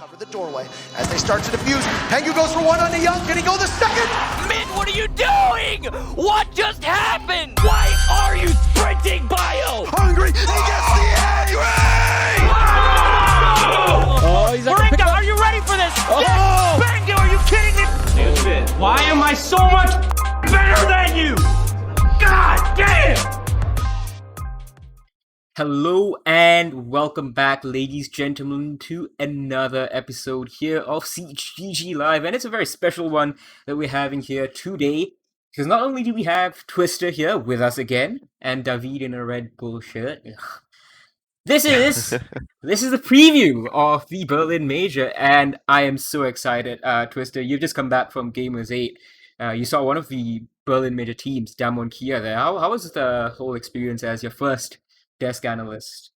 cover the doorway as they start to defuse. Pengu goes for one on the young. Can he go the second? Mid, what are you doing? What just happened? Why are you sprinting, Bio? Hungry. He gets the egg. Oh, he's like Moringa, are you ready for this? Oh. Yes! Bango, are you kidding me? Why am I so much better than you? God damn! Hello and welcome back, ladies and gentlemen, to another episode here of SiegeGG Live, and it's a very special one that we're having here today, because not only do we have Twister here with us again, and David in a Red Bull shirt. This is the preview of the Berlin Major, and I am so excited. Twister, you've just come back from Gamers 8. You saw one of the Berlin Major teams, Damwon Kia there. How was the whole experience as your first desk analyst?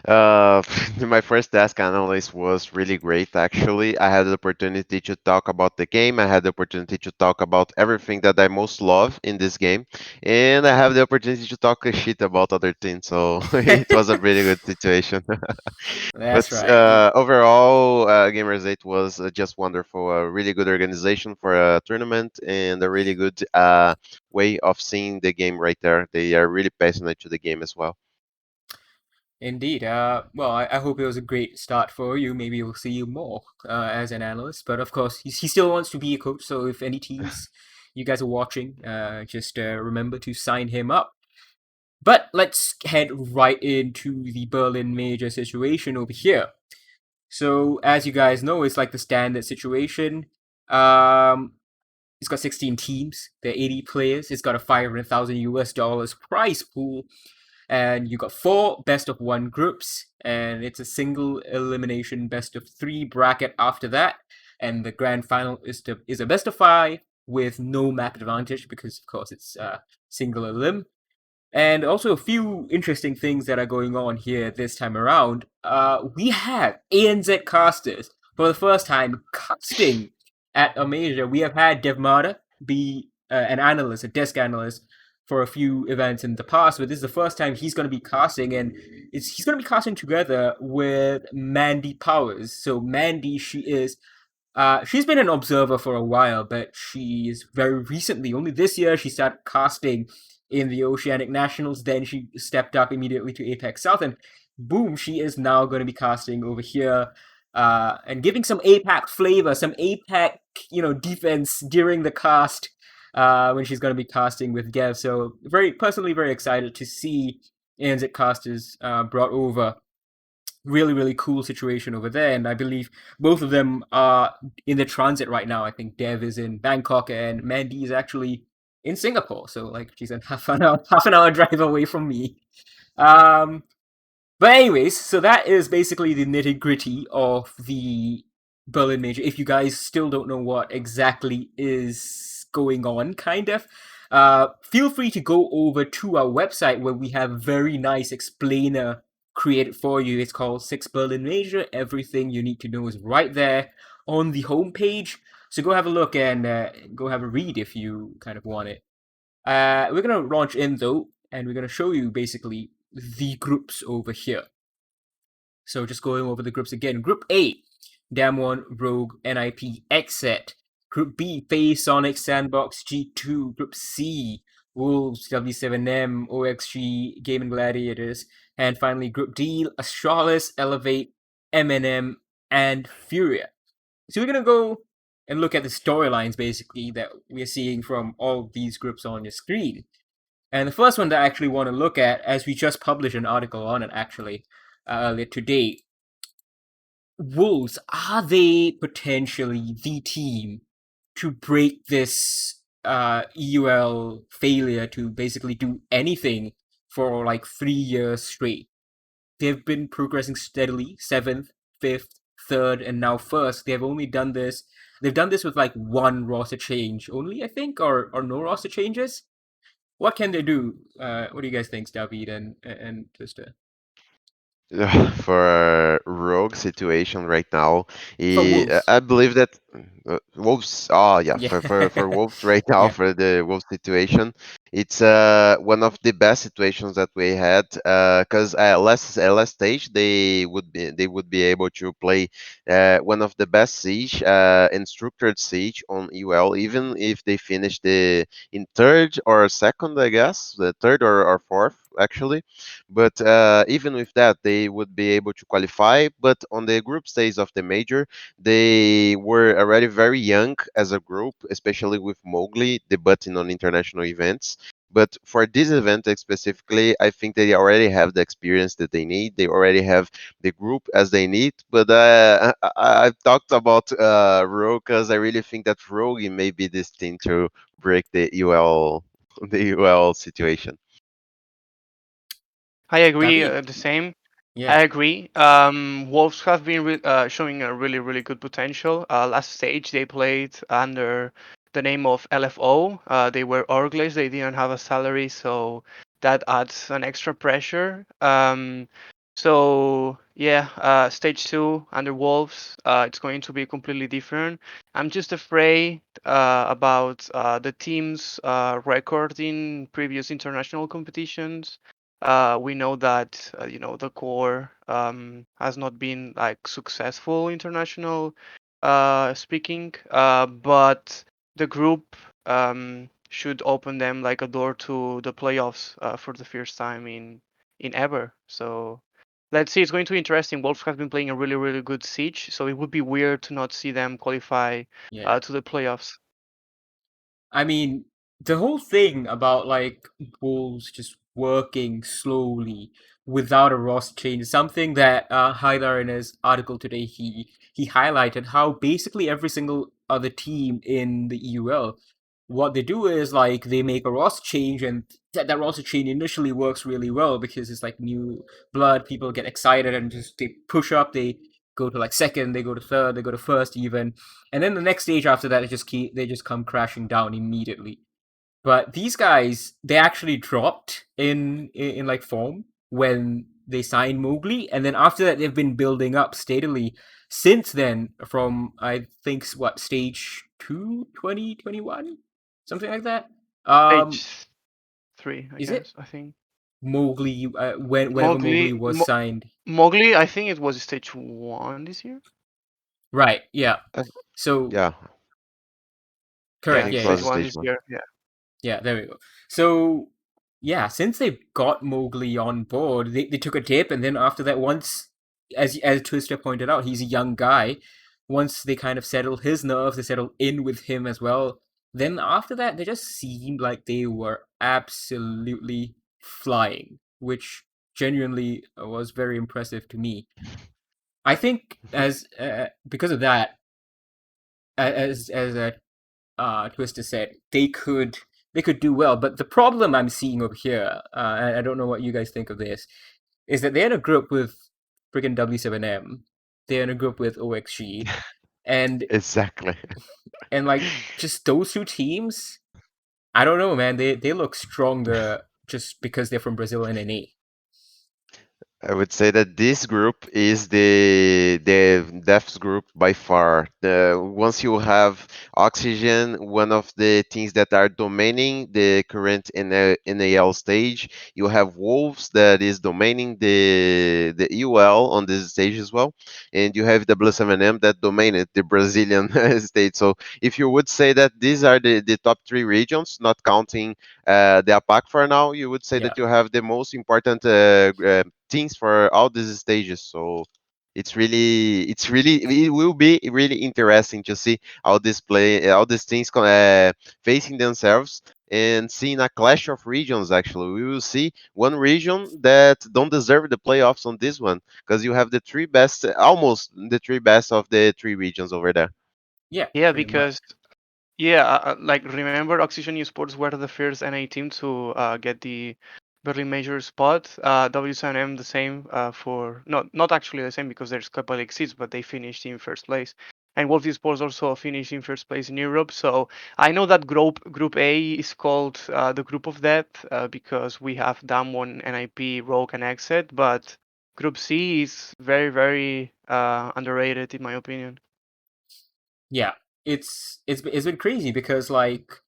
My first desk analyst was really great, actually. I had the opportunity to talk about the game. I had the opportunity to talk about everything that I most love in this game. And I have the opportunity to talk shit about other teams. So it was a really good situation. That's But right. overall, Gamers 8 was just wonderful. A really good organization for a tournament and a really good way of seeing the game right there. They are really passionate to the game as well. Indeed. Well, I hope it was a great start for you. Maybe we'll see you more as an analyst. But of course, he still wants to be a coach. So if any teams you guys are watching, just remember to sign him up. But let's head right into the Berlin Major situation over here. So as you guys know, it's like the standard situation. It's got 16 teams. There are 80 players. It's got a $500,000 prize pool. And you got 4 best-of-1 groups, and it's a single elimination best-of-3 bracket after that. And the grand final is a best-of-5 with no map advantage because, of course, it's single elim. And also a few interesting things that are going on here this time around. We have ANZ casters for the first time casting at a major. We have had Devmada be an analyst, a desk analyst, for a few events in the past, but this is the first time he's going to be casting, and he's going to be casting together with Mandy Powers. So Mandy, she's been an observer for a while, but she is very recently, only this year, she started casting in the Oceanic Nationals. Then she stepped up immediately to Apac South, and boom, she is now going to be casting over here and giving some Apac flavor, some Apac, defense during the cast. When she's going to be casting with Gev. So personally very excited to see ANZ casters brought over. Really, really cool situation over there. And I believe both of them are in the transit right now. I think Dev is in Bangkok and Mandy is actually in Singapore. So she's a half an hour drive away from me. But anyways, so that is basically the nitty gritty of the Berlin Major. If you guys still don't know what exactly is going on, feel free to go over to our website where we have very nice explainer created for you. It's called 6 Berlin Major. Everything you need to know is right there on the homepage. So go have a look and go have a read if you kind of want it. We're going to launch in though, and we're going to show you basically the groups over here. So just going over the groups again. Group A, Damwon, Rogue, NIP, XSET. Group B, FaZe, Sonic, Sandbox, G2. Group C, Wolves, W7M, OXG, Game & Gladiators. And finally, Group D, Astralis, Elevate, MNM, and Furia. So we're going to go and look at the storylines, basically, that we're seeing from all these groups on your screen. And the first one that I actually want to look at, as we just published an article on it, actually, earlier today. Wolves, are they potentially the team to break this EUL failure to basically do anything for 3 years straight? They've been progressing steadily, 7th, 5th, 3rd, and now 1st. They've only done this. They've done this with 1 roster change only, I think, or no roster changes. What can they do? What do you guys think, David and Twister? For Rogue situation right now, Wolves. I believe that Wolves. Oh yeah, Yeah. for Wolves right now, Yeah. for the Wolves situation, It's one of the best situations that we had, because last stage they would be able to play one of the best siege and structured siege on UL, even if they finish the in third or second, I guess, the third or fourth actually. But even with that, they would be able to qualify. But on the group stage of the major, they were already very young as a group, especially with Mowgli debuting on international events. But for this event specifically, I think they already have the experience that they need. They already have the group as they need. But I've talked about Rogue because I really think that Rogue may be this thing to break the UL the UL situation. I agree. David, The same. I yeah, agree. Wolves have been showing a really, really good potential. Last stage they played under the name of LFO. They were orgless. They didn't have a salary, so that adds an extra pressure. So yeah, stage two under Wolves, it's going to be completely different. I'm just afraid about the team's record in previous international competitions. We know that the core has not been like successful international speaking, but the group should open them like a door to the playoffs for the first time in ever. So let's see. It's going to be interesting. Wolves have been playing a really, really good siege, so it would be weird to not see them qualify yeah. to the playoffs. I mean, the whole thing about like Wolves just working slowly without a roster change is something that Haidar in his article today he highlighted how basically every single other team in the EUL, what they do is like they make a roster change, and that roster change initially works really well because it's like new blood, people get excited and just they push up, they go to like second, they go to third, they go to first even, and then the next stage after that, they just come crashing down immediately. But these guys, they actually dropped in like form when they signed Mowgli, and then after that, they've been building up steadily since then. From I think what stage 2, 2021, something like that. Stage three, I Is it guess. I think Mowgli? Whenever Mowgli. Mowgli was signed, Mowgli, I think it was stage one this year. right? Yeah. Uh, So yeah, I Yeah, correct. think Yeah, it yeah. stage was one stage this one. year. Yeah. Yeah, there we go. So, yeah, since they've got Mowgli on board, they took a dip, and then after that, once, as Twister pointed out, he's a young guy. Once they kind of settled his nerves, they settled in with him as well. Then after that, they just seemed like they were absolutely flying, which genuinely was very impressive to me. I think as because of that, as Twister said, they could do well. But the problem I'm seeing over here, and I don't know what you guys think of this, is that they're in a group with friggin' W7M. They're in a group with OXG, and Exactly. like just those two teams. I don't know, man. They look stronger just because they're from Brazil and NA. I would say that this group is the deaths group by far. Once you have oxygen, one of the things that are dominating the current NAL stage, you have wolves that is dominating the UL on this stage as well, and you have the Blue 7M that dominated the Brazilian stage. So if you would say that these are the top three regions, not counting the Apac for now, you would say Yeah, that you have the most important things for all these stages. So it will be really interesting to see how this play, all these things facing themselves and seeing a clash of regions. Actually, we will see one region that don't deserve the playoffs on this one because you have the three best, almost the three best of the three regions over there. yeah, Yeah, pretty much. because yeah, like remember, Oxygen Esports were the first NA team to get the Berlin Major spot. WSNM the same for not actually the same because there's Copa League seats, but they finished in first place. And Wolf Esports also finished in first place in Europe. So I know that Group A is called the Group of Death because we have Damwon, NIP, Rogue, and Exit. But Group C is very, very underrated in my opinion. Yeah, it's been crazy because like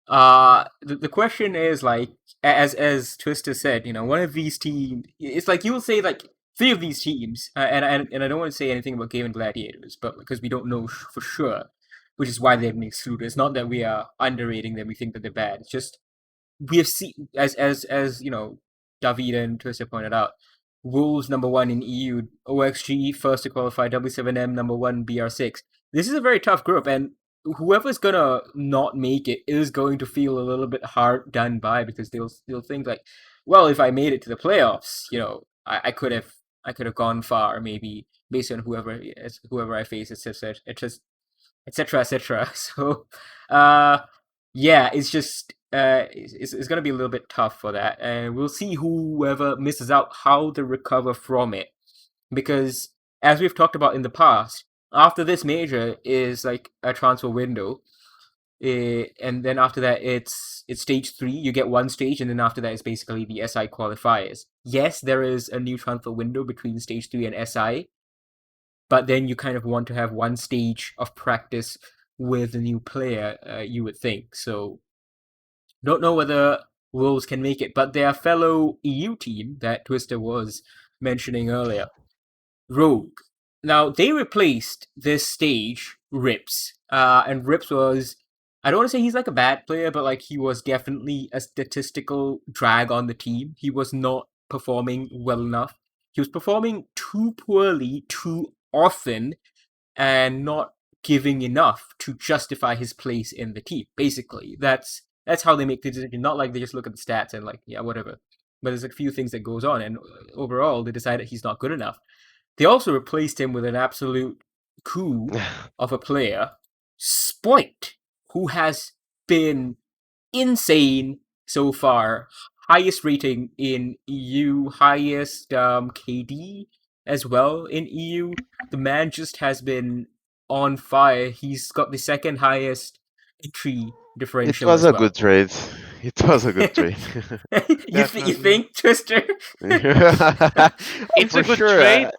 The question is like, as Twister said, one of these teams. It's like you'll say like three of these teams, and I don't want to say anything about Game and Gladiators, but because we don't know for sure, which is why they've been excluded. It's not that we are underrating them; we think that they're bad. It's just we have seen, as David and Twister pointed out, Wolves #1 in EU, OXG first to qualify, W7M #1, BR6. This is a very tough group, and whoever's gonna not make it is going to feel a little bit hard done by, because they'll think like, well, if I made it to the playoffs, I could have gone far, maybe based on whoever I face, etc. etc. etc. So, yeah, it's just it's gonna be a little bit tough for that, and we'll see whoever misses out how to recover from it, because as we've talked about in the past, after this major is like a transfer window, and then after that it's stage 3. You get one stage, and then after that it's basically the SI qualifiers. Yes, there is a new transfer window between stage 3 and SI, but then you kind of want to have one stage of practice with a new player, you would think. So, don't know whether Wolves can make it, but their fellow EU team that Twister was mentioning earlier, Rogue. Now, they replaced this stage, Rips. And Rips was, I don't want to say he's like a bad player, but like he was definitely a statistical drag on the team. He was not performing well enough. He was performing too poorly, too often, and not giving enough to justify his place in the team. Basically, that's how they make the decision. Not like they just look at the stats and like, yeah, whatever. But there's a few things that goes on, and overall they decide that he's not good enough. They also replaced him with an absolute coup of a player, Spoit, who has been insane so far. Highest rating in EU, highest KD as well in EU. The man just has been on fire. He's got the second highest entry It differential was as a well. good trade. It was a good trade. You Definitely. think, Twister? It's For a good sure. trade.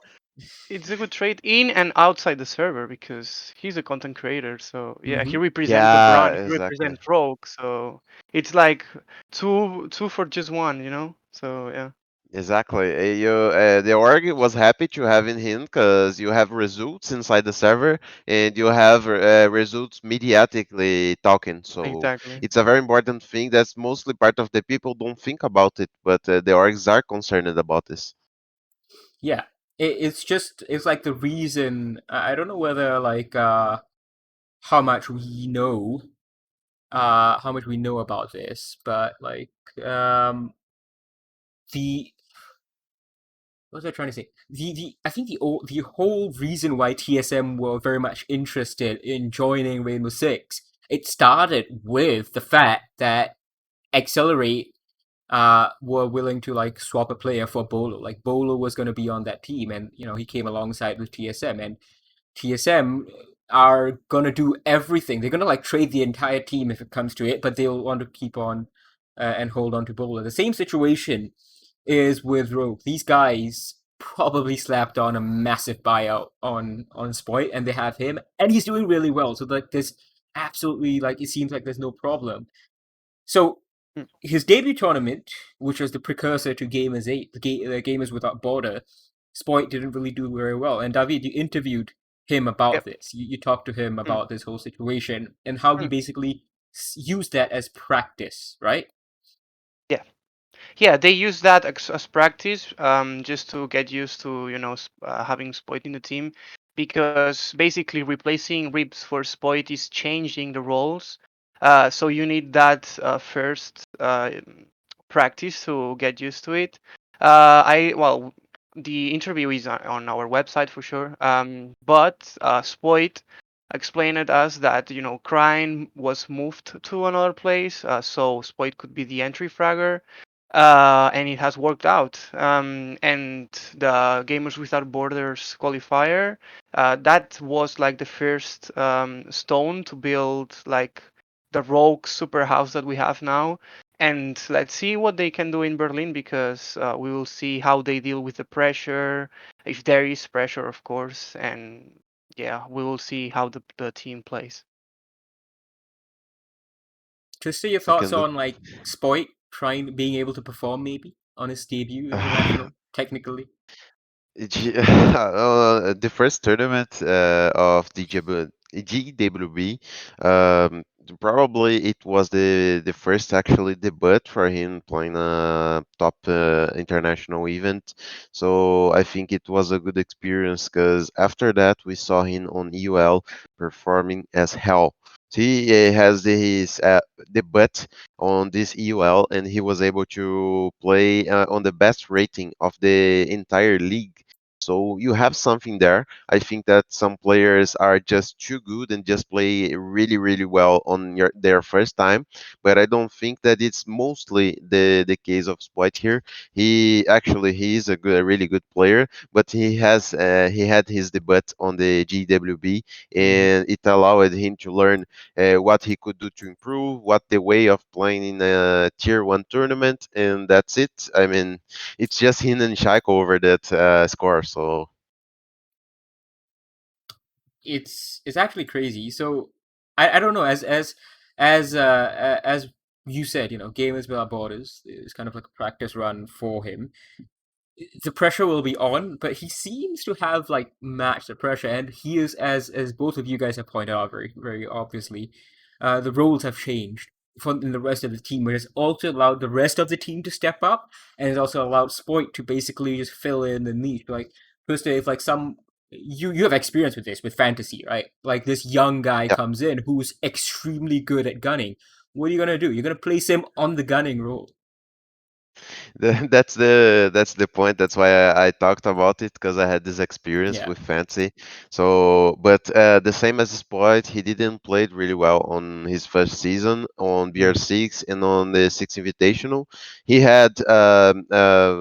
It's a good trade in and outside the server because he's a content creator. So yeah, he Mhm. represents the Yeah, brand. He exactly. represents Rogue. So it's like two for just one, you know. So yeah. Exactly. The org was happy to having him because you have results inside the server and you have results mediatically talking. So Exactly. it's a very important thing that's mostly part of the people don't think about it, but the orgs are concerned about this. Yeah, it's like the reason. I don't know whether like how much we know, about this, but like the what was I trying to say? The I think the whole reason why TSM were very much interested in joining Rainbow Six, it started with the fact that Accelerate were willing to like swap a player for Bolo. Like Bolo was going to be on that team, and he came alongside with TSM, and TSM are going to do everything. They're going to like trade the entire team if it comes to it, but they'll want to keep on and hold on to Bolo. The same situation is with Rogue. These guys probably slapped on a massive buyout on Spoit, and they have him, and he's doing really well. So like there's absolutely, like, it seems like there's no problem. So Mm. his debut tournament, which was the precursor to Gamers 8, the Gamers Without Border, Spoit didn't really do very well. And David, you interviewed him about Yep. this. You talked to him Mm. about this whole situation and how he Mm. basically used that as practice, right? Yeah. Yeah, they use that as practice, just to get used to having Spoit in the team, because basically replacing Ribs for Spoit is changing the roles. So you need that first practice to get used to it. The interview is on our website for sure. But Spoit explained to us that Crane was moved to another place, so Spoit could be the entry fragger, and it has worked out. And the Gamers Without Borders qualifier, that was like the first stone to build like the rogue super house that we have now. And let's see what they can do in Berlin, because we will see how they deal with the pressure, if there is pressure, of course. And yeah, we will see how the team plays. Twister, your I thoughts can do. on like Spoit being able to perform maybe on his debut international, technically? The first tournament of the GWB, probably it was the first actually debut for him playing a top international event. So I think it was a good experience because after that we saw him on EUL performing as hell. He has his debut on this EUL, and he was able to play on the best rating of the entire league. So you have something there. I think that some players are just too good and just play really, really well on their first time. But I don't think that it's mostly the case of Spoit here. He is a really good player, but he had his debut on the GWB, and it allowed him to learn what he could do to improve, what the way of playing in a tier one tournament, and that's it. I mean, it's just him and Shaiko over that score. So It's actually crazy. So I don't know, as you said, Gamers Without Borders is kind of like a practice run for him. The pressure will be on, but he seems to have like matched the pressure, and he is, as both of you guys have pointed out very very obviously, the roles have changed from in the rest of the team, which has also allowed the rest of the team to step up, and it's also allowed Spoit to basically just fill in the niche. Like, first, if like some you have experience with this with fantasy, right? Like this young guy yeah. comes in who's extremely good at gunning. What are you gonna do? You're gonna place him on the gunning role. That's the point. That's why I talked about it because I had this experience Yeah. with Fancy. So, but the same as Spoit, he didn't play it really well on his first season on BR6 and on the Six Invitational. He had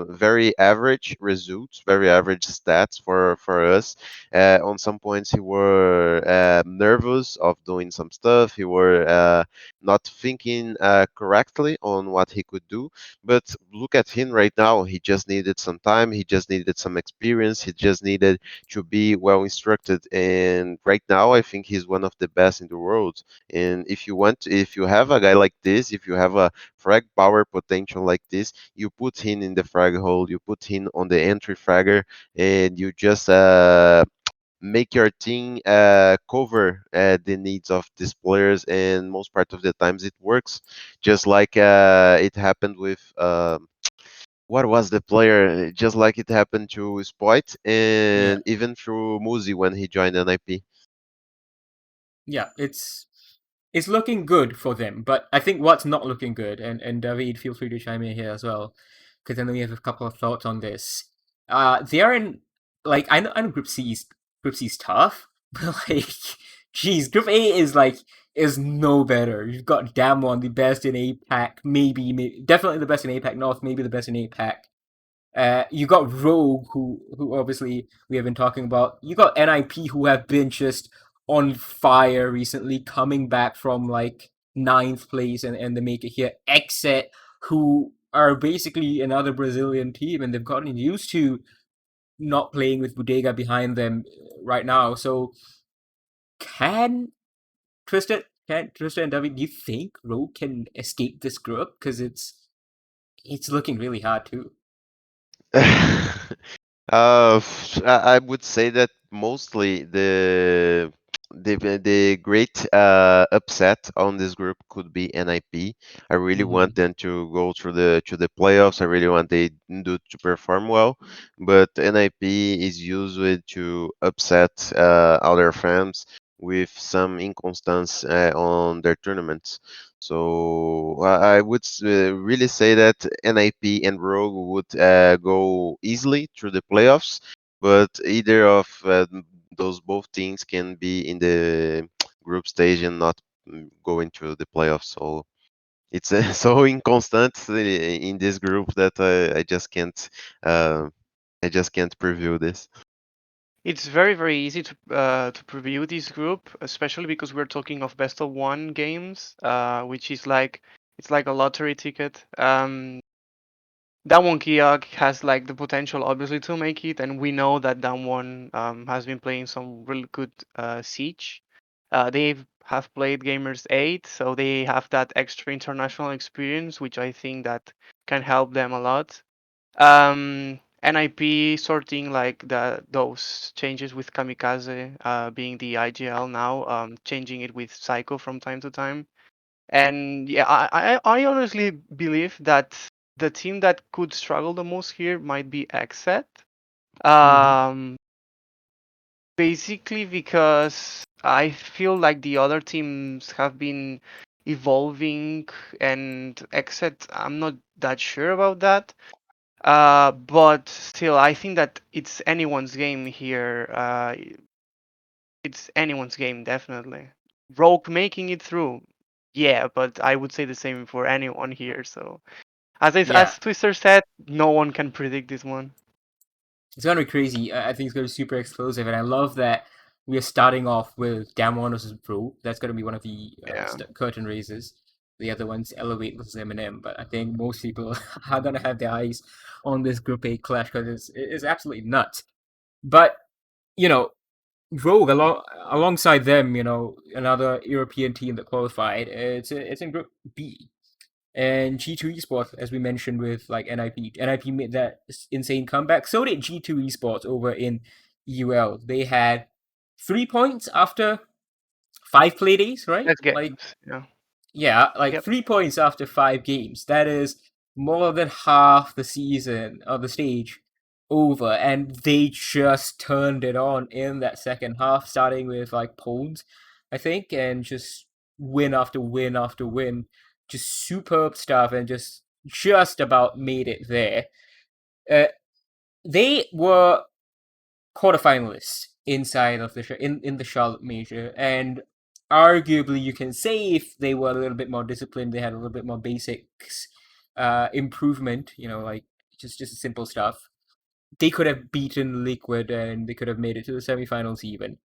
very average results, very average stats for us. On some points, he were nervous of doing some stuff. He were not thinking correctly on what he could do, but look at him right now. He just needed some time. He just needed some experience. He just needed to be well instructed. And right now, I think he's one of the best in the world. And if you have a guy like this, if you have a frag power potential like this, you put him in the frag hole, you put him on the entry fragger, and you just make your team cover the needs of these players, and most part of the times it works, just like it happened with what was the player, just like it happened to Spoit Yeah. and even through Muzi when he joined NIP. Yeah, it's looking good for them, but I think what's not looking good, and David, feel free to chime in here as well, because I know you have a couple of thoughts on this. They are in, like, I know Group C's tough, but like, geez, Group A is no better. You've got Damwon, the best in APAC, definitely the best in APAC North, maybe the best in APAC. You got Rogue, who obviously we have been talking about. You got NIP, who have been just on fire recently, coming back from like ninth place and they make it here. Exet, who are basically another Brazilian team, and they've gotten used to not playing with Bodega behind them right now. So can Tristan and David, do you think Rogue can escape this group? Because it's looking really hard too. I would say that mostly the great upset on this group could be NIP. I really want them to go through the playoffs. I really want they do to perform well, but NIP is used to upset other fans with some inconstance on their tournaments. So I would really say that NIP and Rogue would go easily through the playoffs, but either of those both teams can be in the group stage and not go into the playoffs. So it's so inconstant in this group that uh, I just can't preview this. It's very, very easy to preview this group, especially because we're talking of best of one games, which is like it's like a lottery ticket. Damwon Kiak has like the potential, obviously, to make it, and we know that Damwon has been playing some really good Siege. They have played Gamers 8, so they have that extra international experience, which I think that can help them a lot. NIP sorting like those changes with Kamikaze being the IGL now, changing it with Psycho from time to time. And yeah, I honestly believe that the team that could struggle the most here might be XSET. Um, Basically because I feel like the other teams have been evolving, and XSET, I'm not that sure about that. But still, I think that it's anyone's game here. It's anyone's game, definitely. Rogue making it through, yeah, but I would say the same for anyone here. So, Yeah, as Twister said, no one can predict this one. it's gonna be crazy. I think it's gonna be super explosive, and I love that we are starting off with Damwon versus Pro. That's gonna be one of the Yeah. curtain raisers. The other one's Elevate versus Eminem, but I think most people are gonna have their eyes on this Group A clash because it's absolutely nuts. But you know, Rogue alongside them, another European team that qualified. It's in Group B, and G2 Esports, as we mentioned with like NIP. NIP made that insane comeback. So did G2 Esports over in UL. They had 3 points after 5 play days, right? Let's get. Like Yeah. yeah, like Yep. 3 points after 5 games. That is more than half the season of the stage over, and they just turned it on in that second half, starting with like Poland, I think, and just win after win after win. Just superb stuff, and just about made it there. Uh, they were quarterfinalists inside of in the Charlotte Major, and arguably you can say if they were a little bit more disciplined, they had a little bit more basics improvement. Like just simple stuff. They could have beaten Liquid and they could have made it to the semifinals even.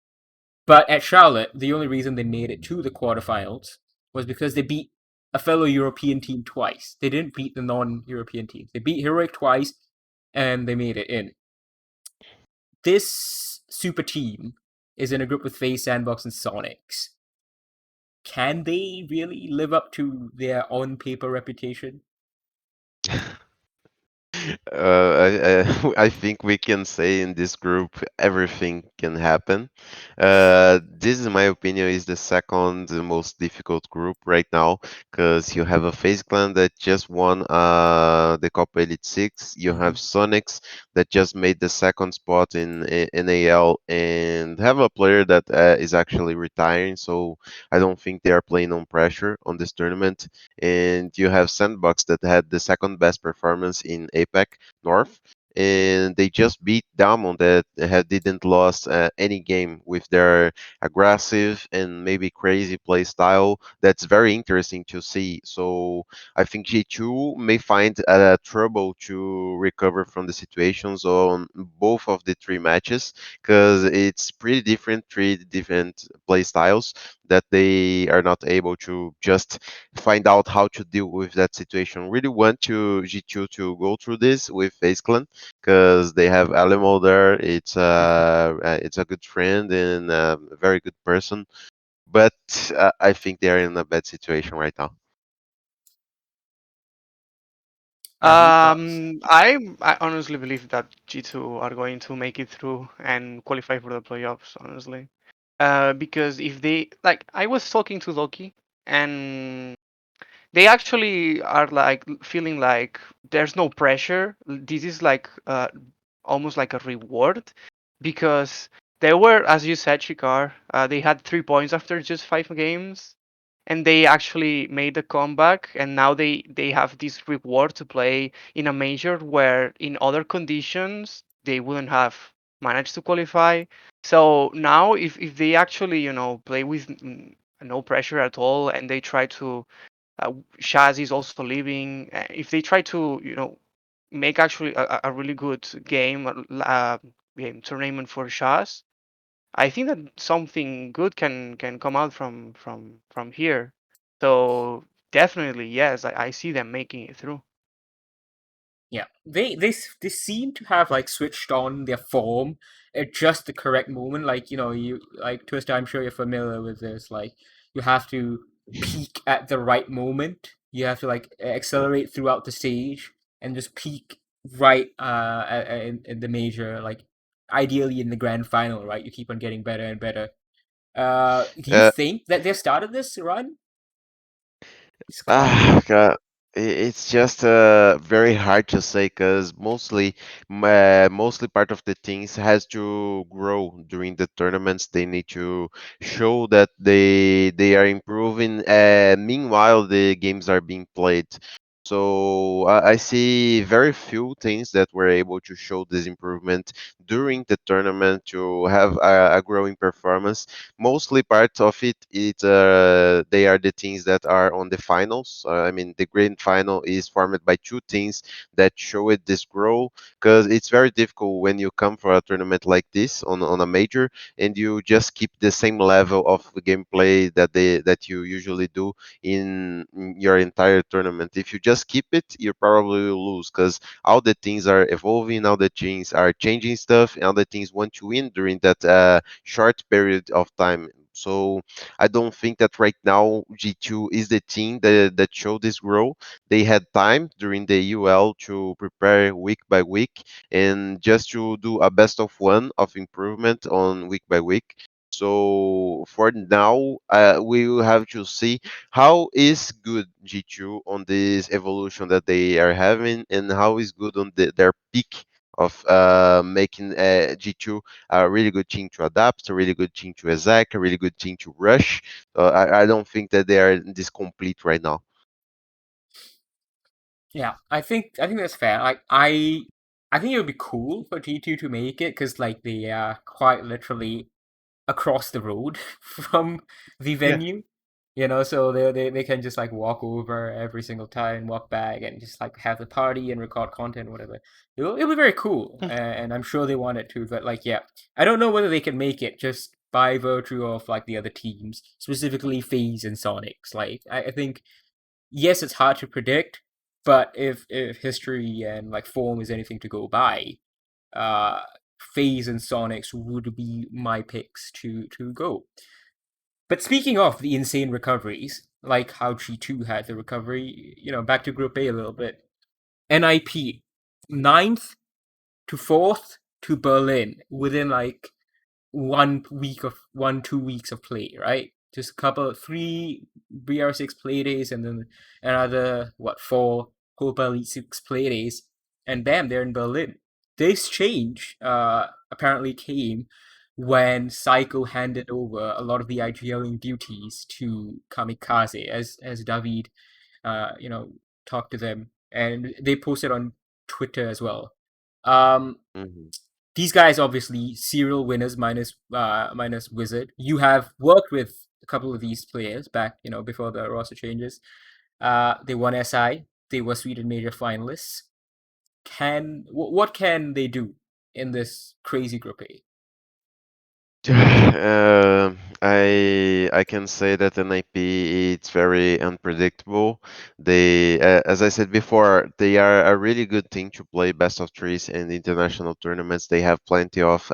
But at Charlotte, the only reason they made it to the quarterfinals was because they beat a fellow European team twice. They didn't beat the non-European teams. They beat Heroic twice, and they made it in. This super team is in a group with FaZe, Sandbox, and Sonics. Can they really live up to their on-paper reputation? I think we can say in this group everything can happen. This, in my opinion, is the second most difficult group right now because you have a FaZe Clan that just won the Copa Elite 6. You have Sonics that just made the second spot in NAL and have a player that is actually retiring. So I don't think they are playing on pressure on this tournament. And you have Sandbox that had the second best performance in Apac North, and they just beat Diamond that didn't lost any game with their aggressive and maybe crazy play style. That's very interesting to see. So I think G2 may find trouble to recover from the situations on both of the three matches because it's pretty different, three different play styles that they are not able to just find out how to deal with that situation. Really want to G2 to go through this with FaZe Clan because they have Alamo there. It's a good friend and a very good person, but I think they are in a bad situation right now. David, thoughts? I honestly believe that G2 are going to make it through and qualify for the playoffs, honestly. Because if they like, I was talking to Loki, and they actually are like feeling like there's no pressure. This is like almost like a reward because they were, as you said, Shikar, they had 3 points after just 5 games, and they actually made a comeback, and now they have this reward to play in a major where in other conditions they wouldn't have managed to qualify. So now if they actually play with no pressure at all, and they try to Shaz is also leaving. If they try to, make actually a really good game tournament for Shaz, I think that something good can come out from here. So definitely, yes, I see them making it through. Yeah, they seem to have like switched on their form at just the correct moment. Like you like Twister. I'm sure you're familiar with this. Like you have to peak at the right moment. You have to like accelerate throughout the stage and just peak right in the major. Like ideally in the grand final, right? You keep on getting better and better. Do you Uh, think that they started this run? This climb? God, it's just very hard to say because mostly part of the things has to grow during the tournaments. They need to show that they are improving. Meanwhile, the games are being played. So I see very few things that were able to show this improvement during the tournament to have a growing performance. Mostly part of they are the teams that are on the finals. I mean, the grand final is formed by two teams that show it this grow, because it's very difficult when you come for a tournament like this on a major and you just keep the same level of gameplay that you usually do in your entire tournament. If you just keep it, you probably will lose, because all the teams are evolving, all the teams are changing stuff, and all the teams want to win during that short period of time. So I don't think that right now G2 is the team that showed this growth. They had time during the UL to prepare week by week and just to do a best of one of improvement on week by week. So for now, we will have to see how is good G2 on this evolution that they are having, and how is good on their peak of making G2 a really good team to adapt, a really good team to exact, a really good team to rush. I don't think that they are this complete right now. Yeah, I think that's fair. Like I think it would be cool for G2 to make it because like they are quite literally across the road from the Yeah. venue. So they can just like walk over every single time, walk back, and just like have the party and record content, whatever. It'll be very cool, and I'm sure they want it to. But like, yeah, I don't know whether they can make it just by virtue of like the other teams, specifically FaZe and Sonics. Like, I think yes, it's hard to predict, but if history and like form is anything to go by, uh, FaZe and Sonics would be my picks to go. But speaking of the insane recoveries, like how G2 had the recovery, back to Group A a little bit. NIP, ninth to fourth to Berlin within like 2 weeks of play, right? Just a couple, three BR6 play days, and then another four Copa Elite 6 play days, and bam, they're in Berlin. This change apparently came when Psycho handed over a lot of the IGLing duties to Kamikaze, as David, you know, talked to them, and they posted on Twitter as well. Um, Mhm. these guys obviously serial winners minus Wizard. You have worked with a couple of these players back, before the roster changes. They won SI. They were Sweden major finalists. What can they do in this crazy group A? I can say that NIP it's very unpredictable. As I said before, they are a really good team to play best of threes in international tournaments. They have plenty of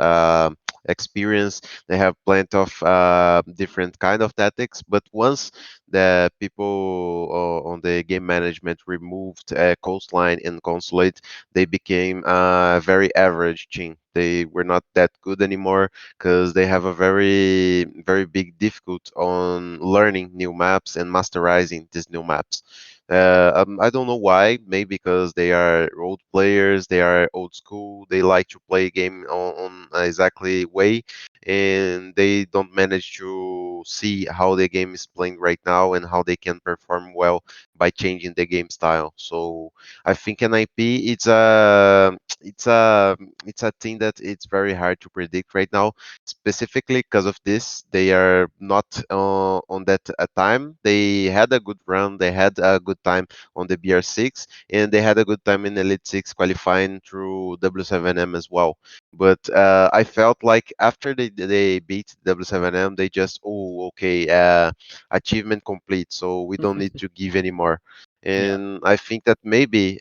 experience. They have plenty of different kind of tactics. But once the people on the game management removed Coastline and Consulate, they became a very average team. They were not that good anymore because they have a very big difficult on learning new maps and masterizing these new maps. I don't know why. Maybe because they are old players, they are old school. They like to play a game on exactly way, and they don't manage to see how the game is playing right now and how they can perform well by changing the game style. So I think NIP it's a thing that it's very hard to predict right now, specifically because of this. They are not on that time. They had a good run. They had a good time on the BR6, and they had a good time in Elite 6 qualifying through W7M as well. But I felt like after they beat W7M, they just, oh, okay, achievement complete. So we don't need to give anymore. And I think that maybe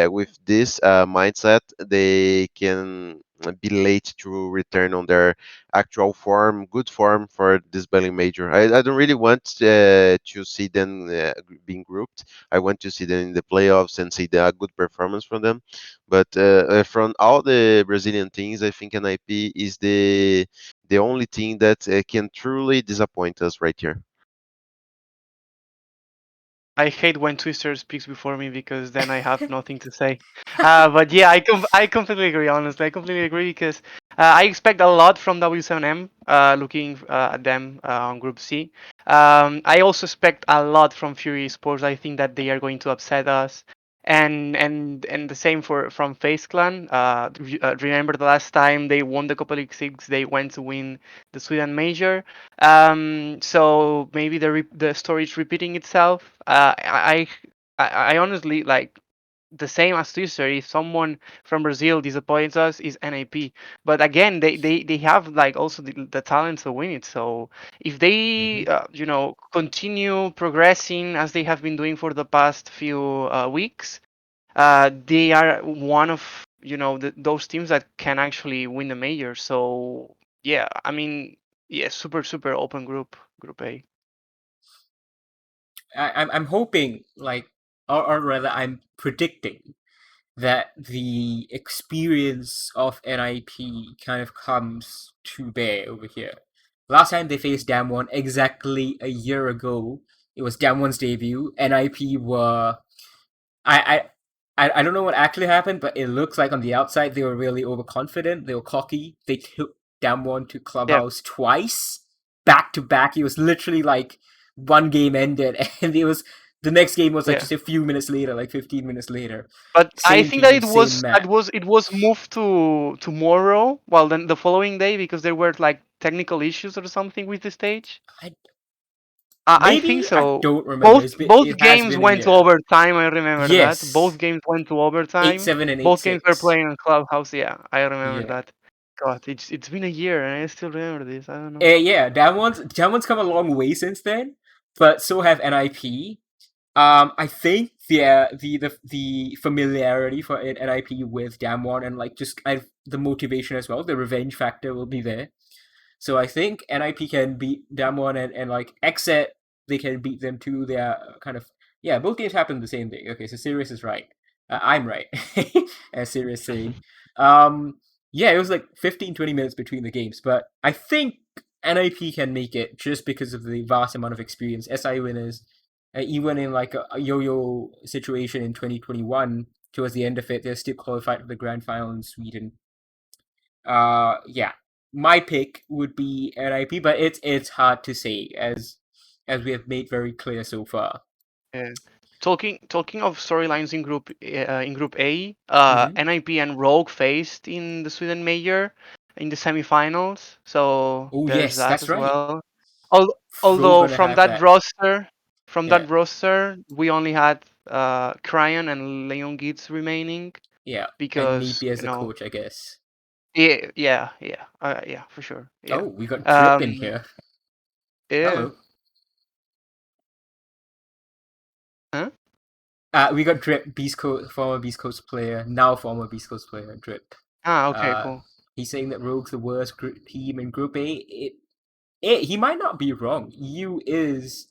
with this mindset, they can be late to return on their actual form, good form for this Belling Major. I don't really want to see them being grouped. I want to see them in the playoffs and see the good performance from them. But from all the Brazilian teams, I think NIP is the only team that can truly disappoint us right here. I hate when Twister speaks before me because then I have nothing to say. But yeah, I completely agree. Honestly, I completely agree because I expect a lot from W7M. Looking at them on Group C. I also expect a lot from Fury Sports. I think that they are going to upset us. And the same for from Face Clan. Remember the last time they won the Copa League 6, they went to win the Sweden Major. So maybe the story is repeating itself. I honestly like the same as Twister. If someone from Brazil disappoints us, is NAP. But again, they have like also the talent to win it. So if they continue progressing as they have been doing for the past few weeks, they are one of those teams that can actually win the major. So yeah, I mean, yeah, super open group A. I'm hoping, like, or rather, I'm predicting that the experience of NIP kind of comes to bear over here. Last time they faced Damwon exactly a year ago, it was Damwon's debut. NIP were I I don't know what actually happened, but it looks like on the outside they were really overconfident. They were cocky. They took Damwon to Yeah, Clubhouse twice, back to back. It was literally like one game ended, and it was the next game was like yeah. just a few minutes later, like 15 minutes later. But I Same think that team, same map. it was moved to tomorrow. Well, then the following day because there were like technical issues or something with the stage. I, I think maybe I so. don't remember. Both It's been, both it has games been a went to year. overtime. I remember that. Both Yes, games went to 8 overtime. 7 and 8 Both games were 6. playing on Clubhouse. Yeah, I remember Yeah. that. God, it's been a year and I still remember this. I don't know. Yeah, that one's come a long way since then, but so have NIP. I think the familiarity for NIP with Damwon and like just the motivation as well, the revenge factor will be there. So I think NIP can beat Damwon and like Exet, they can beat them too. They are kind of, yeah, both games happen the same thing. Okay, so Sirius is right. I'm right, as Sirius saying. Um, yeah, it was like 15-20 minutes between the games, but I think NIP can make it just because of the vast amount of experience. SI winners, even in like a yo-yo situation in 2021, towards the end of it, they're still qualified for the grand final in Sweden. Yeah, my pick would be NIP, but it's hard to say as we have made very clear so far. Yeah. Talking of storylines in Group A, Mm-hmm. NIP and Rogue faced in the Sweden Major in the semifinals. So Oh there's yes, that that's as right. well. Fro Although gonna have that. from Yeah, that roster, we only had Cryan and Leon Gitz remaining yeah, and because Neepy as the coach, I guess. yeah, for sure, Oh, yeah. we got Drip in Um, here. yeah. Hello. Huh? We got Drip, Beast Coast, former Beast Coast player, now former Beast Coast player, Drip. Ah, okay, Uh, cool. he's saying that Rogue's the worst team in Group A. He might not be wrong. EU is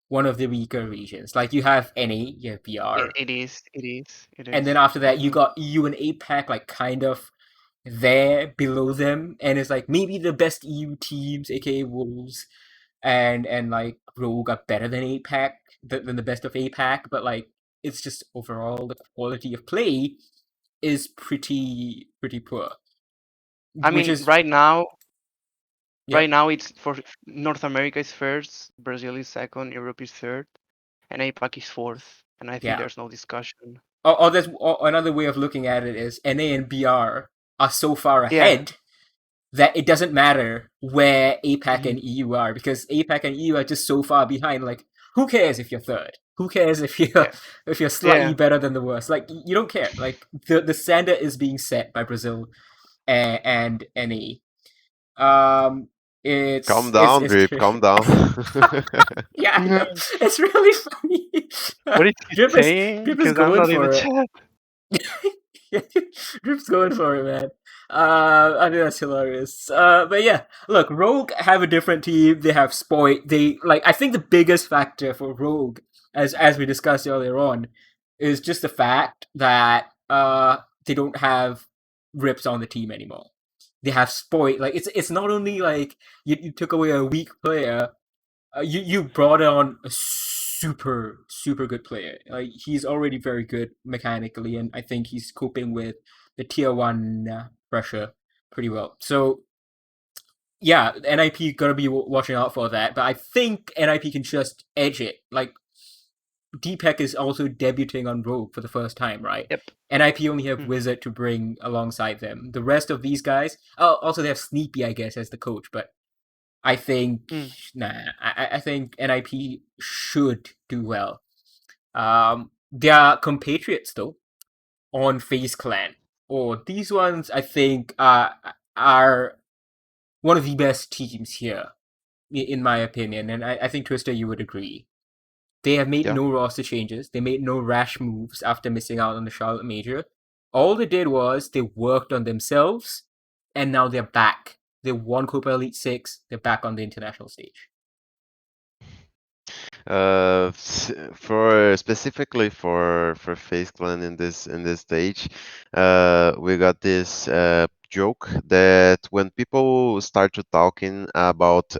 one of the weaker regions. Like you have NA, you have Yeah, BR, it is. It is. It and then is. after that you Mm-hmm. got EU and APAC, like kind of there below them, and it's like maybe the best EU teams, aka Wolves, and like Rogue are better than APAC, than the best of APAC, but like it's just overall the quality of play is pretty poor, I which mean, is yeah. right now it's for North America is first, Brazil is second, Europe is third, and APAC is fourth. And I think Yeah. there's no discussion. Or another way of looking at it is NA and BR are so far Yeah. ahead that it doesn't matter where APAC Mhm. and EU are, because APAC and EU are just so far behind. Like, who cares if you're third? Who cares if you're Yeah. if you're slightly Yeah. better than the worst? Like, you don't care. Like, the standard is being set by Brazil and NA. Calm it's down, Drip. Calm down. yeah, I know. It's really funny. What is he Drip is saying? Drip is Because I'm going not in the for it. chat. Yeah, Drip's going for it, man. I think that's hilarious. But yeah, look, Rogue have a different team. They have Spoit. They like. I think the biggest factor for Rogue, as we discussed earlier on, is just the fact that they don't have Rips on the team anymore. They have Spoit. Like it's not only like you took away a weak player, you brought on a super good player. Like he's already very good mechanically, and I think he's coping with the tier 1 pressure pretty well. So yeah, NIP gotta be watching out for that. But I think NIP can just edge it. Like Deepak is also debuting on Rogue for the first time, right? Yep. NIP only have Hmm. Wizard to bring alongside them. The rest of these guys, oh, also they have Sneepy, I guess, as the coach, but I think Hmm. I think NIP should do well. They are compatriots though on Face Clan. Or these ones I think are one of the best teams here, in my opinion, and I think Twister, you would agree. They have made Yeah. no roster changes. They made no rash moves after missing out on the Charlotte Major. All they did was they worked on themselves, and now they're back. They won Copa Elite 6. They're back on the international stage. For specifically for Face Clan in this stage, we got this joke that when people start to talking about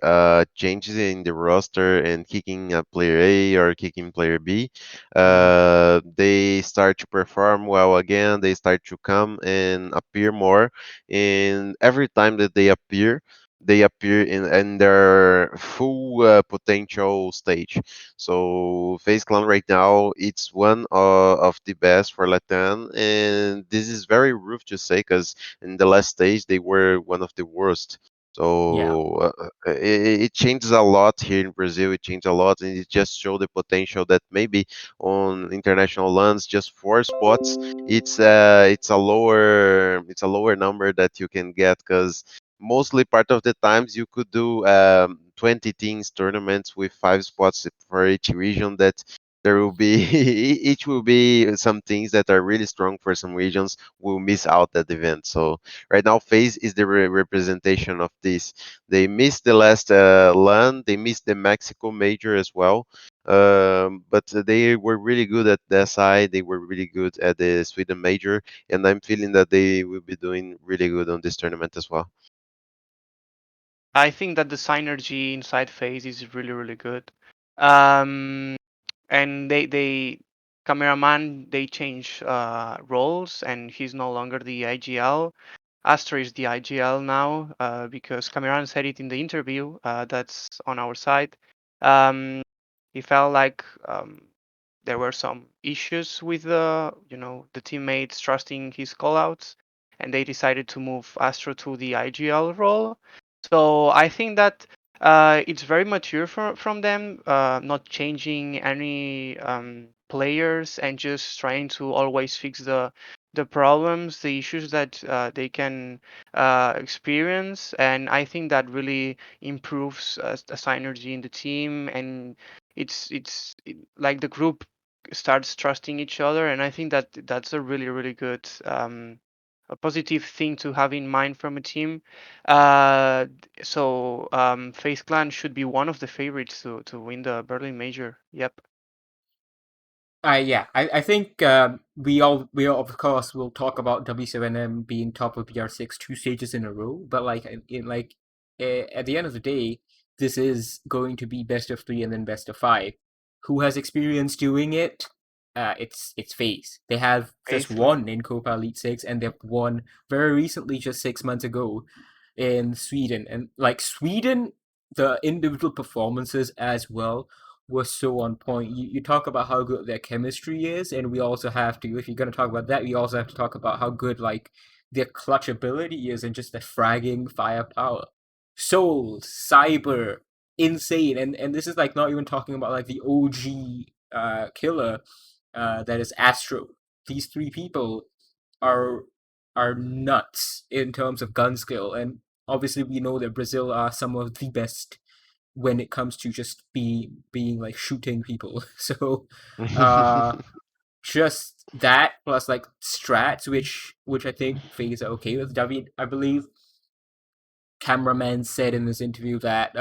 changes in the roster and kicking a player A or kicking player B, they start to perform well again. They start to come and appear more, and every time that they appear in their full potential stage. So FaZe Clan right now, it's one of the best for Latin, and this is very rough to say because in the last stage they were one of the worst. Yeah. So it changes a lot here in Brazil. It changed a lot, and it just showed the potential that maybe on international lands, just 4 spots, it's a lower number that you can get because mostly part of the times you could do 20 teams tournaments with 5 spots for each region that there will be each will be some things that are really strong for some regions will miss out that event. So right now FaZe is the representation of this. They missed the last LAN, they missed the Mexico major as well, but they were really good at the SI, they were really good at the Sweden major, and I'm feeling that they will be doing really good on this tournament as well. I think that the synergy inside FaZe is really, really good. And they cameraman, they change roles, and he's no longer the IGL. Astor is the IGL now, because Cameron said it in the interview. That's on our side. Um, he felt like there were some issues with the teammates trusting his callouts, and they decided to move Astro to the IGL role. So I think that it's very mature from them, not changing any players and just trying to always fix the problems, the issues that they can experience. And I think that really improves the synergy in the team, and like the group starts trusting each other, and I think that that's a really, really good a positive thing to have in mind from a team. FaZe Clan should be one of the favorites to win the Berlin Major. Yep. Yeah, I think we all of course will talk about W7M being top of BR6 2 stages in a row, but like at the end of the day, this is going to be best of 3 and then best of 5. Who has experience doing it? It's FaZe. They have just FaZe Clan. won in Copa Elite 6, and they've won very recently, just 6 months ago, in Sweden. And like Sweden, the individual performances as well was so on point. You talk about how good their chemistry is, and we also have to, if you're going to talk about that, we also have to talk about how good like their clutch ability is and just the fragging firepower. Soul, Cyber, insane, and this is like not even talking about like the OG killer that is Astro. These 3 people are are nuts in terms of gun skill, and obviously we know that Brazil are some of the best when it comes to just being like shooting people. So just that plus like strats, which I think FaZe are okay with. David, I believe cameraman said in this interview that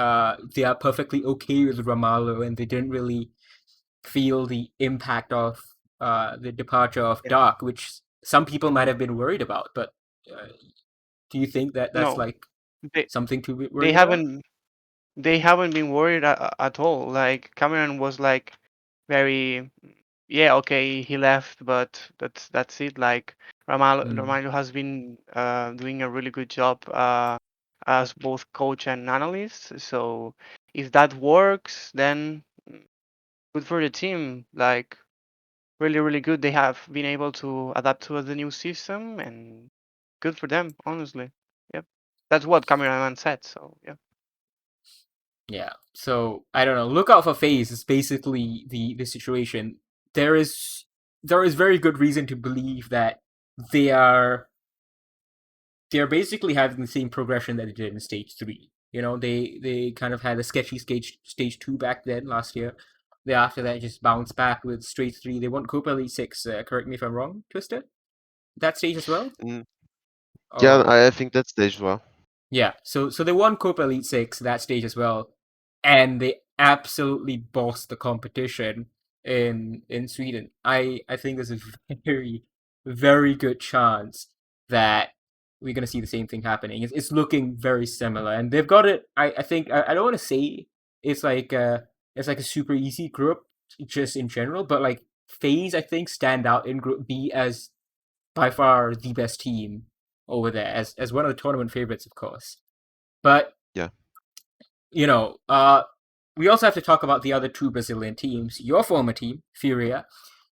they are perfectly okay with Ramalho and they didn't really feel the impact of the departure of Yeah. Dark, which some people might have been worried about. But uh, do you think that that's No, like they something to be they worried about? haven't they haven't been worried at all. Like Cameron was like very, yeah, okay, he left, but that's it. Like Mm. Ramalho has been doing a really good job as both coach and analyst. So if that works, then good for the team. Like really, really good. They have been able to adapt to the new system, and good for them, honestly. Yep, that's what cameraman said. So yeah. Yeah. So I don't know. Look out for FaZe is basically the situation. There is there is very good reason to believe that they are they're basically having the same progression that they did in stage three. You know, they kind of had a sketchy stage two back then last year. They after that just bounced back with straight three. They won Copa Elite six. Correct me if I'm wrong, Twister. That stage as well. Mm, yeah, Or I think that's stage well. yeah, so they won Copa Elite Six that stage as well, and they absolutely bossed the competition in Sweden. I think there's a very very good chance that we're gonna see the same thing happening. It's looking very similar, and they've got it. I think I don't want to say it's it's like a super easy group just in general, but like FaZe I think stand out in Group B as by far the best team over there as one of the tournament favorites, of course. But Yeah. you know, we also have to talk about the other two Brazilian teams. Your former team, Furia,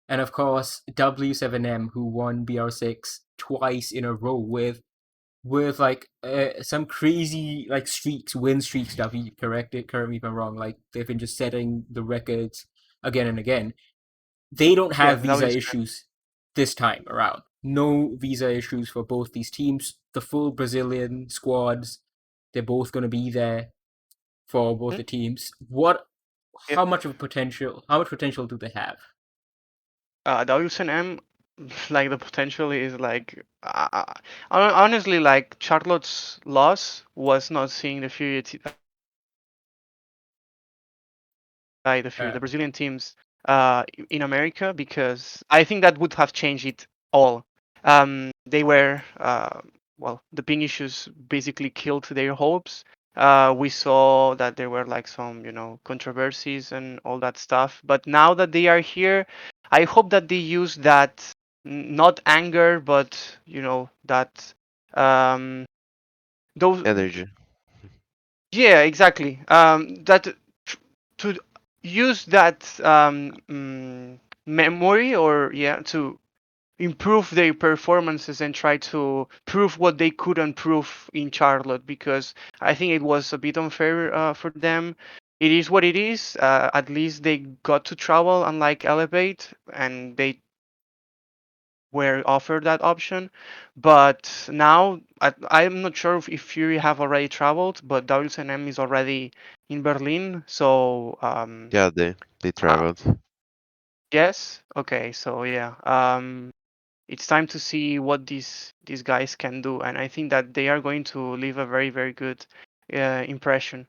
and of course W7M, who won BR6 twice in a row with like some crazy like win streaks. W, correct me if I'm wrong. Like they've been just setting the records again and again. They don't Yeah, have that visa was issues this time around. No visa issues for both these teams. The full Brazilian squads, they're both going to be there for both Mhm. the teams. What? Yeah. How much of a potential? How much potential do they have? WSNM, like the potential is like honestly, like Charlotte's loss was not seeing the Fury Uh, the Brazilian teams in America, because I think that would have changed it all. They were well, the ping issues basically killed their hopes. We saw that there were like some, controversies and all that stuff. But now that they are here, I hope that they use that not anger, but that um, those Energy. yeah, exactly. That to use that memory, or yeah, to improve their performances and try to prove what they couldn't prove in Charlotte, because I think it was a bit unfair for them. It is what it is. At least they got to travel, unlike Elevate, and they were offered that option. But now I'm not sure if Fury have already traveled, but WSNM is already in Berlin. So Yeah, they uh, traveled. yes, okay, so yeah, it's time to see what these guys can do, and I think that they are going to leave a very, very good impression.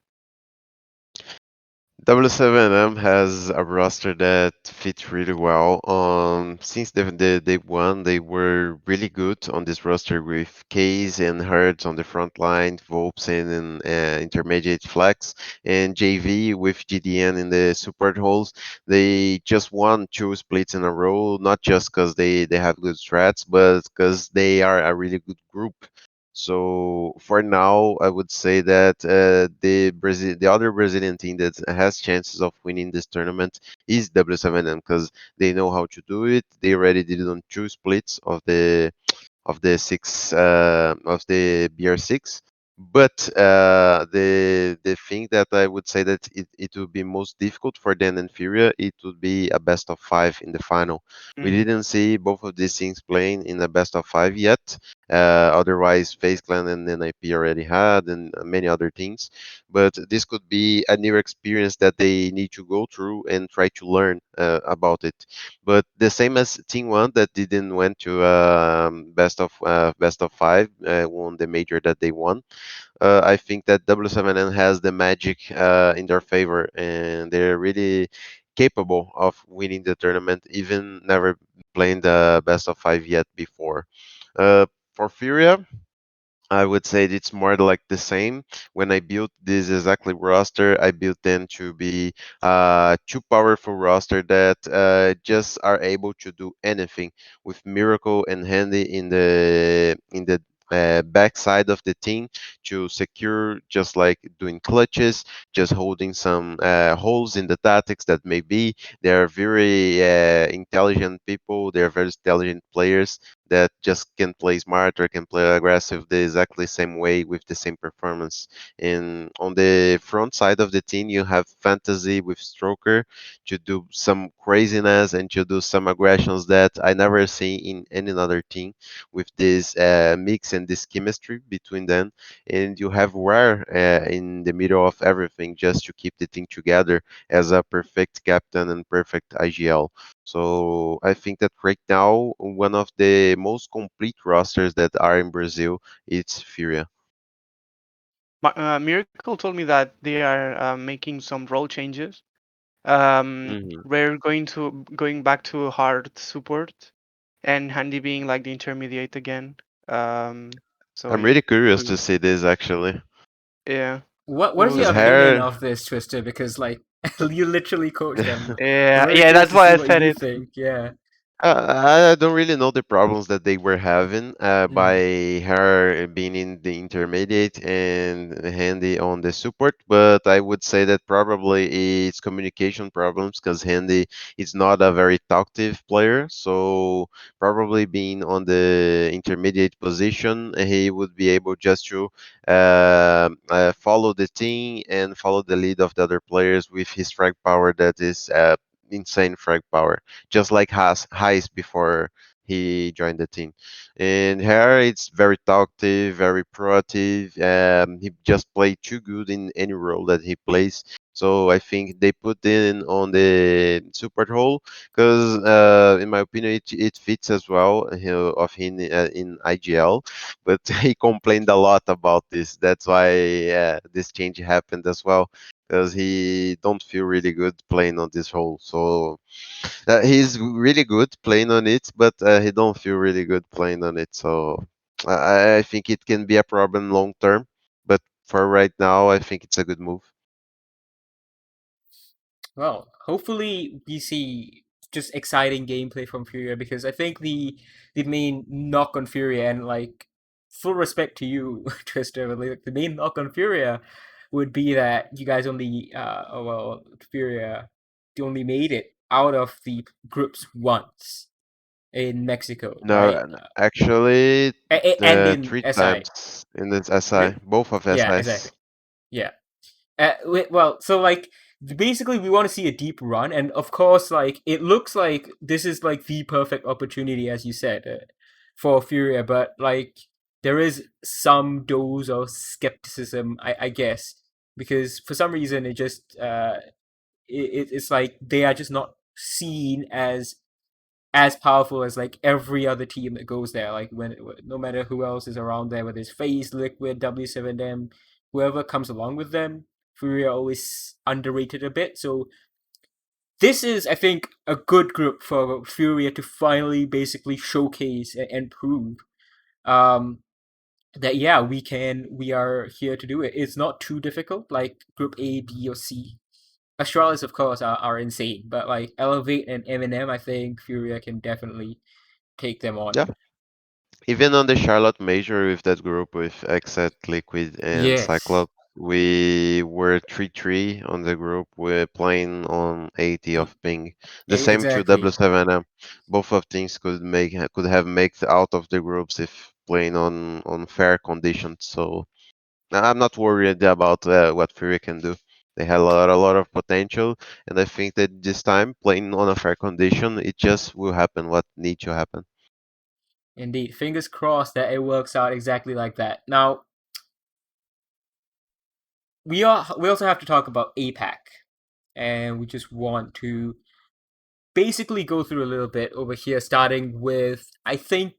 W7M has a roster that fits really well. Since they won, they were really good on this roster with Case and Hertz on the front line, Volpsen and intermediate flex, and JV with GDN in the support holes. They just won two splits in a row, not just because they have good strats, but because they are a really good group. So for now, I would say that the other Brazilian team that has chances of winning this tournament is W7M because they know how to do it. They already did it on two splits of the six of the BR6. But the thing that I would say that it would be most difficult for them and Furia, it would be a best of five in the final. We Mm. didn't see both of these things playing in a best of five yet, Otherwise, FaZe Clan and NIP already had, and many other things. But this could be a new experience that they need to go through and try to learn about it. But the same as Team One that didn't went to best of 5, won the major that they won. I think that W7N has the magic in their favor, and they're really capable of winning the tournament, even never playing the best of 5 yet before. For Furia, I would say it's more like the same. When I built this exactly roster, I built them to be too powerful roster that just are able to do anything with Miracle and Handy in the backside of the team to secure, just like doing clutches, just holding some holes in the tactics that may be. They are very intelligent people. They are very intelligent players that just can play smart or can play aggressive the exactly same way with the same performance. And on the front side of the team, you have Fantasy with Stroker to do some craziness and to do some aggressions that I never see in any other team with this mix and this chemistry between them. And you have Rare in the middle of everything just to keep the team together as a perfect captain and perfect IGL. So I think that right now one of the most complete rosters that are in Brazil is Furia. Miracle told me that they are making some role changes. Hmm. We're going back to hard support, and Handy being like the intermediate again. So I'm yeah, really curious we to see this actually. yeah What is we'll your Because see. opinion Hair, of this, Twister? Because like you literally coach them. I'm Yeah, very yeah, curious that's to why see I what said you it. think. Yeah. I don't really know the problems that they were having Mm. by her being in the intermediate and Handy on the support, but I would say that probably it's communication problems because Handy is not a very talkative player. So probably being on the intermediate position, he would be able just to follow the team and follow the lead of the other players with his frag power that is insane frag power, just like Heist before he joined the team. And here it's very talkative, very proactive. He just played too good in any role that he plays. So I think they put in on the support role because, in my opinion, it fits as well of him in IGL. But he complained a lot about this. That's why this change happened as well because he don't feel really good playing on this role. So he's really good playing on it, but he don't feel really good playing on it. So I think it can be a problem long term. But for right now, I think it's a good move. Well, hopefully we see just exciting gameplay from Furia because I think the main knock on Furia and like full respect to you, Twister, but like the main knock on Furia would be that you guys only Furia only made it out of the groups once in Mexico, No, right? actually, And in three SI. times in this SI, Re- both of Yeah, exactly. SIs. Yeah. Well, so like basically we want to see a deep run, and of course, like it looks like this is like the perfect opportunity, as you said, for Furia. But like there is some dose of skepticism, I guess, because for some reason it just it's like they are just not seen as powerful as like every other team that goes there. Like when no matter who else is around there, whether it's FaZe, Liquid, W7M, whoever comes along with them, Furia always underrated a bit. So this is, I think, a good group for Furia to finally basically showcase and prove um, that yeah, we are here to do it. It's not too difficult, like Group A, B, or C. Astralis, of course, are insane, but like Elevate and Eminem, I think Furia can definitely take them on. Yeah, even on the Charlotte Major with that group with Exet, Liquid, and Yes, Cyclops, we were 3-3 on the group. We're playing on 80 of ping. The same to exactly. W7M. Both of teams could have made out of the groups if playing on fair conditions. So I'm not worried about what Fury can do. They had a lot of potential, and I think that this time playing on a fair condition, it just will happen what needs to happen. Indeed, fingers crossed that it works out exactly like that. Now, we also have to talk about Apac, and we just want to basically go through a little bit over here, starting with I think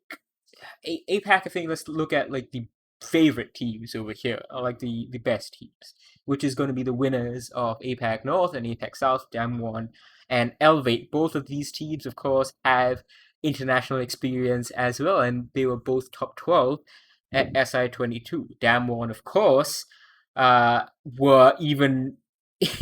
Apac. I think let's look at like the favorite teams over here, or like the best teams, which is going to be the winners of Apac North and Apac South, Damwon and Elevate. Both of these teams, of course, have international experience as well, and they were both top 12 at SI22. Damwon, of course, were even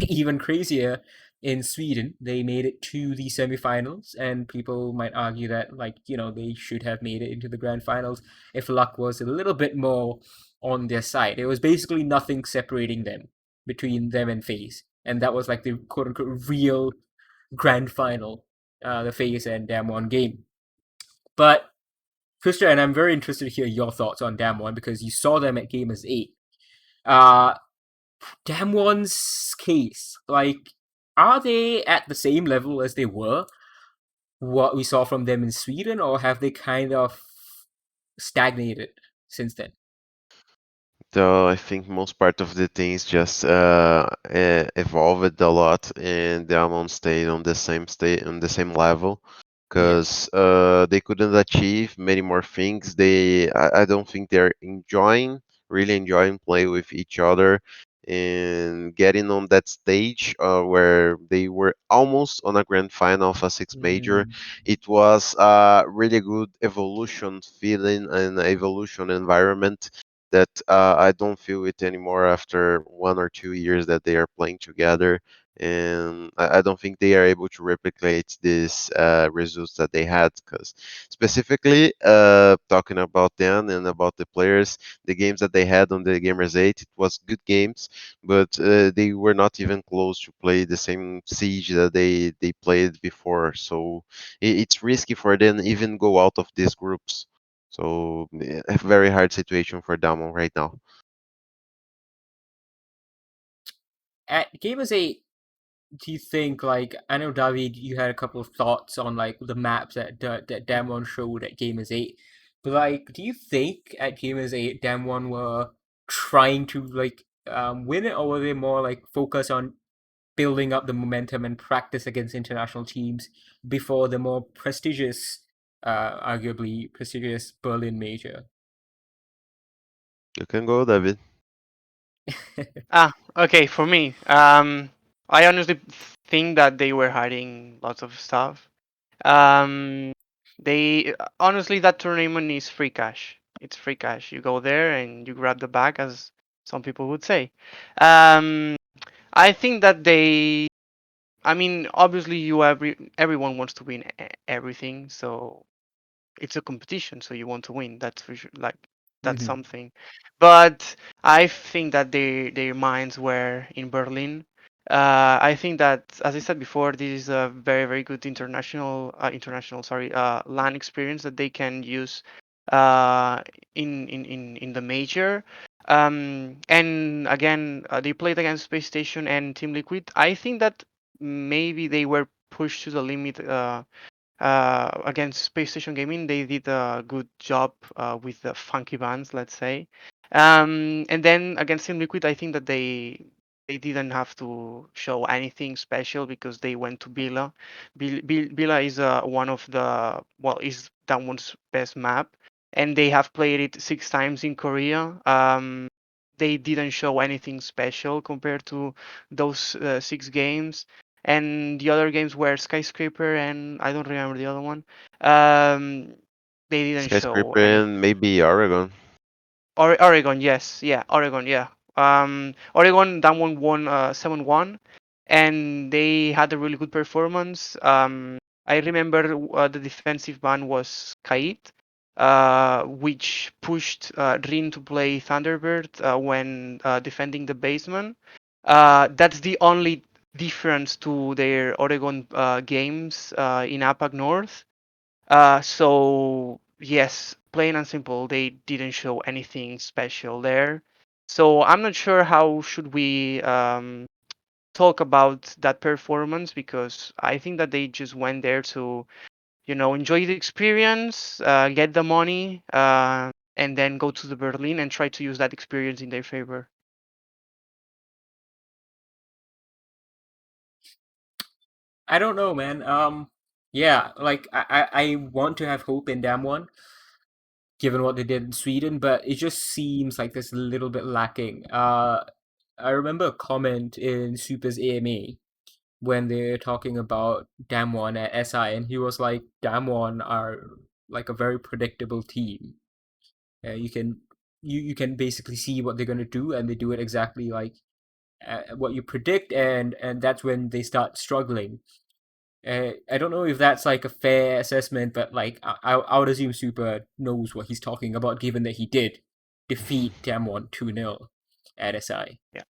even crazier in Sweden. They made it to the semifinals, and people might argue that, like, they should have made it into the grand finals if luck was a little bit more on their side. It was basically nothing separating them between them and FaZe, and that was like the quote unquote real grand final, the FaZe and Damwon game. But Twister, and I'm very interested to hear your thoughts on Damwon because you saw them at Gamers 8. Damwon's case, like, are they at the same level as they were, what we saw from them in Sweden, or have they kind of stagnated since then? So I think most part of the things just evolved a lot, and the amount stayed on the same level, because they couldn't achieve many more things. I don't think they're really enjoying play with each other, and getting on that stage where they were almost on a grand final of a six major. It was a really good evolution feeling and evolution environment that I don't feel it anymore after 1 or 2 years that they are playing together. And I don't think they are able to replicate these results that they had. Because specifically, talking about them and about the players, the games that they had on the Gamers 8, it was good games, but they were not even close to play the same Siege that they played before. So it's risky for them even go out of these groups. So a very hard situation for Damon right now. At Gamers 8, do you think, like, I know, David, you had a couple of thoughts on, like, the maps that Damwon showed at Gamers 8, but, like, do you think at Gamers 8 Damwon were trying to, like, win it, or were they more, like, focused on building up the momentum and practice against international teams before the more prestigious, arguably prestigious Berlin major? You can go, David. Okay, for me, I honestly think that they were hiding lots of stuff. They honestly, that tournament is free cash. It's free cash. You go there and you grab the bag, as some people would say. Um, I think that I mean, obviously, everyone wants to win everything, so it's a competition, so you want to win. That's for sure. Like, that's Mm-hmm. something. But I think that their minds were in Berlin. I think that, as I said before, this is a very very good LAN experience that they can use uh, in the major. And again, they played against Space Station and Team Liquid. I think that maybe they were pushed to the limit against Space Station Gaming. They did a good job with the funky bands, let's say. And then against Team Liquid, I think that they didn't have to show anything special because they went to Bila. Bila is one of the is that one's best map, and they have played it 6 times in Korea. They didn't show anything special compared to those 6 games, and the other games were Skyscraper and I don't remember the other one. Um, they didn't show Skyscraper any. and maybe Oregon. Oregon, yes, yeah, Oregon, yeah. Oregon, that one won 7-1, and they had a really good performance. I remember the defensive ban was Kait, which pushed Rin to play Thunderbird when defending the basement. That's the only difference to their Oregon games in Apac North. So yes, plain and simple, they didn't show anything special there. So I'm not sure how should we talk about that performance, because I think that they just went there to enjoy the experience, get the money, and then go to the Berlin and try to use that experience in their favor. I don't know, man. Yeah, like I want to have hope in Damwon, given what they did in Sweden, but it just seems like there's a little bit lacking. I remember a comment in Super's AMA when they're talking about Damwon at SI, and he was like, Damwon are like a very predictable team. You can you can basically see what they're gonna do, and they do it exactly like what you predict, and that's when they start struggling. I don't know if that's like a fair assessment, but like I would assume Super knows what he's talking about, given that he did defeat Damwon 2-0 at SI. Yeah.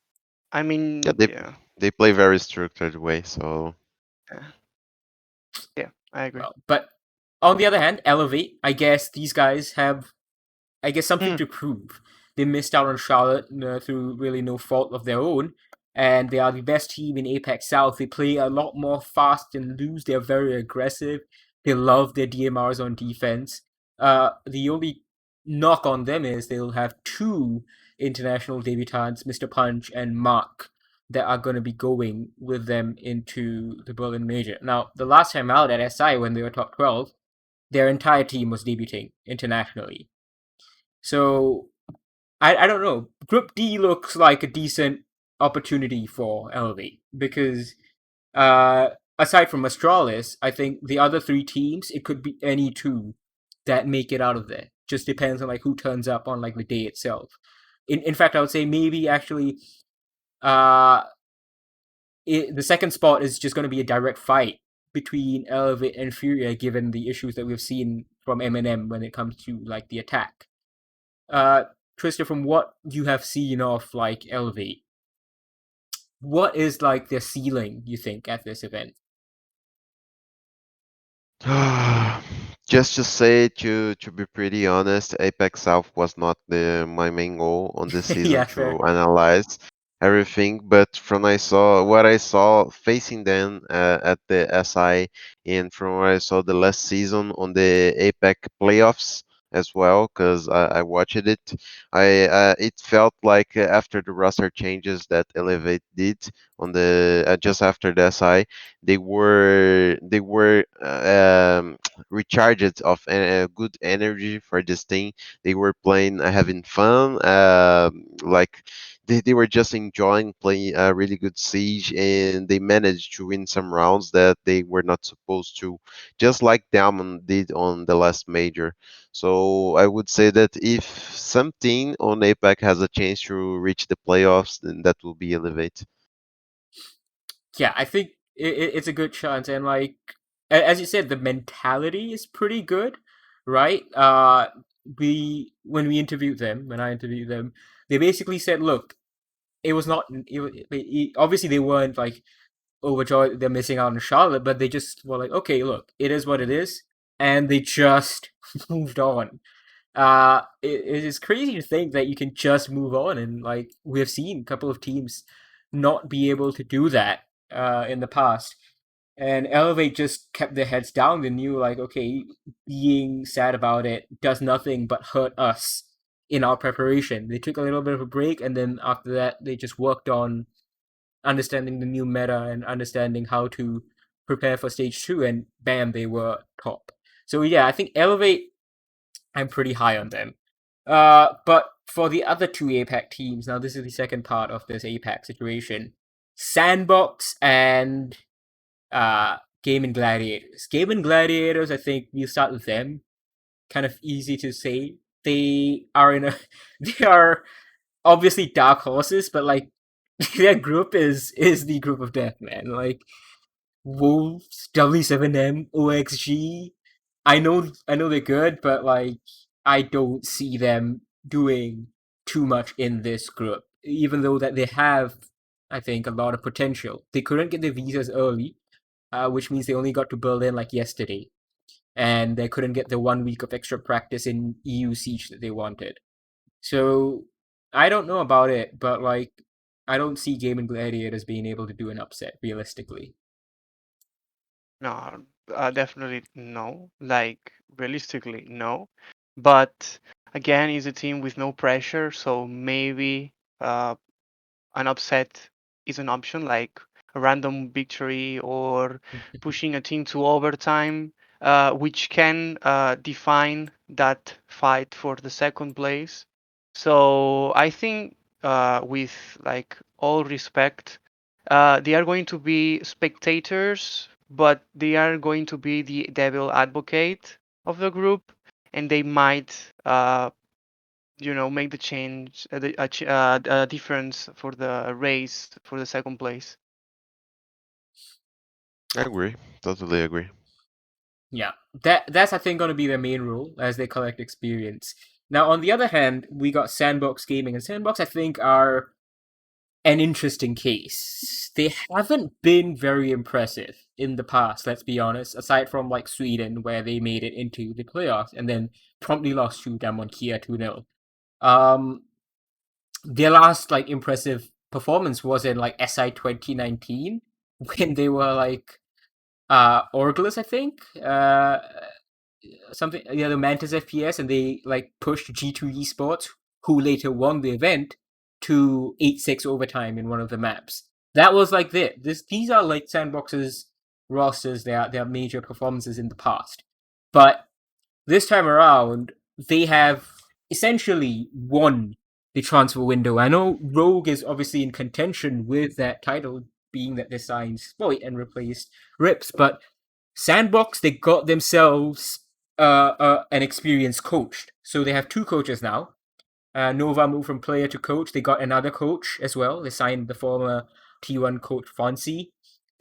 I Yeah, mean, yeah. they play very structured way, so Yeah, I agree. Well, but on the other hand, Elevate, I guess these guys have, I guess, something to prove. They missed out on Charlotte through really no fault of their own, and they are the best team in Apex South. They play a lot more fast and loose. They're very aggressive. They love their DMRs on defense. The only knock on them is they'll have two international debutants, Mr. Punch and Mark, that are going to be going with them into the Berlin Major. Now, the last time out at SI, when they were top 12, their entire team was debuting internationally. So I don't know. Group D looks like a decent opportunity for Elevate because aside from Astralis, I think the other three teams, it could be any two that make it out of there. Just depends on like who turns up on like the day itself. In fact, I would say maybe actually uh the second spot is just going to be a direct fight between Elevate and Furia, given the issues that we've seen from Eminem when it comes to like the attack. Uh, Twister, from what you have seen of like Elevate, what is like their ceiling, you think, at this event? just to say, to be pretty honest, Apex South was not my main goal on this season Yeah, to fair. analyze everything. But from what I saw facing them at the SI, and from what I saw the last season on the Apex playoffs as well, because I watched it, it felt like after the roster changes that Elevate did on the just after the SI, they were recharged of good energy for this thing. They were playing, having fun. Like they were just enjoying playing a really good siege, and they managed to win some rounds that they were not supposed to, just like Diamond did on the last major. So I would say that if something on APAC has a chance to reach the playoffs, then that will be Elevate. Yeah, I think it's a good chance, and like as you said, the mentality is pretty good, right? We when we interviewed them, when I interviewed them, they basically said, "Look, it was not. Obviously, they weren't like overjoyed they're missing out on Charlotte, but they just were like, okay, look, it is what it is, and they just moved on. It is crazy to think that you can just move on, and like we have seen a couple of teams not be able to do that in the past. And Elevate just kept their heads down. They knew, like, okay, being sad about it does nothing but hurt us in our preparation. They took a little bit of a break, and then after that, they just worked on understanding the new meta and understanding how to prepare for stage 2, and bam, they were top. So yeah, I think Elevate, I'm pretty high on them. But for the other two APAC teams, now this is the second part of this APAC situation. Sandbox and Game Gladiators. Game Gladiators, I think we'll start with them. Kind of easy to say. They are in a they are obviously dark horses, but like their group is the group of death, man. Like Wolves, W7M, OXG. I know they're good, but like I don't see them doing too much in this group. Even though that they have, I think, a lot of potential. They couldn't get their visas early, which means they only got to Berlin like yesterday, and they couldn't get the 1 week of extra practice in EU Siege that they wanted. So I don't know about it, but like I don't see Game and Gladiators being able to do an upset realistically. No, definitely no. Like realistically, no. But again, it's a team with no pressure, so maybe uh, an upset is an option, like a random victory or pushing a team to overtime, which can define that fight for the second place. So I think, with like all respect, they are going to be spectators, but they are going to be the devil advocate of the group, and they might make the change, difference for the race for the second place. I agree. Totally agree. Yeah, that's I think going to be their main role as they collect experience. Now, on the other hand, we got Sandbox Gaming, and Sandbox I think are an interesting case. They haven't been very impressive in the past, let's be honest, aside from like Sweden, where they made it into the playoffs and then promptly lost to Damwon Kia 2-0. Their last like impressive performance was in like SI 2019 when they were like Orgulus, I think. Something, yeah, the Mantis FPS, and they like pushed G2 Esports, who later won the event, to 8-6 overtime in one of the maps. That was like these are like Sandbox's rosters, their major performances in the past. But this time around, they have essentially won the transfer window. I know Rogue is obviously in contention with that title, being that they signed Spoit and replaced Rips, but Sandbox, they got themselves an experienced coach. So they have two coaches now. Nova moved from player to coach. They got another coach as well. They signed the former T1 coach Fonzie.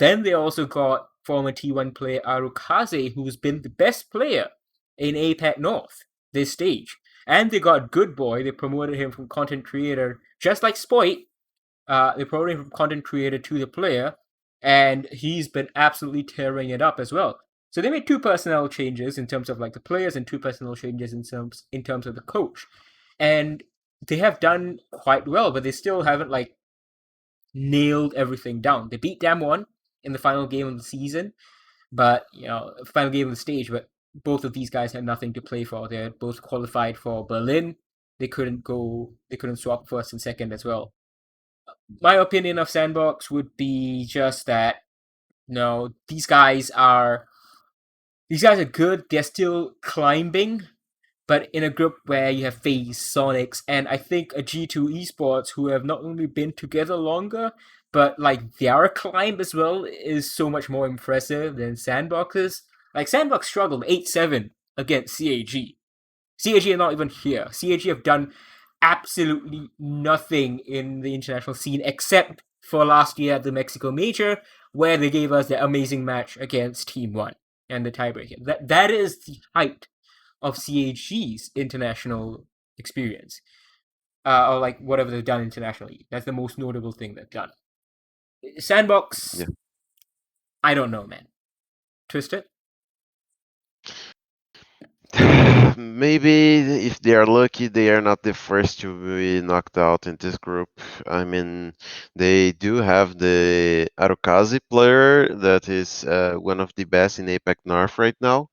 Then they also got former T1 player Arukaze, who's been the best player in APAC North this stage. And they got Good Boy. They promoted him from content creator, just like Spoit. They promoted him from content creator to the player, and he's been absolutely tearing it up as well. So they made two personnel changes in terms of like the players, and two personnel changes in terms of the coach, and they have done quite well, but they still haven't like nailed everything down. They beat Damwon in the final game of the season, but final game of the stage. But both of these guys had nothing to play for. They're both qualified for Berlin. They couldn't swap first and second as well. My opinion of Sandbox would be just that these guys are good. They're still climbing, but in a group where you have FaZe, Sonics, and I think a G2 Esports who have not only been together longer, but like their climb as well is so much more impressive than Sandbox's. Like Sandbox struggled 8-7 against CAG. CAG are not even here. CAG have done absolutely nothing in the international scene except for last year at the Mexico Major, where they gave us the amazing match against Team One and the tiebreaker. That is the height of CAG's international experience, or like whatever they've done internationally. That's the most notable thing they've done. Sandbox, Yeah. I don't know, man. Twister? Maybe if they are lucky, they are not the first to be knocked out in this group. I mean, they do have the Arukaze player that is one of the best in APAC North right now.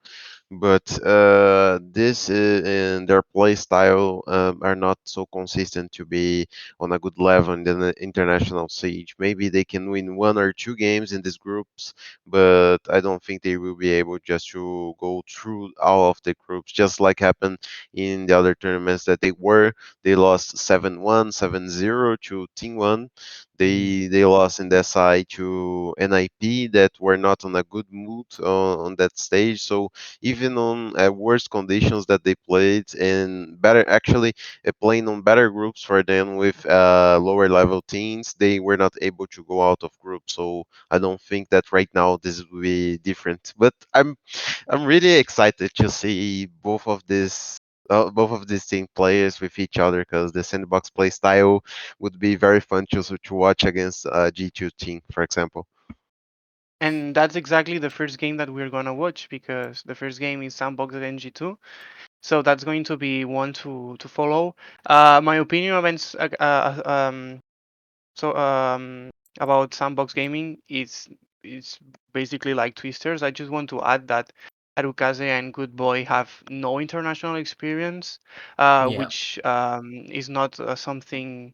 But this and their play style are not so consistent to be on a good level in the international stage. Maybe they can win one or two games in these groups, but I don't think they will be able just to go through all of the groups, just like happened in the other tournaments that they lost 7-1, 7-0 to Team One. They lost in the SI to NIP that were not on a good mood on that stage. So even on worse conditions that they played and better, actually playing on better groups for them with lower level teams, they were not able to go out of group. So I don't think that right now this will be different. But I'm really excited to see both of these team players with each other, because the sandbox play style would be very fun to watch against a G2 team, for example. And that's exactly the first game that we're gonna watch, because the first game is Sandbox at NG2. So that's going to be one to follow. My opinion against, so about Sandbox Gaming is it's basically like Twisters. I just want to add that Harukaze and Good Boy have no international experience, Yeah. which is not something.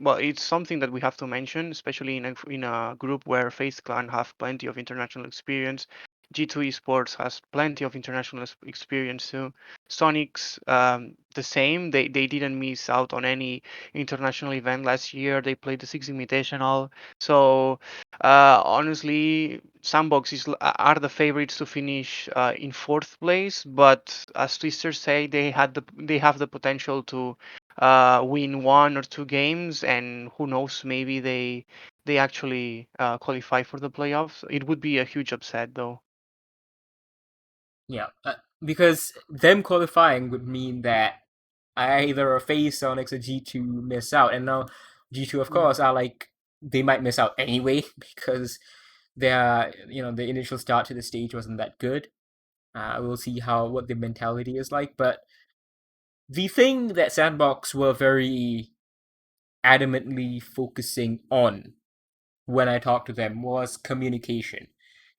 Well, it's something that we have to mention, especially in a group where Face Clan have plenty of international experience. G2 Esports has plenty of international experience too. Sonics, the same. They didn't miss out on any international event last year. They played the Six Invitational. So honestly, Sandbox are the favorites to finish in fourth place. But as Twisters say, they have the potential to win one or two games, and who knows, maybe they actually qualify for the playoffs. It would be a huge upset, though. Yeah, because them qualifying would mean that either a FaZe, Sonics, or G2 miss out, and now G2, of Mm. course, are like they might miss out anyway because their the initial start to the stage wasn't that good. We'll see what the mentality is like, but the thing that Sandbox were very adamantly focusing on when I talked to them was communication.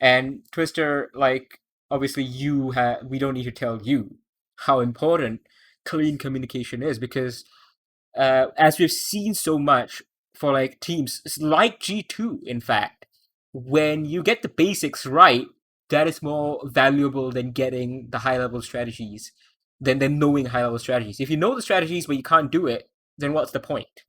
And Twister, like, obviously we don't need to tell you how important clean communication is because as we've seen so much for like teams like G2, in fact, when you get the basics right, that is more valuable than getting the high level strategies, than knowing high level strategies. If you know the strategies but you can't do it, then what's the point?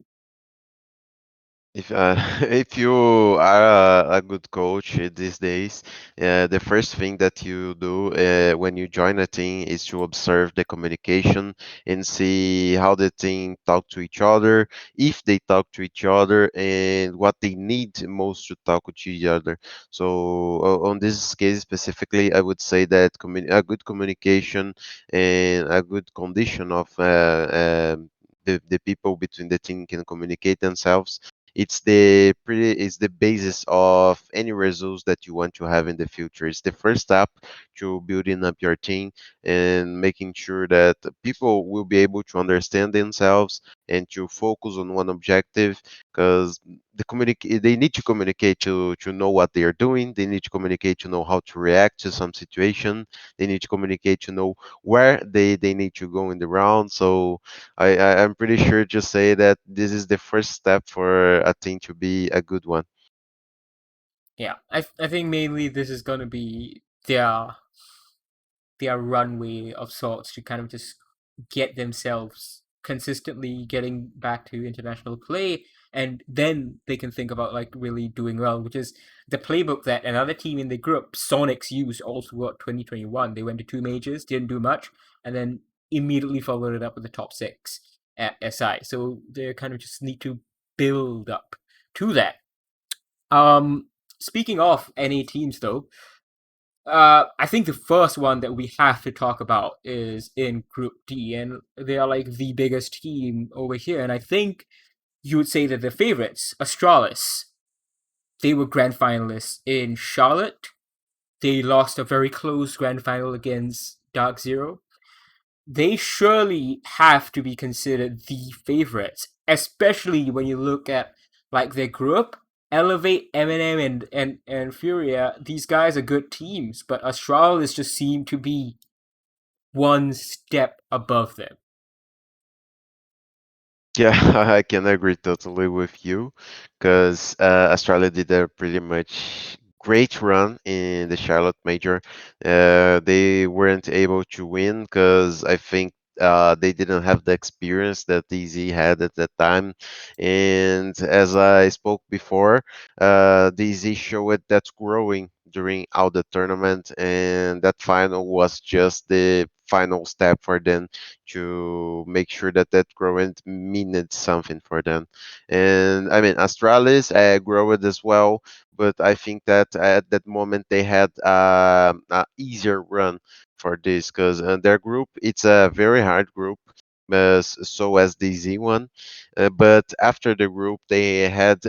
If if you are a good coach these days, the first thing that you do when you join a team is to observe the communication and see how the team talk to each other, if they talk to each other, and what they need most to talk with each other. So on this case specifically, I would say that a good communication and a good condition of the people between the team can communicate themselves. It's the basis of any results that you want to have in the future. It's the first step to building up your team and making sure that people will be able to understand themselves and to focus on one objective, because they need to communicate to know what they are doing. They need to communicate to know how to react to some situation. They need to communicate to know where they need to go in the round. So I'm pretty sure to say that this is the first step for a team to be a good one. Yeah, I think mainly this is gonna be their runway of sorts to kind of just get themselves consistently getting back to international play, and then they can think about like really doing well, which is the playbook that another team in the group, Sonics, used all throughout 2021. They went to two majors, didn't do much, and then immediately followed it up with the top six at SI. So they kind of just need to build up to that. Um, Speaking of NA teams, though, I think the first one that we have to talk about is in Group D, and they are like the biggest team over here. And I think you would say that the favorites, Astralis, they were grand finalists in Charlotte. They lost a very close grand final against Dark Zero. They surely have to be considered the favorites, especially when you look at like their group. Elevate, Eminem, and Furia. These guys are good teams, but Astralis just seem to be one step above them. Yeah, I can agree totally with you, because Australia did a pretty much great run in the Charlotte Major. They weren't able to win because I think they didn't have the experience that DZ had at that time. And as I spoke before, DZ showed that's growing during all the tournament, and that final was just the final step for them to make sure that that growing meant something for them. And I mean, Astralis growed as well, but I think that at that moment they had a easier run for this, because their group, it's a very hard group. So as the Z one, but after the group they had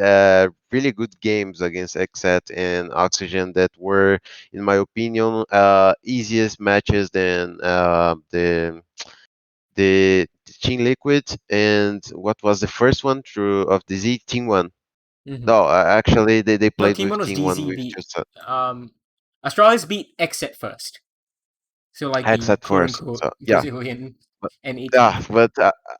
really good games against Exet and Oxygen that were, in my opinion, easiest matches than the Team Liquid, and what was the first one through of the Z Team One. Hmm. No, actually, they No, played Team with One was Team One DZ with beat. just Astralis beat Exit first. So like heads the at quote first. unquote So yeah, Brazilian but NA yeah, team. but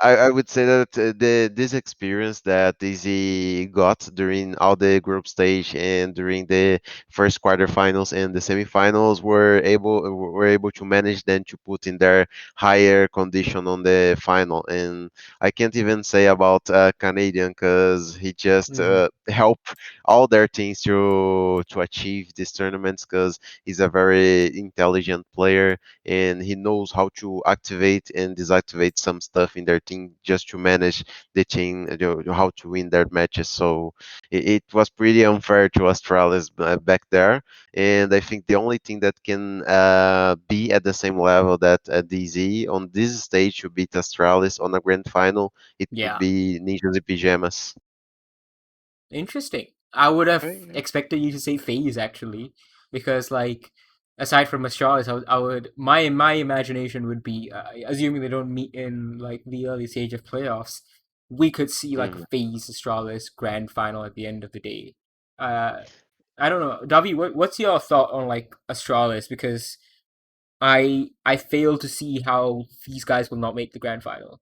I would say that this experience that Easy got during all the group stage and during the first quarterfinals and the semifinals were able to manage then to put in their higher condition on the final. And I can't even say about Canadian because he just Hmm. helped all their teams to achieve these tournaments because he's a very intelligent player and he knows how to activate and deactivate some stuff in their team just to manage the team, how to win their matches. So it was pretty unfair to Astralis back there, and I think the only thing that can be at the same level that DZ on this stage to beat Astralis on a grand final, it would Yeah, be Ninjas in Pajamas. interesting. I would have Right, yeah. expected you to say FaZe actually, because like aside from Astralis, I would my imagination would be assuming they don't meet in like the early stage of playoffs, we could see like a Mhm. FaZe Astralis grand final at the end of the day. Uh, I don't know, Davi. What's your thought on like Astralis? Because I fail to see how these guys will not make the grand final.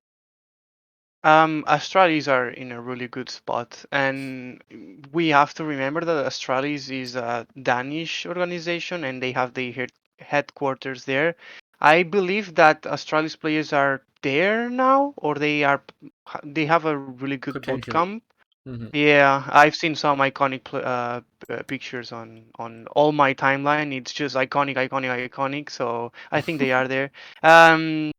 Astralis are in a really good spot, and we have to remember that Astralis is a Danish organization, and they have their headquarters there. I believe that Astralis players are there now, or they have a really good boot Potentially. camp. Hmm. Yeah, I've seen some iconic pictures on all my timeline. It's just iconic, iconic, iconic. So I think they are there. Um,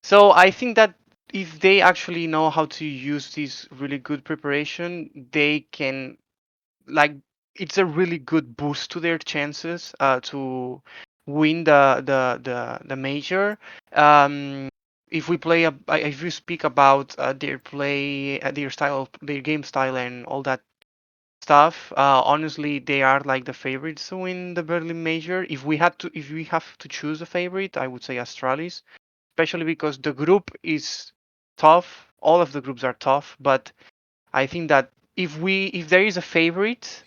so I think that if they actually know how to use this really good preparation, they can like it's a really good boost to their chances to win the major. If we if you speak about their play, their style, their game style, and all that stuff, honestly, they are like the favorites to win the Berlin major. If we have to choose a favorite, I would say Astralis, especially because the group is tough. All of the groups are tough, but I think that if there is a favorite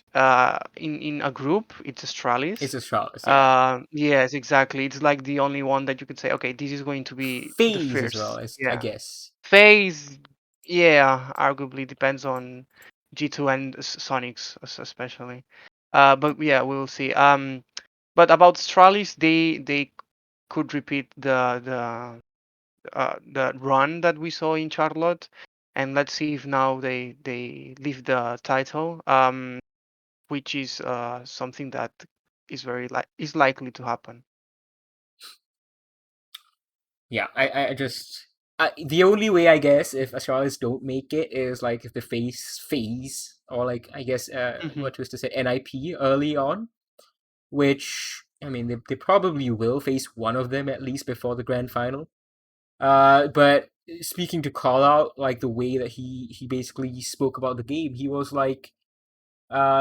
in a group, it's It's Astralis. Astralis, yeah. Yes, exactly. It's like the only one that you could say, okay, this is going to be the FaZe as well, first. as I Yeah. guess. Phase, yeah, arguably depends on G2 and Sonics especially. But yeah, we'll see. But about Astralis, they could repeat the run that we saw in Charlotte, and let's see if now they leave the title, which is something that is likely to happen. Yeah, I just the only way I guess if Astralis don't make it is like if they face FaZe or like I guess Hmm. what Twister said NIP early on, which I mean they probably will face one of them at least before the grand final. But speaking to call out like the way that he basically spoke about the game, he was like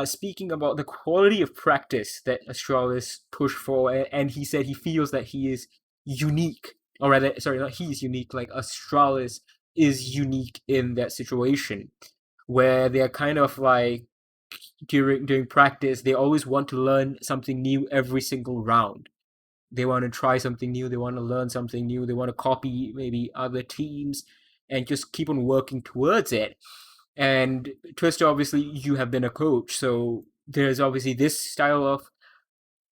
speaking about the quality of practice that Astralis push for, and he said he feels that he is unique, or rather, sorry, not he is unique. Like Astralis is unique in that situation, where they're kind of like during practice, they always want to learn something new every single round. They want to try something new. They want to learn something new. They want to copy maybe other teams and just keep on working towards it. And Twister, obviously, you have been a coach, so there's obviously this style of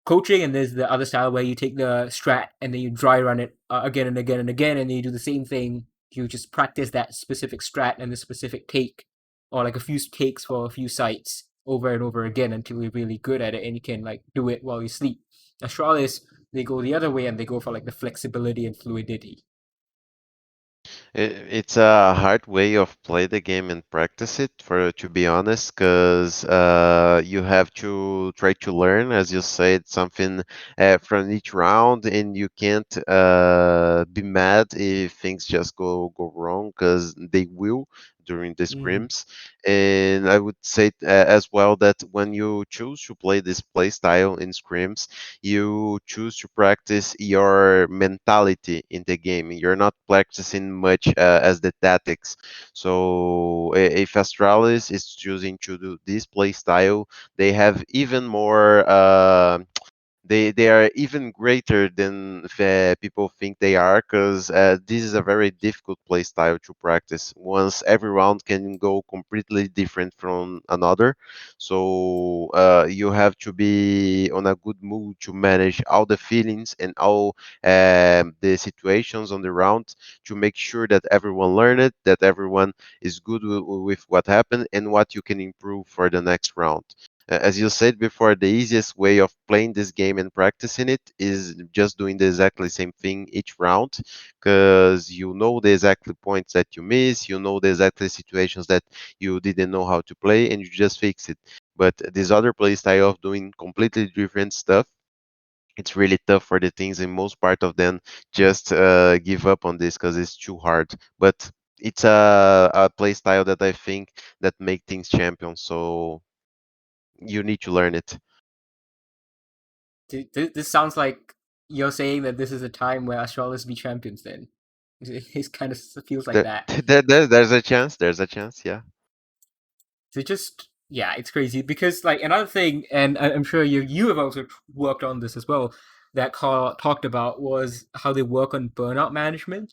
coaching, and there's the other style where you take the strat and then you dry run it again and again and again, and then you do the same thing. You just practice that specific strat and the specific take, or like a few takes for a few sites over and over again until you're really good at it and you can like do it while you sleep. Astralis, they go the other way and they go for like the flexibility and fluidity. It's a hard way of play the game and practice it, for to be honest, because you have to try to learn, as you said, something from each round, and you can't be mad if things just go wrong, because they will. during the Mm. scrims. And I would say as well that when you choose to play this play style in scrims, you choose to practice your mentality in the game. You're not practicing much as the tactics. So if Astralis is choosing to do this play style, they have even more. They are even greater than people think they are, because this is a very difficult play style to practice. Once every round can go completely different from another, so you have to be on a good mood to manage all the feelings and all the situations on the round, to make sure that everyone learn it, that everyone is good with what happened and what you can improve for the next round. As you said before, the easiest way of playing this game and practicing it is just doing the exactly same thing each round, because you know the exactly points that you miss, you know the exactly situations that you didn't know how to play, and you just fix it. But this other play style of doing completely different stuff, it's really tough for the teams, and most part of them just give up on this because it's too hard. But it's a play style that I think that make things champions. So you need to learn it. This sounds like you're saying that this is a time where Astralis be champions. Then it kind of feels like that. There's a chance. There's a chance. Yeah. So just yeah, it's crazy because like another thing, and I'm sure you have also worked on this as well. That Carl talked about was how they work on burnout management.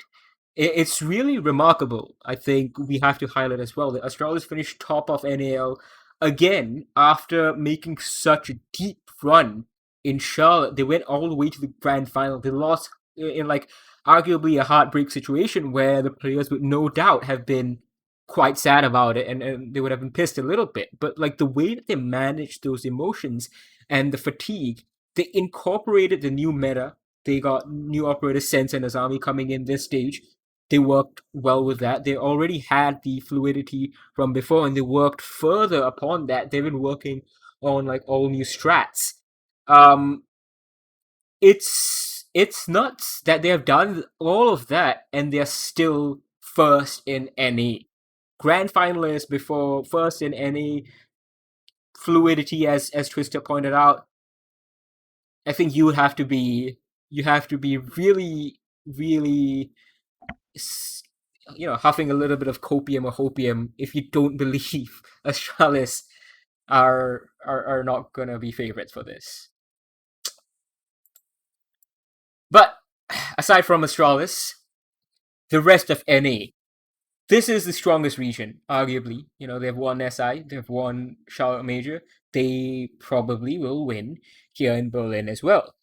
It's really remarkable. I think we have to highlight as well that Astralis finished top of NAL again after making such a deep run in Charlotte. They went all the way to the grand final. They lost in like arguably a heartbreak situation where the players would no doubt have been quite sad about it, and they would have been pissed a little bit. But like the way that they managed those emotions and the fatigue, they incorporated the new meta. They got new operator Sense and Azami coming in this stage. They worked well with that. They already had the fluidity from before, and they worked further upon that. They've been working on like all new strats. Um, it's nuts that they have done all of that and they're still first in any grand finalists before first in any fluidity, as Twister pointed out. I think you have to be really really huffing a little bit of copium or hopium if you don't believe Astralis are not gonna be favorites for this. But aside from Astralis, the rest of NA, this is the strongest region, arguably. They've won SI, they've won Charlotte Major. They probably will win here in Berlin as well.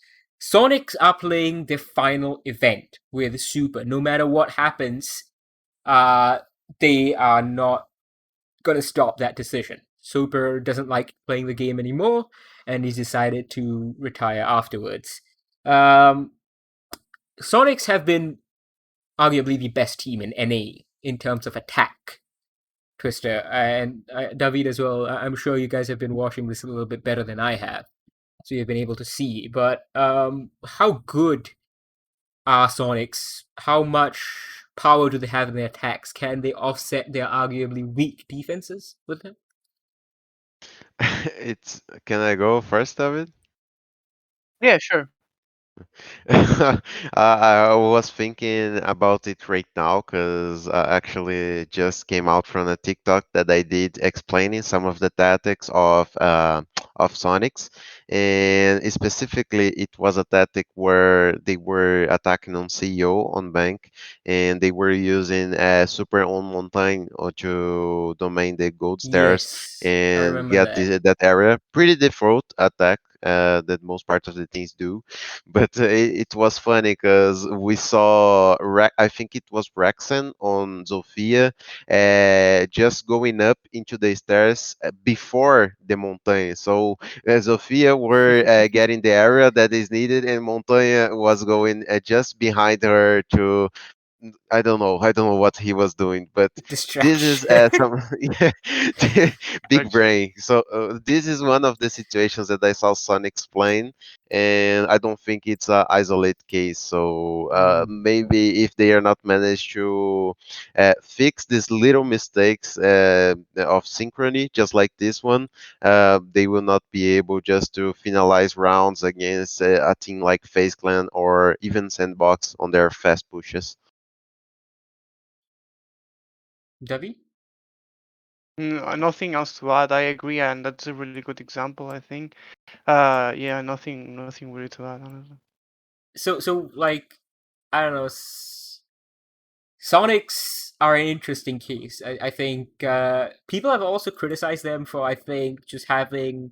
Sonics are playing their final event with Super. No matter what happens, they are not going to stop that decision. Super doesn't like playing the game anymore, and he's decided to retire afterwards. Sonics have been arguably the best team in NA in terms of attack, Twister, and David as well. I'm sure you guys have been watching this a little bit better than I have, so you've been able to see. But how good are Sonics? How much power do they have in their attacks? Can they offset their arguably weak defenses with them? It's can I go first, David? Yeah, sure. I was thinking about it right now because I actually just came out from a TikTok that I did explaining some of the tactics of Sonics, and specifically it was a tactic where they were attacking on CEO on bank, and they were using super on mountain or to domain the gold stairs Yes, I and remember get that. that area. Pretty default attack that most part of the teams do, but it was funny because we saw I think it was Rexen on Zofia just going up into the stairs before the Montagne. So Zofia were getting the area that is needed, and Montagne was going just behind her to I don't know. I don't know what he was doing, but this is Distraction. some yeah, big brain. So this is one of the situations that I saw Son explain, and I don't think it's a isolated case. So maybe if they are not managed to fix these little mistakes of synchrony, just like this one, they will not be able just to finalize rounds against a team like FaZe Clan or even Sandbox on their fast pushes. Davi? Nothing else to add. I agree, and that's a really good example, I think. Yeah, nothing really to add, honestly. So like, I don't know. Sonics are an interesting case. I think people have also criticized them for, I think, just having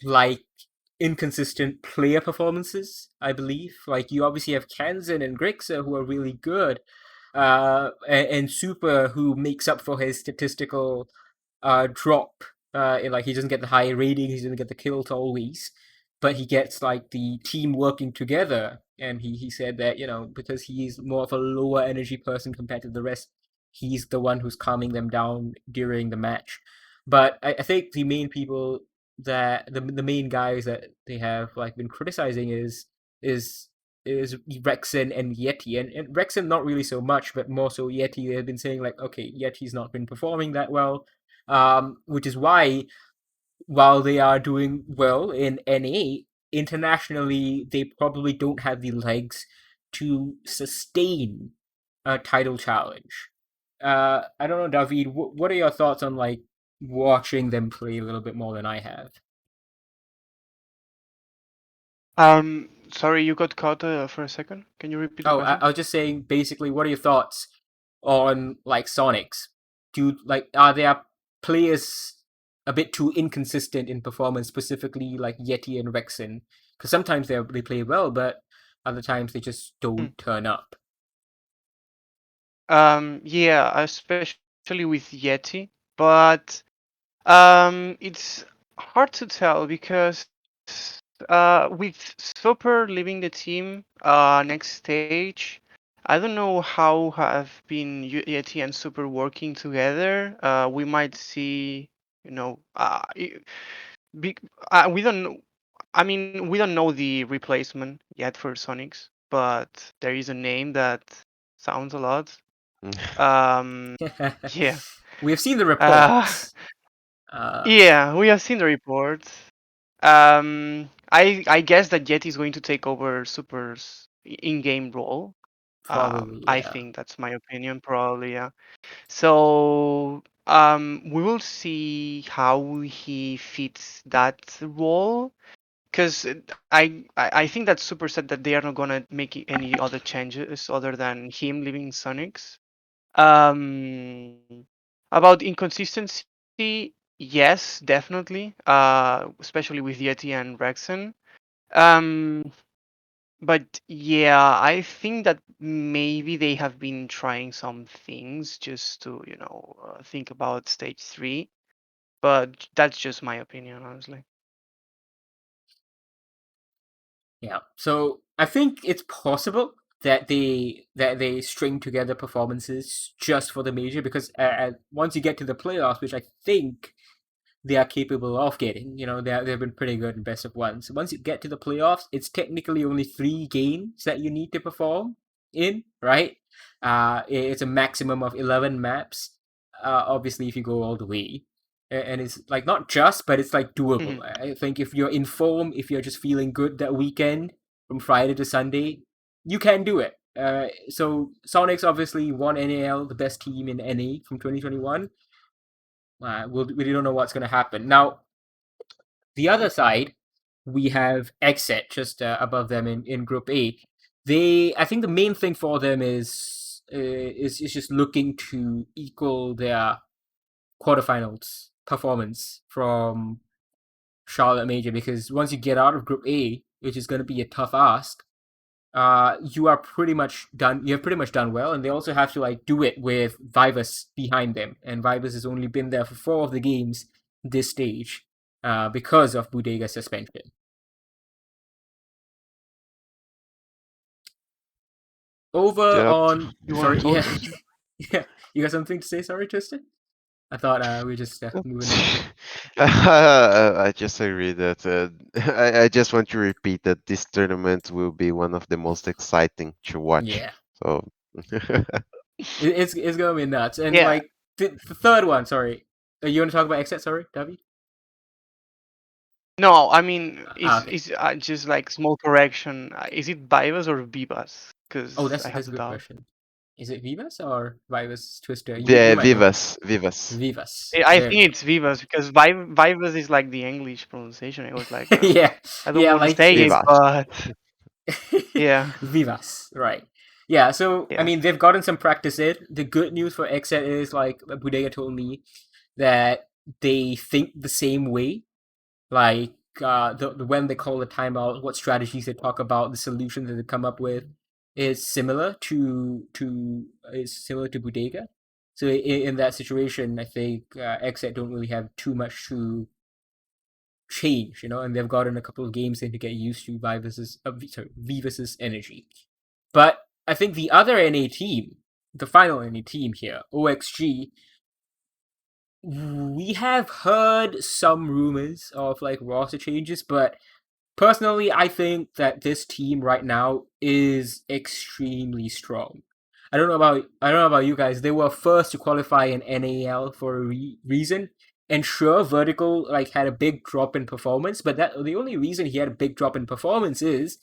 like inconsistent player performances. I believe, like, you obviously have Kanzen and Grixer who are really good, and Super, who makes up for his statistical drop. Like, he doesn't get the high rating, he doesn't get the kills always, but he gets like the team working together. And he said that, because he's more of a lower energy person compared to the rest, he's the one who's calming them down during the match. But I think the main people that the main guys that they have like been criticizing is is Rexen and Yeti, and Rexen not really so much, but more so Yeti. They've been saying like, okay, Yeti's not been performing that well, which is why, while they are doing well in NA, internationally they probably don't have the legs to sustain a title challenge. I don't know, David. What are your thoughts on like watching them play a little bit more than I have? Sorry, you got cut for a second. Can you repeat the Oh, question? I was just saying, basically, what are your thoughts on like Sonics? Are there players a bit too inconsistent in performance, specifically like Yeti and Rexen? Because sometimes they play well, but other times they just Hmm. don't turn up. Yeah, especially with Yeti, but it's hard to tell because with Super leaving the team next stage, I don't know how have been Yeti and Super working together. We might see, you know, big. We don't. I mean, we don't know the replacement yet for Sonics, but there is a name that sounds a lot. Yeah. We have seen the Uh, reports. Uh, yeah, we have seen the reports. I guess that Yeti is going to take over Super's in-game role. Probably, I yeah. think that's my opinion, probably, yeah. So, we will see how he fits that role. Because I think that Super said that they are not gonna make any other changes other than him leaving Sonics. Um, about inconsistency, yes, definitely. Especially with Yeti and Rexen. Um, but yeah, I think that maybe they have been trying some things just to, think about stage three. But that's just my opinion, honestly. Yeah. So I think it's possible that they string together performances just for the major, because once you get to the playoffs, which I think they are capable of getting, they've been pretty good in best of one. So once you get to the playoffs, it's technically only 3 games that you need to perform in, right? It's a maximum of 11 maps. Obviously, if you go all the way, and it's like not just, but it's like doable. Mhm. I think if you're in form, if you're just feeling good that weekend from Friday to Sunday, you can do it. So Sonics obviously won NAL, the best team in NA from 2021. We don't know what's going to happen now. The other side, we have Exit just above them in Group A. I think the main thing for them is just looking to equal their quarterfinals performance from Charlotte Major, because once you get out of Group A, which is going to be a tough ask, you are pretty much done. You have pretty much done well, and they also have to like do it with Vivus behind them, and Vivus has only been there for 4 of the games this stage, because of Bodega's suspension. Over Yep. on You want sorry, to talk, yeah, Twister? yeah. You got something to say? Sorry, Tristan. I thought we were just moving on. I just agree that I just want to repeat that this tournament will be one of the most exciting to watch. Yeah, So it's gonna be nuts. And Yeah. like the third one, sorry, you want to talk about Exet? Sorry, Davi. No, I mean, Okay. is just like small correction. Is it Vivas or Vivas? Oh, Because I that's have a the good doubt. question. Is it Vivas or Vivas Twister? You yeah, might know. Vivas. Vivas. I There. think it's Vivas because Vivas is like the English pronunciation. I was like, Yeah, I don't yeah, want to like say it, Vivas. but yeah, Vivas, right? Yeah, so I yeah. mean, they've gotten some practice in. The good news for Exet is like Budega told me that they think the same way. Like when they call the timeout, what strategies they talk about, the solution that they come up with is similar to Budega. So in that situation, I think Exet don't really have too much to change, and they've gotten a couple of games in to get used to Vivas's energy. But I think the other NA team, the final NA team here, OXG, we have heard some rumors of like roster changes, but personally, I think that this team right now is extremely strong. I don't know about you guys. They were first to qualify in NAL for a reason. And sure, Vertical like had a big drop in performance, but that the only reason he had a big drop in performance is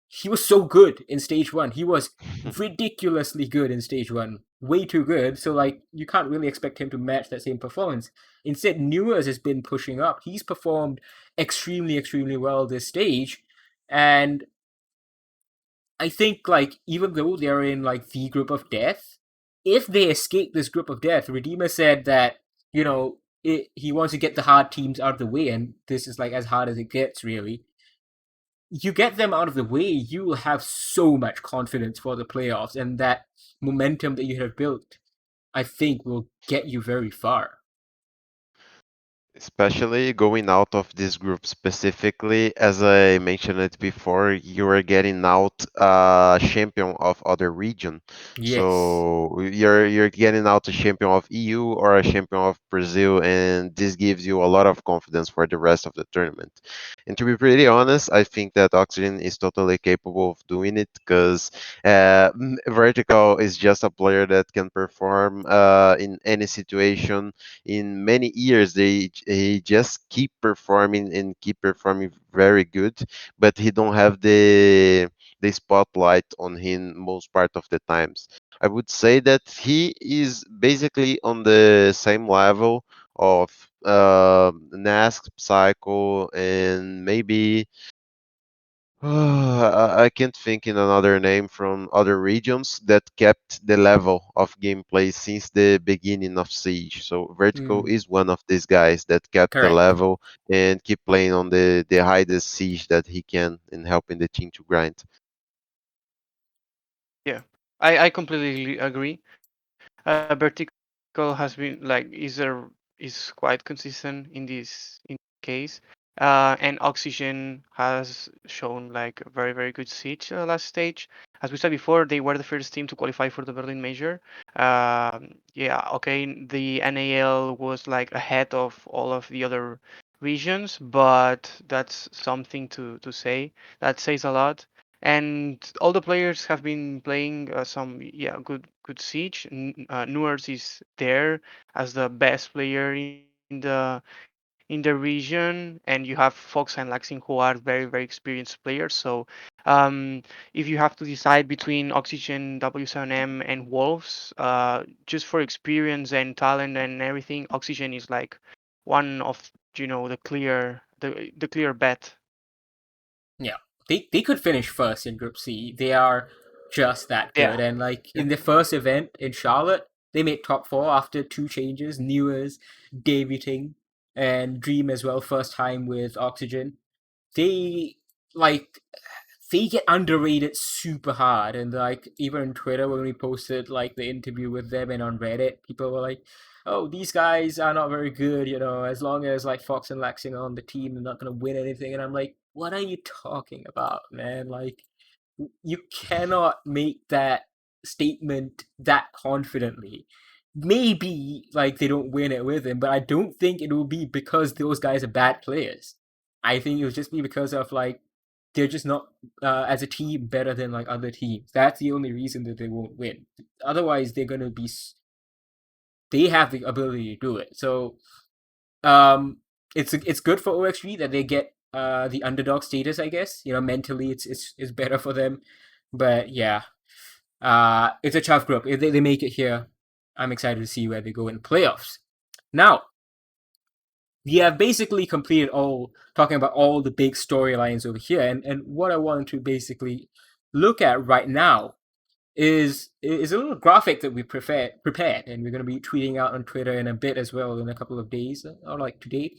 he was so good in stage one. He was ridiculously good in stage one. Way too good. So like you can't really expect him to match that same performance. Instead, Newers has been pushing up. He's performed extremely well this stage. And I think like even though they're in like the group of death, if they escape this group of death, Redeemer said that, he wants to get the hard teams out of the way, and this is like as hard as it gets, really. You get them out of the way, you will have so much confidence for the playoffs, and that momentum that you have built, I think, will get you very far. Especially going out of this group specifically, as I mentioned it before, you are getting out a champion of other region. Yes. So you're getting out a champion of EU or a champion of Brazil, and this gives you a lot of confidence for the rest of the tournament. And to be pretty honest, I think that Oxygen is totally capable of doing it because Vertical is just a player that can perform in any situation. In many years he just keep performing and keep performing very good, but he don't have the spotlight on him most part of the times. I would say that he is basically on the same level of Nask, Psycho, and maybe I can't think in another name from other regions that kept the level of gameplay since the beginning of Siege. So Vertical Mm, is one of these guys that kept the correct. level and keep playing on the highest siege that he can and helping the team to grind. Yeah, I completely agree. Vertical has been like is quite consistent in case. And Oxygen has shown like a very good siege last stage. As we said before, they were the first team to qualify for the Berlin Major. Yeah, okay, the NAL was like ahead of all of the other regions, but that's something to say. That says a lot. And all the players have been playing some good siege. Nuers is there as the best player in the region, and you have Fox and Laxing who are very experienced players. So if you have to decide between Oxygen, W7M, and Wolves, just for experience and talent and everything, Oxygen is like one of the clear bet. Yeah, they could finish first in Group C. They are just that Yeah. good. And like in the first event in Charlotte, they made top four after two changes: Newers debuting and Dream as well, first time with Oxygen. They like they get underrated super hard, and like even on Twitter when we posted like the interview with them, and on Reddit people were like, oh, these guys are not very good, as long as like Fox and Laxing are on the team, they're not gonna win anything. And I'm like, what are you talking about, man? Like You cannot make that statement that confidently. Maybe like they don't win it with him, but I don't think it will be because those guys are bad players. I think it will just be because of like they're just not as a team better than like other teams. That's the only reason that they won't win. Otherwise, they're gonna be. They have the ability to do it. So it's good for OXG that they get the underdog status. I guess mentally it's better for them. But yeah, it's a tough group. If they make it here, I'm excited to see where they go in the playoffs. Now, we have basically completed talking about all the big storylines over here, and what I wanted to basically look at right now is a little graphic that we prepared, and we're going to be tweeting out on Twitter in a bit as well in a couple of days, or like today,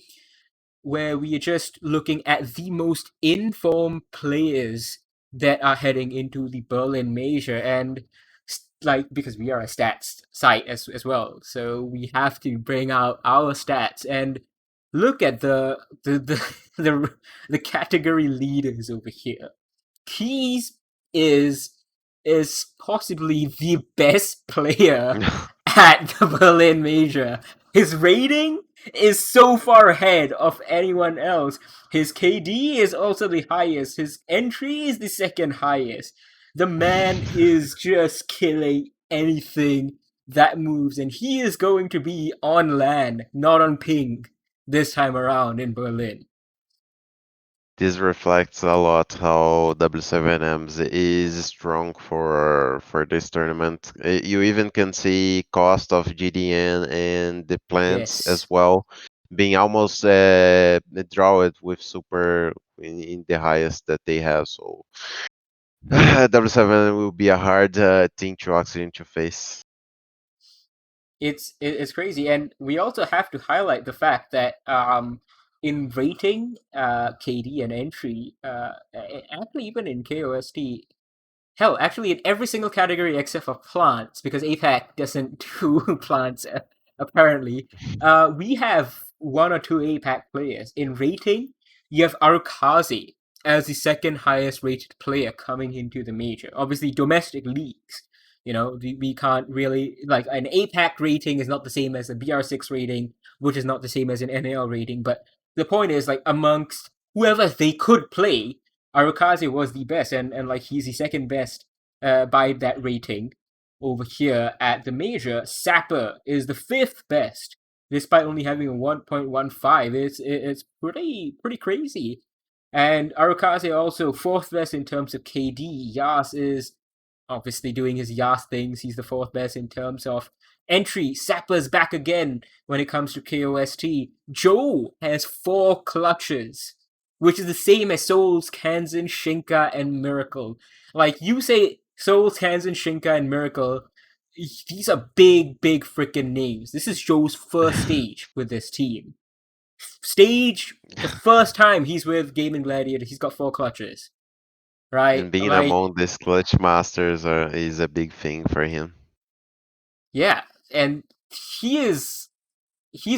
where we are just looking at the most informed players that are heading into the Berlin Major, and like because we are a stats site as well, so we have to bring out our stats and look at the category leaders over here. Keys is possibly the best player at the Berlin Major. His rating is so far ahead of anyone else. His KD is also the highest. His entry is the second highest. The man is just killing anything that moves, and he is going to be on land, not on ping, this time around in Berlin. This reflects a lot how W7Ms is strong for this tournament. You even can see cost of GDN and the plants as Yes. well being almost drawed with super in the highest that they have. So W7 will be a hard thing to Oxygen to face. It's crazy, and we also have to highlight the fact that in rating, KD and entry, actually even in KOST, hell, actually in every single category except for plants, because Apac doesn't do plants apparently. We have one or two Apac players in rating. You have Arukaze as the second highest rated player coming into the major. Obviously, domestic leagues. We can't really like an APAC rating is not the same as a BR6 rating, which is not the same as an NAL rating. But the point is, like amongst whoever they could play, Arukaze was the best, and like he's the second best by that rating over here at the major. Sapper is the fifth best, despite only having a 1.15. It's pretty crazy. And Arukaze also fourth best in terms of KD. Yas is obviously doing his Yas things. He's the fourth best in terms of entry. Sapper's back again when it comes to KOST. Joe has 4 clutches, which is the same as Souls, Kanzen, Shinka, and Miracle. Like, you say Souls, Kanzen, Shinka, and Miracle, these are big freaking names. This is Joe's first stage with this team. The first time he's with Gaming Gladiator, he's got 4 clutches. Right? And being Like, among these clutch masters is a big thing for him. yeah. And he's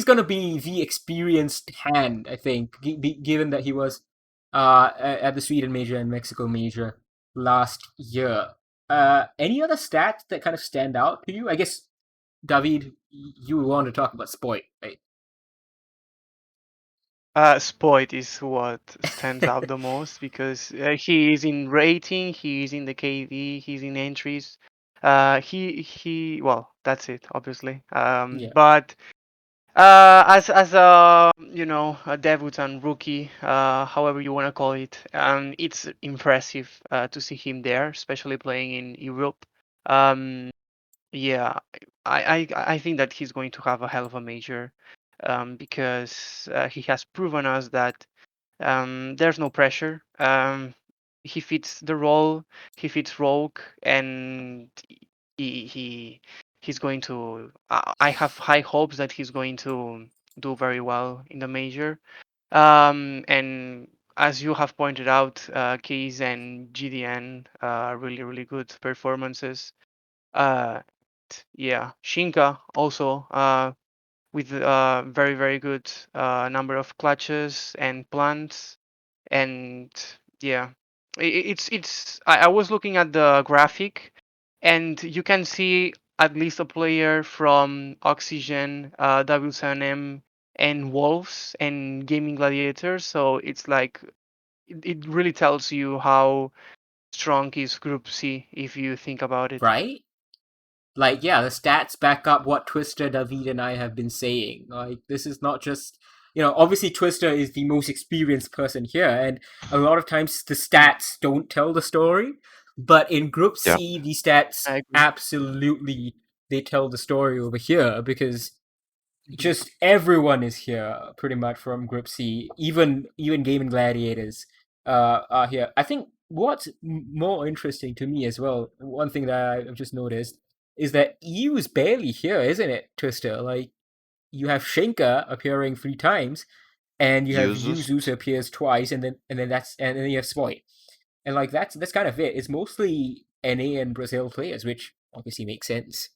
gonna be the experienced hand, I think, given that he was at the Sweden major and Mexico major last year. Any other stats that kind of stand out to you? I guess, David, you want to talk about Spoit, right? Spoit is what stands out the most because he is in rating, he is in the KD, he's in entries. Well, that's it, obviously. Yeah. But as a debutant rookie, however you want to call it, it's impressive to see him there, especially playing in Europe. Yeah, I think that he's going to have a hell of a major, because he has proven us that there's no pressure. He fits the role, he fits Rogue, and he's going to. I have high hopes that he's going to do very well in the major. And as you have pointed out, Keys and GDN, really good performances. Uh, yeah, Shinka also with very good number of clutches and plants, and yeah, I was looking at the graphic, and you can see at least a player from Oxygen, W7M, and Wolves and Gaming Gladiators. So it's like it really tells you how strong is Group C if you think about it. right? Like, yeah, the stats back up what Twister, David, and I have been saying. Like, this is not just, obviously Twister is the most experienced person here, and a lot of times the stats don't tell the story. But in Group Yeah. C, the stats I agree. absolutely they tell the story over here because Mhm. just everyone is here pretty much from Group C. Even Gaming Gladiators are here. I think what's more interesting to me as well, one thing that I've just noticed is that EU is barely here, isn't it, Twister? Like you have Shenka appearing 3 times, and you have Users. Yuzus who appears twice, and then you have Spoit, and like that's kind of it. It's mostly NA and Brazil players, which obviously makes sense.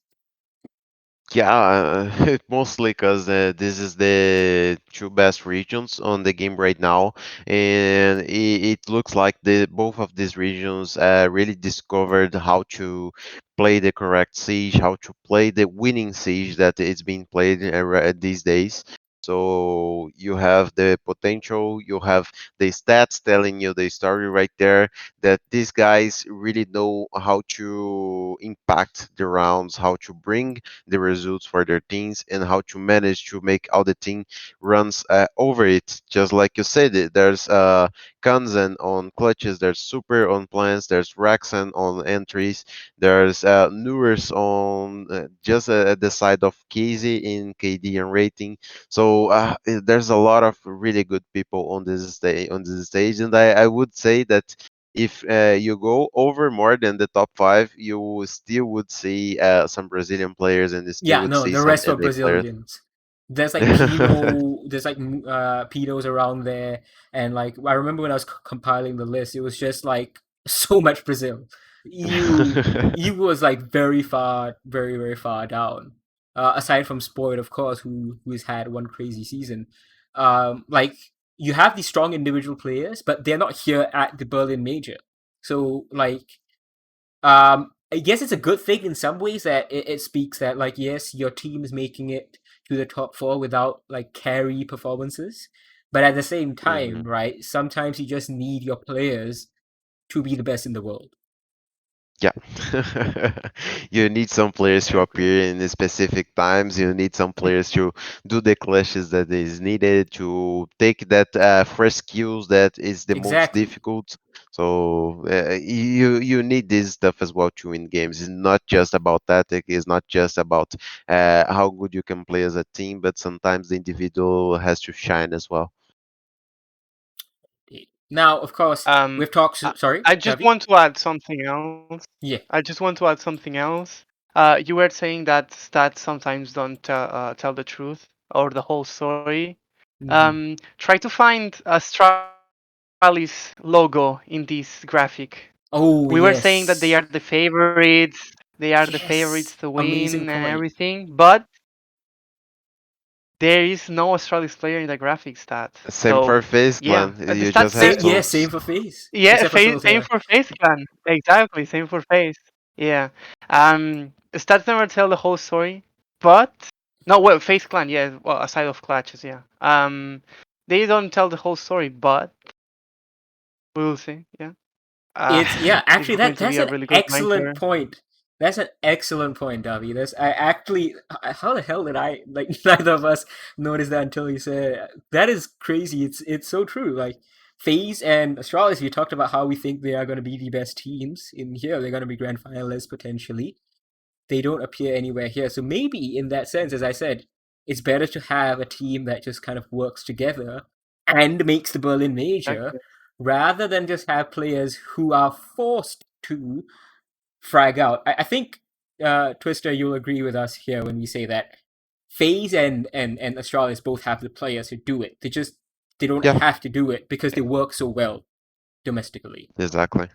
Yeah, mostly because this is the two best regions on the game right now, and it looks like the both of these regions really discovered how to play the correct siege, how to play the winning siege that is being played these days. So you have the potential, you have the stats telling you the story right there that these guys really know how to impact the rounds, how to bring the results for their teams and how to manage to make all the team runs over it. Just like you said, there's Kanzen on clutches, there's Super on plans, there's Raxan on entries, there's Newers on just at the side of Casey in KD and rating. So there's a lot of really good people on this stage, and I would say that if you go over more than the top five, you still would see some Brazilian players, and you still Yeah, would no, see the some rest were NA players. Brazilians. There's like Pino, there's like Pinos around there, and like I remember when I was compiling the list, it was just like so much Brazil. EU was like very far, very very far down. Aside from Spoyd, of course, who's had one crazy season. Like you have these strong individual players, but they're not here at the Berlin Major. So like I guess it's a good thing in some ways that it speaks that like yes, your team is making it to the top four without like carry performances, but at the same time, Mhm. right? Sometimes you just need your players to be the best in the world. Yeah. You need some players to Exactly. appear in specific times. You need some players to do the clashes that is needed to take that first kills that is the most Exactly. difficult. So you need this stuff as well to win games. It's not just about tactic. It's not just about how good you can play as a team, but sometimes the individual has to shine as well. Now, of course, Um, we've talked. I, Sorry, I just Davi. want to add something else. Yeah. I just want to add something else. You were saying that stats sometimes don't tell the truth or the whole story. Hmm. Try to find Astralis logo in this graphic. Oh We were saying that they yes, are the favorites. They are the favorites yes. to Amazing win and point. everything, but there is no Astralis player in the graphic stat. Same for So FaZe yeah, Clan. the You stats just have say to. Same for face, yeah, except for same Silter. for face clan. Exactly, same for face. Yeah. Stats never tell the whole story, but no, well, face clan, yeah. Well, aside of clutches, yeah. They don't tell the whole story, but we will see. Yeah. Yeah, It's actually going that to be that's a an really good excellent minor. point. That's an excellent point, Davi. That's I actually how the hell did I like neither of us notice that until you said it. That is crazy. It's so true. Like FaZe and Astralis, we talked about how we think they are going to be the best teams in here. They're going to be grand finalists potentially. They don't appear anywhere here. So maybe in that sense, as I said, it's better to have a team that just kind of works together and makes the Berlin Major Exactly. rather than just have players who are forced to frag out. I think Twister, you'll agree with us here when we say that FaZe and Astralis both have the players who do it. They don't Yeah, have to do it because they work so well domestically. exactly.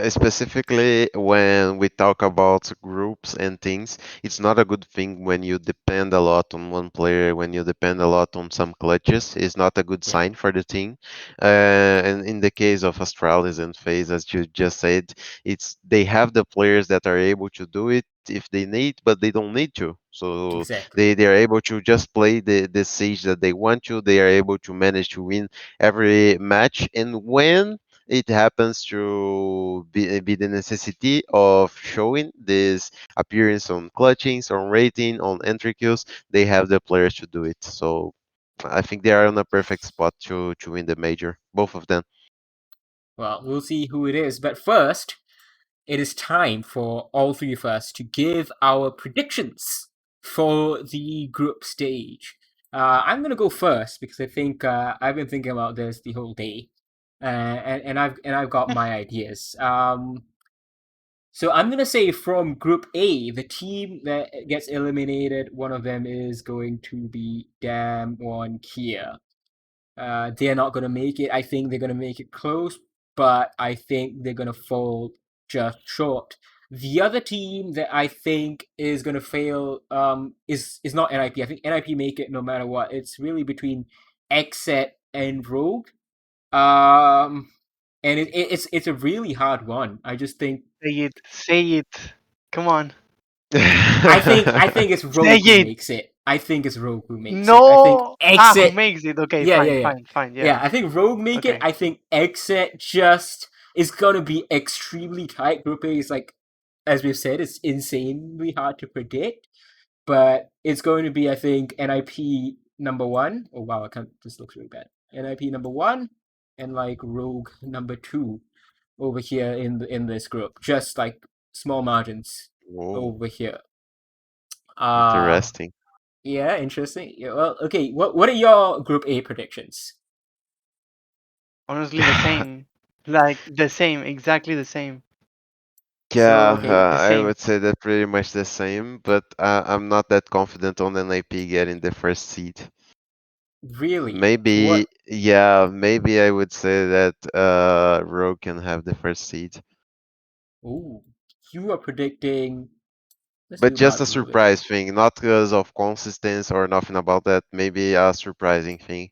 Specifically, when we talk about groups and things, it's not a good thing when you depend a lot on one player, when you depend a lot on some clutches. It's not a good Yeah. sign for the team. And in the case of Astralis and FaZe, as you just said, it's they have the players that are able to do it if they need, but they don't need to. So Exactly. they are able to just play the siege that they want to. They are able to manage to win every match, and when it happens to be the necessity of showing this appearance on clutchings, on rating, on entry kills, they have the players to do it. So I think they are on a perfect spot to win the major, both of them. Well, we'll see who it is. But first, it is time for all three of us to give our predictions for the group stage. I'm gonna go first because I think I've been thinking about this the whole day, and I've got my ideas. So I'm gonna say from Group A, the team that gets eliminated, one of them is going to be Damwon Kia. They're not gonna make it. I think they're gonna make it close, but I think they're gonna fall just short. The other team that I think is gonna fail is not NIP. I think NIP make it no matter what. It's really between Exet and Rogue. Um, and it's a really hard one. I just think Say it. Say it. Come on. I think it's Say Rogue who it. makes it. I think it's Rogue who makes it. I think No. Ah, who Exit. makes it? Okay, Yeah, yeah, fine, yeah. fine, fine. Yeah, Yeah. I think Rogue make it. Okay. I think Exit just is gonna be extremely tight. Group A is like, as we've said, it's insanely hard to predict. But it's going to be, I think, NIP number one. Oh wow, I can't. This looks really bad. NIP number one, and like Rogue number two over here in this group. Just like small margins Whoa, over here. Uh interesting. yeah, interesting. Yeah, well, okay. What are your Group A predictions? Honestly, the same. Like the same, exactly the same. So Yeah, okay, The I same. would say that pretty much the same, but I'm not that confident on NIP getting the first seed. really, to Maybe, what? yeah, maybe I would say that Rogue can have the first seed, Ooh, you are predicting. Let's but zoom just out a a little bit. surprise thing, not because of consistency or nothing about that. Maybe a surprising thing.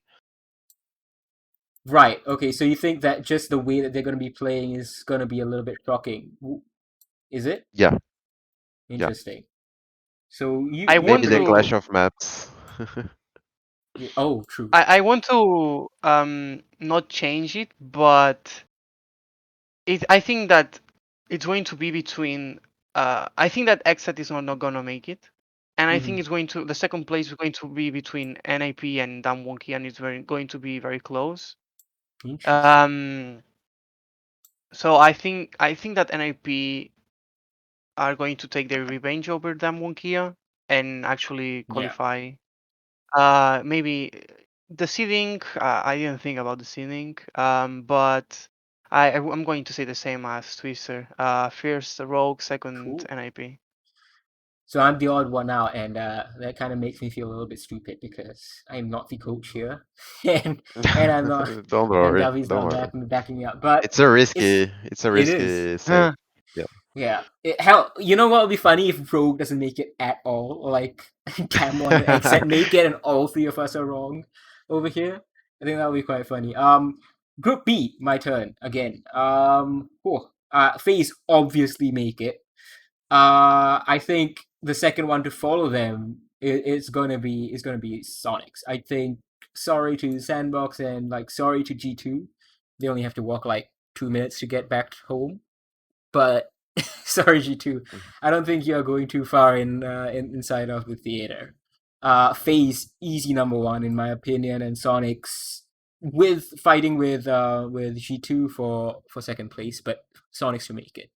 Right. Okay. So you think that just the way that they're going to be playing is going to be a little bit shocking? Is it? Yeah, yeah. Interesting. So I you're want Maybe the to clash of maps. oh, true. I want to not change it, but I think that it's going to be between I think that Exet is not gonna make it. And I think Hmm. it's going to the second place is going to be between NIP and Damwonki, and it's going to be very close. Interesting. Um, so I think that NIP are going to take their revenge over Damwonkia and actually Yeah. qualify. Maybe the seeding. I didn't think about the seeding. But I'm going to say the same as Twister. First Rogue, second Cool. NIP. So I'm the odd one out, and that kind of makes me feel a little bit stupid because I'm not the coach here, and and I'm not, Don't and worry, Davi's don't not worry. backing me up. But It's a it is. risky say. Huh. Yeah. Yeah. Hell, you know what would be funny if Rogue doesn't make it at all? Like, Cam1 and Exet make it and all three of us are wrong over here. I think that would be quite funny. Group B, my turn again. FaZe obviously make it. I think the second one to follow them is gonna be Sonics. I think sorry to Sandbox and like sorry to G2. They only have to walk like 2 minutes to get back home. But sorry, G2. I don't think you're going too far inside of the theater. FaZe easy number one in my opinion, and Sonics with fighting with G2 for second place, but Sonics to make it.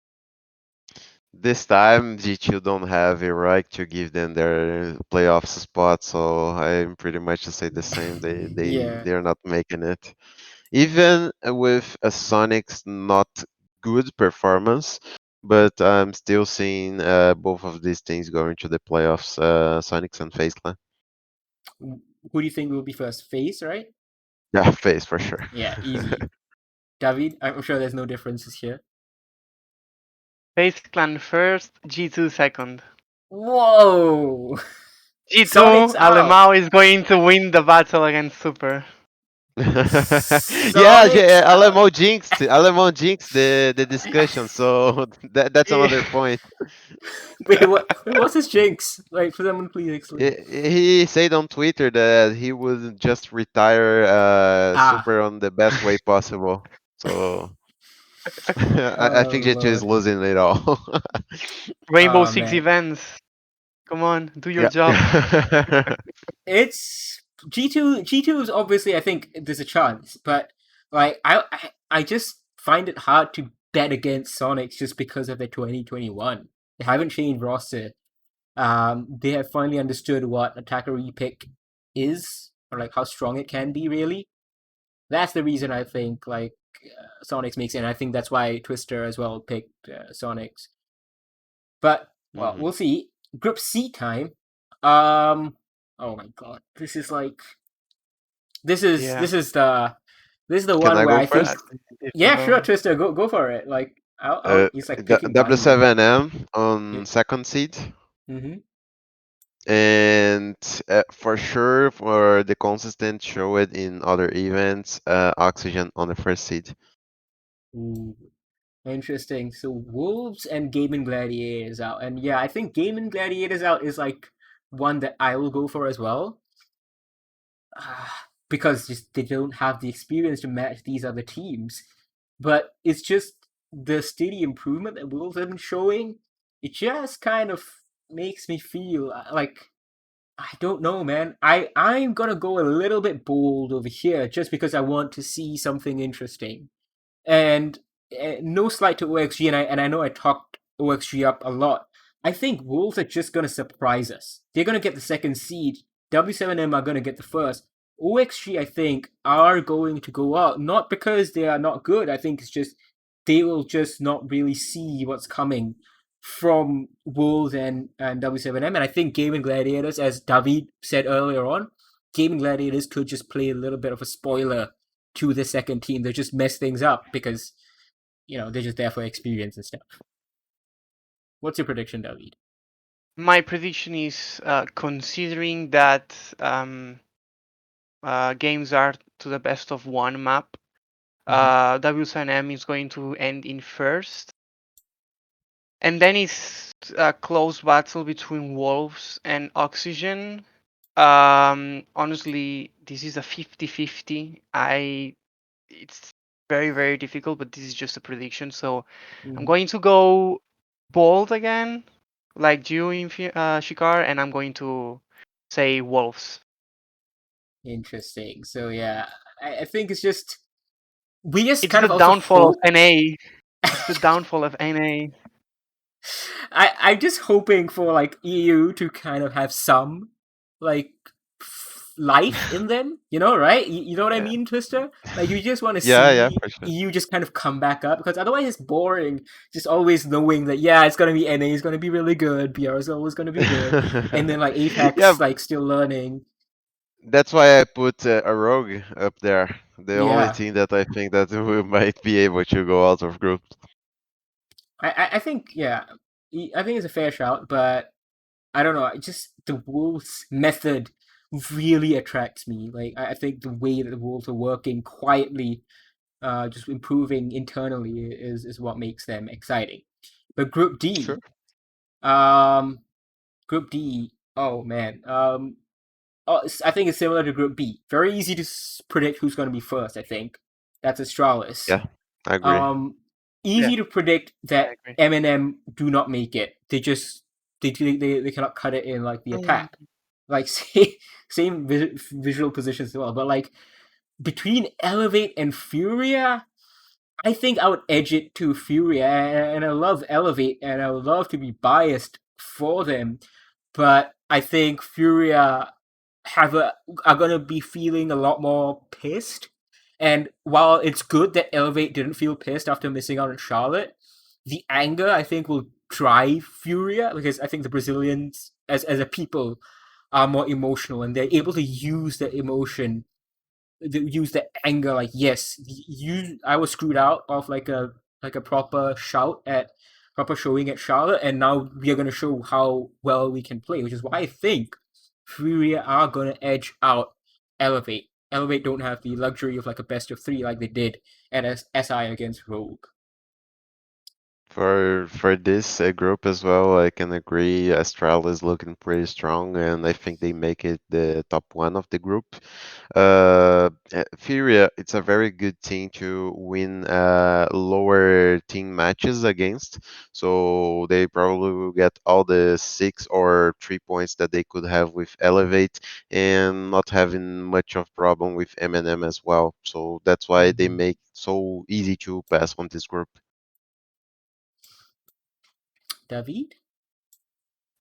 This time G2 don't have a right to give them their playoffs spot, so I'm pretty much to say the same. Yeah. They're not making it. Even with a Sonic's not good performance, but I'm still seeing both of these things going to the playoffs, Sonics and FaZe Clan. Who do you think will be first? FaZe, right? Yeah, FaZe for sure. Yeah, easy. David, I'm sure there's no differences here. FaZe Clan first, G2 second. Whoa! G2 Sonics out. Alemão is going to win the battle against Super. Yeah, Sonics. Alemão jinxed the discussion, so that's another point. Wait, what's his jinx? Like, for someone, please explain. He said on Twitter that he would just retire Ah, super on the best way possible. So I oh think GG is lord. losing it all. Rainbow Oh Six man. events. Come on, do your Yeah. job. It's G2 is obviously, I think there's a chance, but like I just find it hard to bet against Sonics just because of their 2021. They haven't changed roster. They have finally understood what attacker repick is, or like how strong it can be. Really, that's the reason I think like Sonics makes it. And I think that's why Twister as well picked Sonics. But well, Mhm. we'll see. Group C time. Oh my god, this is like this is Yeah, this is the this is the Can one I where go I think first? that's a yeah, difficult sure, one. Twister, go for it. Like I'll he's like picking Bunny. W7M Yeah. on second seed. Mm-hmm. And for sure, for the consistent show it in other events, Oxygen on the first seed. Ooh, interesting. So Wolves and Gaming Gladiators out, and yeah, I think Gaming Gladiators out is like one that I will go for as well. Because just they don't have the experience to match these other teams. But it's just the steady improvement that Wolves have been showing. It just kind of makes me feel like I don't know, man. I'm gonna go a little bit bold over here just because I want to see something interesting. And no slight to OXG, and I know I talked OXG up a lot. I think Wolves are just gonna surprise us. They're gonna get the second seed. W7M are gonna get the first. OXG, I think, are going to go out not because they are not good. I think it's just they will just not really see what's coming from Wolves and W7M. And I think Gaming Gladiators, as David said earlier on, Gaming Gladiators could just play a little bit of a spoiler to the second team. They just mess things up because, they're just there for experience and stuff. What's your prediction, David? My prediction is considering that games are to the best of one map, W7M is going to end in first. And then it's a close battle between Wolves and Oxygen. Honestly, this is a 50-50. It's very, very difficult, but this is just a prediction. So I'm going to go bold again, like you in Shikar, and I'm going to say Wolves. Interesting. So yeah, I think it's just we just It's kind the of also downfall of hope. NA. It's the downfall of NA. I'm just hoping for like EU to kind of have some like life in them, right? You know what I Yeah. mean, Twister? Like you just want to Yeah, see for sure. EU just kind of come back up because otherwise it's boring. Just always knowing that yeah, it's gonna be NA is gonna be really good, BR is always gonna be good, and then like Yeah, Apex like still learning. that's why I put a Rogue up there. The only Yeah, team that I think that we might be able to go out of groups. I think yeah, I think it's a fair shout, but I don't know. Just the Wolves method really attracts me. Like I think the way that the Wolves are working quietly, just improving internally, is what makes them exciting. But Group Sure. D, um, Group D. Oh man, I think it's similar to Group B. Very easy to predict who's going to be first. I think that's Astralis. Yeah, I agree. Um, Yeah, easy to predict I that agree. M&M do not make it. They cannot cut it in like the attack. Like same visual positions as well. But like between Elevate and Furia, I think I would edge it to Furia, and I love Elevate, and I would love to be biased for them, but I think Furia are gonna be feeling a lot more pissed. And while it's good that Elevate didn't feel pissed after missing out on Charlotte, the anger I think will drive Furia because I think the Brazilians as a people are more emotional and they're able to use that emotion, use the anger. Like yes, I was screwed out of like a proper proper showing at Charlotte, and now we are gonna show how well we can play, which is why I think Furia are gonna edge out Elevate. Elevate don't have the luxury of like a best of 3 like they did at SI against Rogue. For this group as well, I can agree. Astral is looking pretty strong, and I think they make it the top one of the group. Furia, it's a very good team to win lower team matches against. So they probably will get all the 6 or 3 points that they could have with Elevate, and not having much of problem with M&M as well. So that's why they make so easy to pass on this group. David?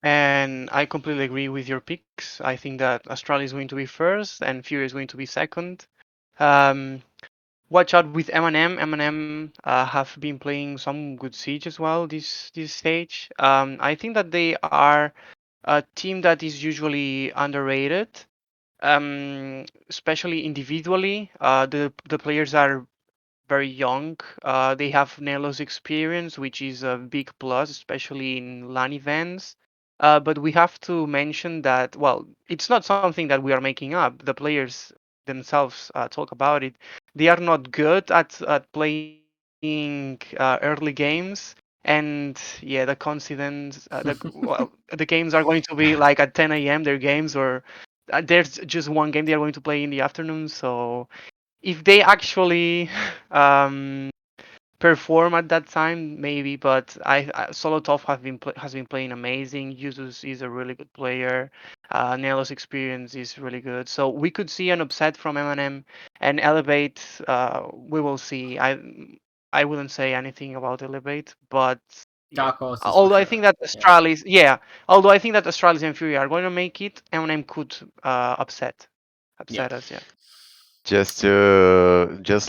And I completely agree with your picks. I think that Australia is going to be first and Fury is going to be second. Watch out with M&M. M&M have been playing some good Siege as well this stage. I think that they are a team that is usually underrated, especially individually. The players are very young. They have Nelo's experience, which is a big plus, especially in LAN events. But we have to mention that, well, it's not something that we are making up. The players themselves talk about it. They are not good at playing early games. And yeah, the coincidence, the games are going to be like at 10 a.m. Their games, or there's just one game they are going to play in the afternoon. So if they actually perform at that time, maybe. But Solotov has been playing amazing. Yuzus is a really good player. Nelo's experience is really good. So we could see an upset from M&M and Elevate. We will see. I wouldn't say anything about Elevate, but yeah. Dark horses for Although I sure. think that Astralis, yeah. Although I think that Astralis and Fury are going to make it, M&M could upset Yeah. us. Yeah. Just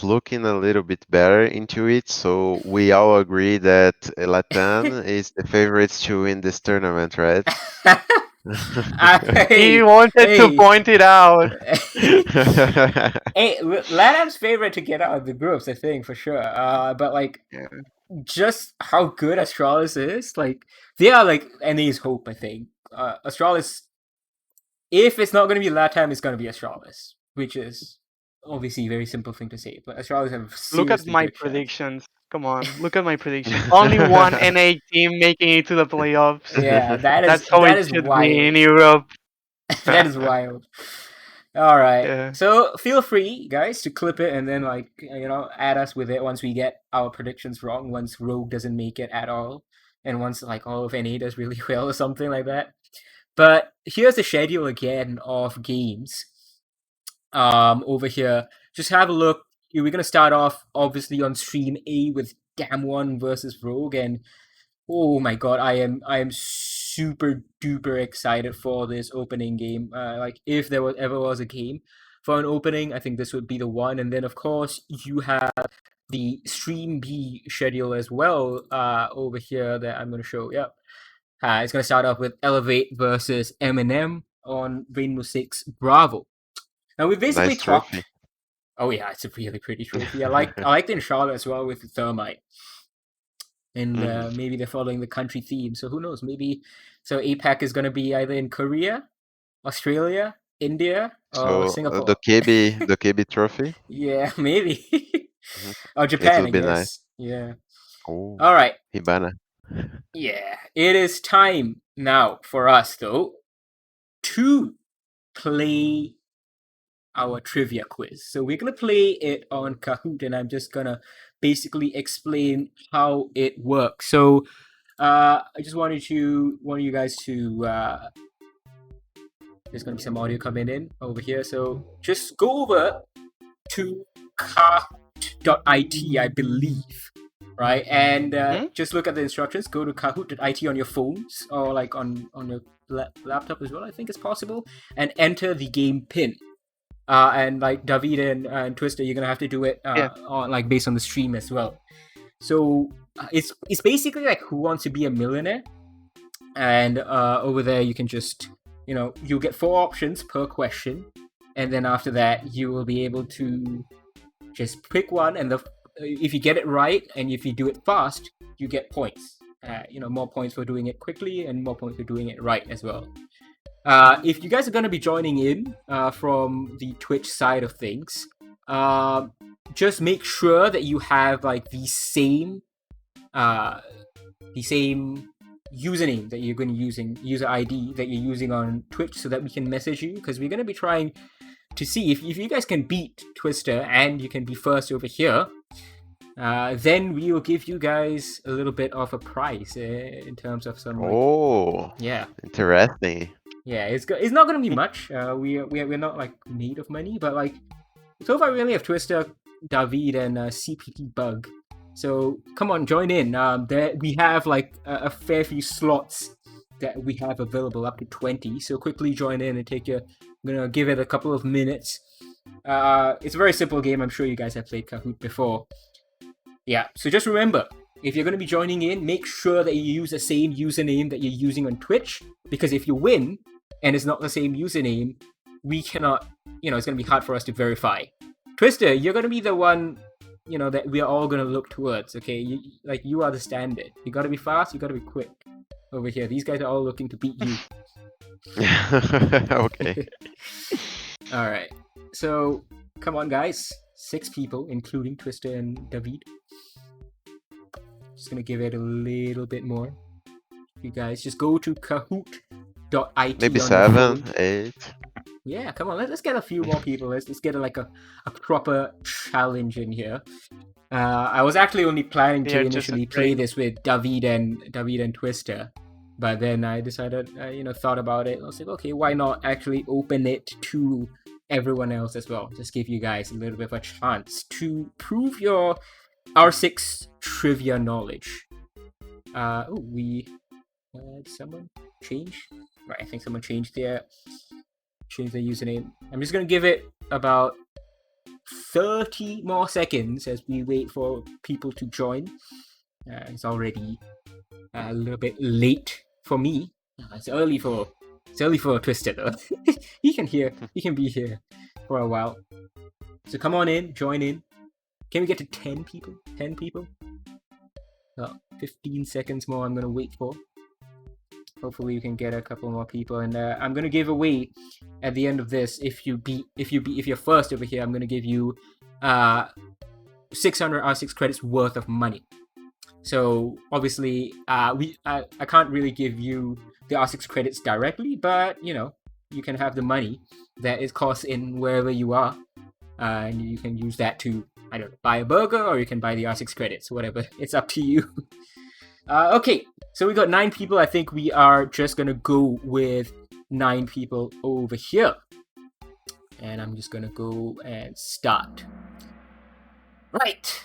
looking a little bit better into it, so we all agree that Latam is the favorites to win this tournament, right? He Hey, wanted to hey. point it out. Hey, LATAM's favorite to get out of the groups, I think, for sure. But like, Yeah. just how good Astralis is, like, they are like NA's hope, I think. Astralis, if it's not going to be LATAM, it's going to be Astralis, which is obviously a very simple thing to say, but Astralis have a Look at seriously my good chance. predictions. Come on, look at my predictions. Only one NA team making it to the playoffs. Yeah, That's how it is should be wild. in Europe. That is wild. All right. Yeah. So feel free, guys, to clip it and then add us with it once we get our predictions wrong. Once Rogue doesn't make it at all, and once like all of NA does really well or something like that. But here's the schedule again of games. Over here, just have a look. We're gonna start off obviously on stream A with Damwon versus Rogue, and oh my god, I am super duper excited for this opening game. Like if there ever was a game for an opening, I think this would be the one. And then of course you have the stream B schedule as well over here that I'm gonna show. Yep. It's gonna start off with Elevate versus Eminem on Rainbow Six Bravo. Now we basically Nice trophy. talked. Oh yeah, it's a really pretty trophy. I liked it in Charlotte as well with the Thermite. And maybe they're following the country theme. So who knows? Maybe so APAC is going to be either in Korea, Australia, India, or So Singapore. the KB trophy. Yeah, maybe. Mhm. Or It Japan, I would be guess. nice. Yeah. Oh, All right. Hibana. Yeah. It is time now for us, though, to play our trivia quiz. So we're going to play it on Kahoot, and I'm just going to basically explain how it works. So I just wanted you guys to there's gonna be some audio coming in over here, so just go over to kahoot.it, I believe, right? And just look at the instructions. Go to kahoot.it on your phones or like on your laptop as well. I think it's possible, and enter the game pin. And like David and Twister, you're gonna have to do it on like based on the stream as well. So it's basically like Who Wants to Be a Millionaire, and over there you can just you'll get 4 options per question, and then after that you will be able to just pick one, and if you get it right and if you do it fast, you get points. More points for doing it quickly and more points for doing it right as well. If you guys are going to be joining in from the Twitch side of things, just make sure that you have like the same username that you're going to user ID that you're using on Twitch, so that we can message you, because we're going to be trying to see if you guys can beat Twister and you can be first over here. Then we will give you guys a little bit of a prize in terms of some. Oh, yeah, interesting. Yeah, it's not gonna be much. We're not like made of money, but like so far we only have Twister, David, and CPT Bug. So come on, join in. There we have like a fair few slots that we have available, up to 20. So quickly join in and take your. I'm gonna give it a couple of minutes. It's a very simple game. I'm sure you guys have played Kahoot before. Yeah, so just remember, if you're going to be joining in, make sure that you use the same username that you're using on Twitch, because if you win and it's not the same username, we cannot, it's going to be hard for us to verify. Twister, you're going to be the one, that we are all going to look towards, okay? You are the standard. You got to be fast, you got to be quick. Over here, these guys are all looking to beat you. Okay. Alright, so come on guys, 6 people, including Twister and David. Just gonna give it a little bit more. You guys just go to kahoot.it. Maybe 7, 8. Yeah, come on, let's get a few more people. Let's get a proper challenge in here. I was actually only planning to initially play this with David and Twister, but then I decided, thought about it. I was like, okay, why not actually open it to everyone else as well? Just give you guys a little bit of a chance to prove your R6 trivia knowledge. We had someone change? Right, I think someone changed their username. I'm just gonna give it about 30 more seconds as we wait for people to join. It's already a little bit late for me. It's early for Twister though. he can be here for a while. So come on in, join in. Can we get to 10 people? 10 people? 15 seconds more I'm gonna wait for. Hopefully you can get a couple more people, and I'm gonna give away at the end of this, if you're first over here, I'm gonna give you 600 R6 credits worth of money. So obviously I can't really give you the R6 credits directly, but you can have the money that is cost in wherever you are, and you can use that to, I don't know, buy a burger, or you can buy the R6 credits, whatever. It's up to you. Okay, so we got 9 people. I think we are just gonna go with 9 people over here. And I'm just gonna go and start. Right.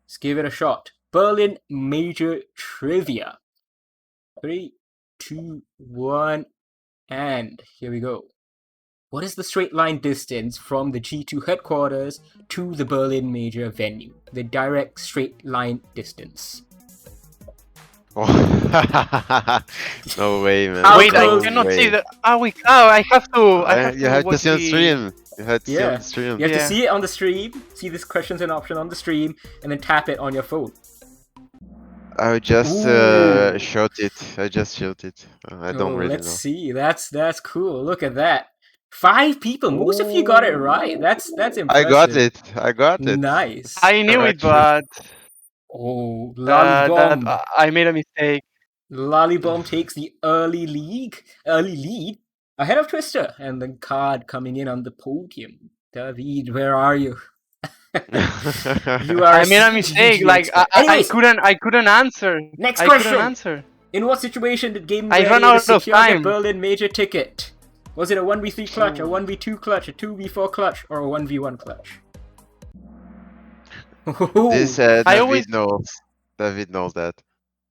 Let's give it a shot. Berlin Major Trivia. 3, 2, 1, and here we go. What is the straight line distance from the G2 headquarters to the Berlin Major venue? The direct straight line distance. Oh. No way, man. Wait, I cannot see the. I have to. You have to see on stream. You have to see on Yeah. the stream. You have to see it on the stream. See this questions and option on the stream, and then tap it on your phone. I just shot it. I just shot it. I don't really Let's know. see. That's cool. Look at that. 5 people. Most of you got it right. That's impressive. I got it. I got it. Nice. I knew it, but Oh, Lollybomb. I made a mistake. Lollybomb takes the early lead ahead of Twister, and the card coming in on the podium. David, where are you? You are. I made a mistake. SiegeGG Like expert. I couldn't answer. Next I question. couldn't answer. In what situation did Game I Ready ran out of secure time. the Berlin Major ticket? Was it a 1v3 clutch, a 1v2 clutch, a 2v4 clutch, or a 1v1 clutch? This David always- knows. David knows that.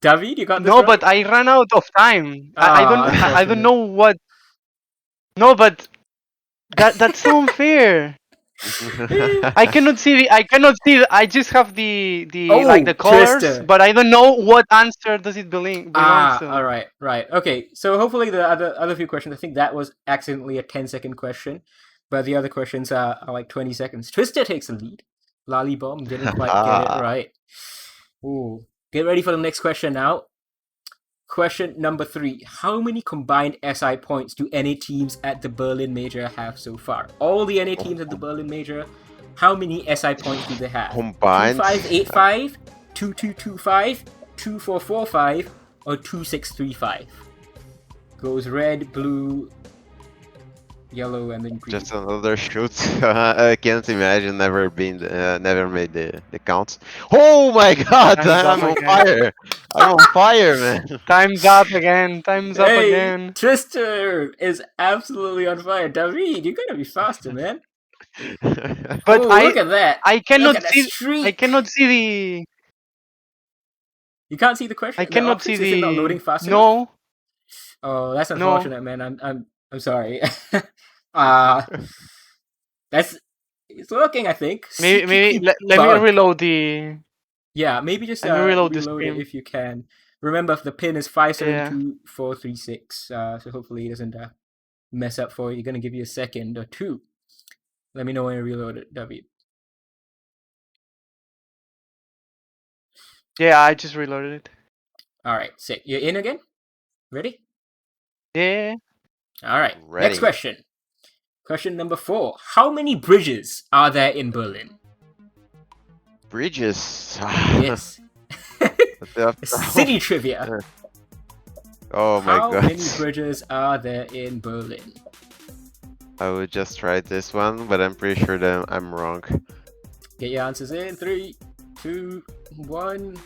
David, you got this No, right? but I ran out of time. I unfortunate. don't know what. No, but that's so unfair. I cannot see. I just have the colors, Twister. but I don't know what answer does it belong to. All right. Okay, so hopefully the other few questions, I think that was accidentally a 10-second question, but the other questions are like 20 seconds. Twister takes the lead. Lollybomb didn't quite get it right. Ooh. Get ready for the next question now. Question number 3. How many combined SI points do NA teams at the Berlin Major have so far? All the NA teams at the Berlin Major, how many SI points do they have? Combined? 2585, 2225, 2445, or 2635? Goes red, blue, yellow, and then green. Just another shoot. I can't imagine never made the counts. Oh my god, Time's I'm up on again. fire! I'm on fire, man. Time's up again. Time's up Hey, again. Twister is absolutely on fire. David, you gotta be faster, man. But Oh, look at that. I Look cannot at that see. streak. I cannot see the. You can't see the question. I cannot the see options? Is it not the. loading fast enough? No. Oh, that's No. unfortunate, man. I'm sorry. That's it's working, I think. Maybe CPP let me bug. reload the. Yeah, maybe just Let me reload the reload it stream. if you can. Remember, the pin is 572436. So hopefully it doesn't mess up for you. You're gonna give you a second or two. Let me know when you reload it, David. Yeah, I just reloaded it. All right, sick. You're in again. Ready? Yeah. All right. Ready. Next question. Question number 4. How many bridges are there in Berlin? Bridges. Yes. City trivia. Oh my How god. many bridges are there in Berlin? I would just try this one, but I'm pretty sure that I'm wrong. Get your answers in. 3, 2, 1.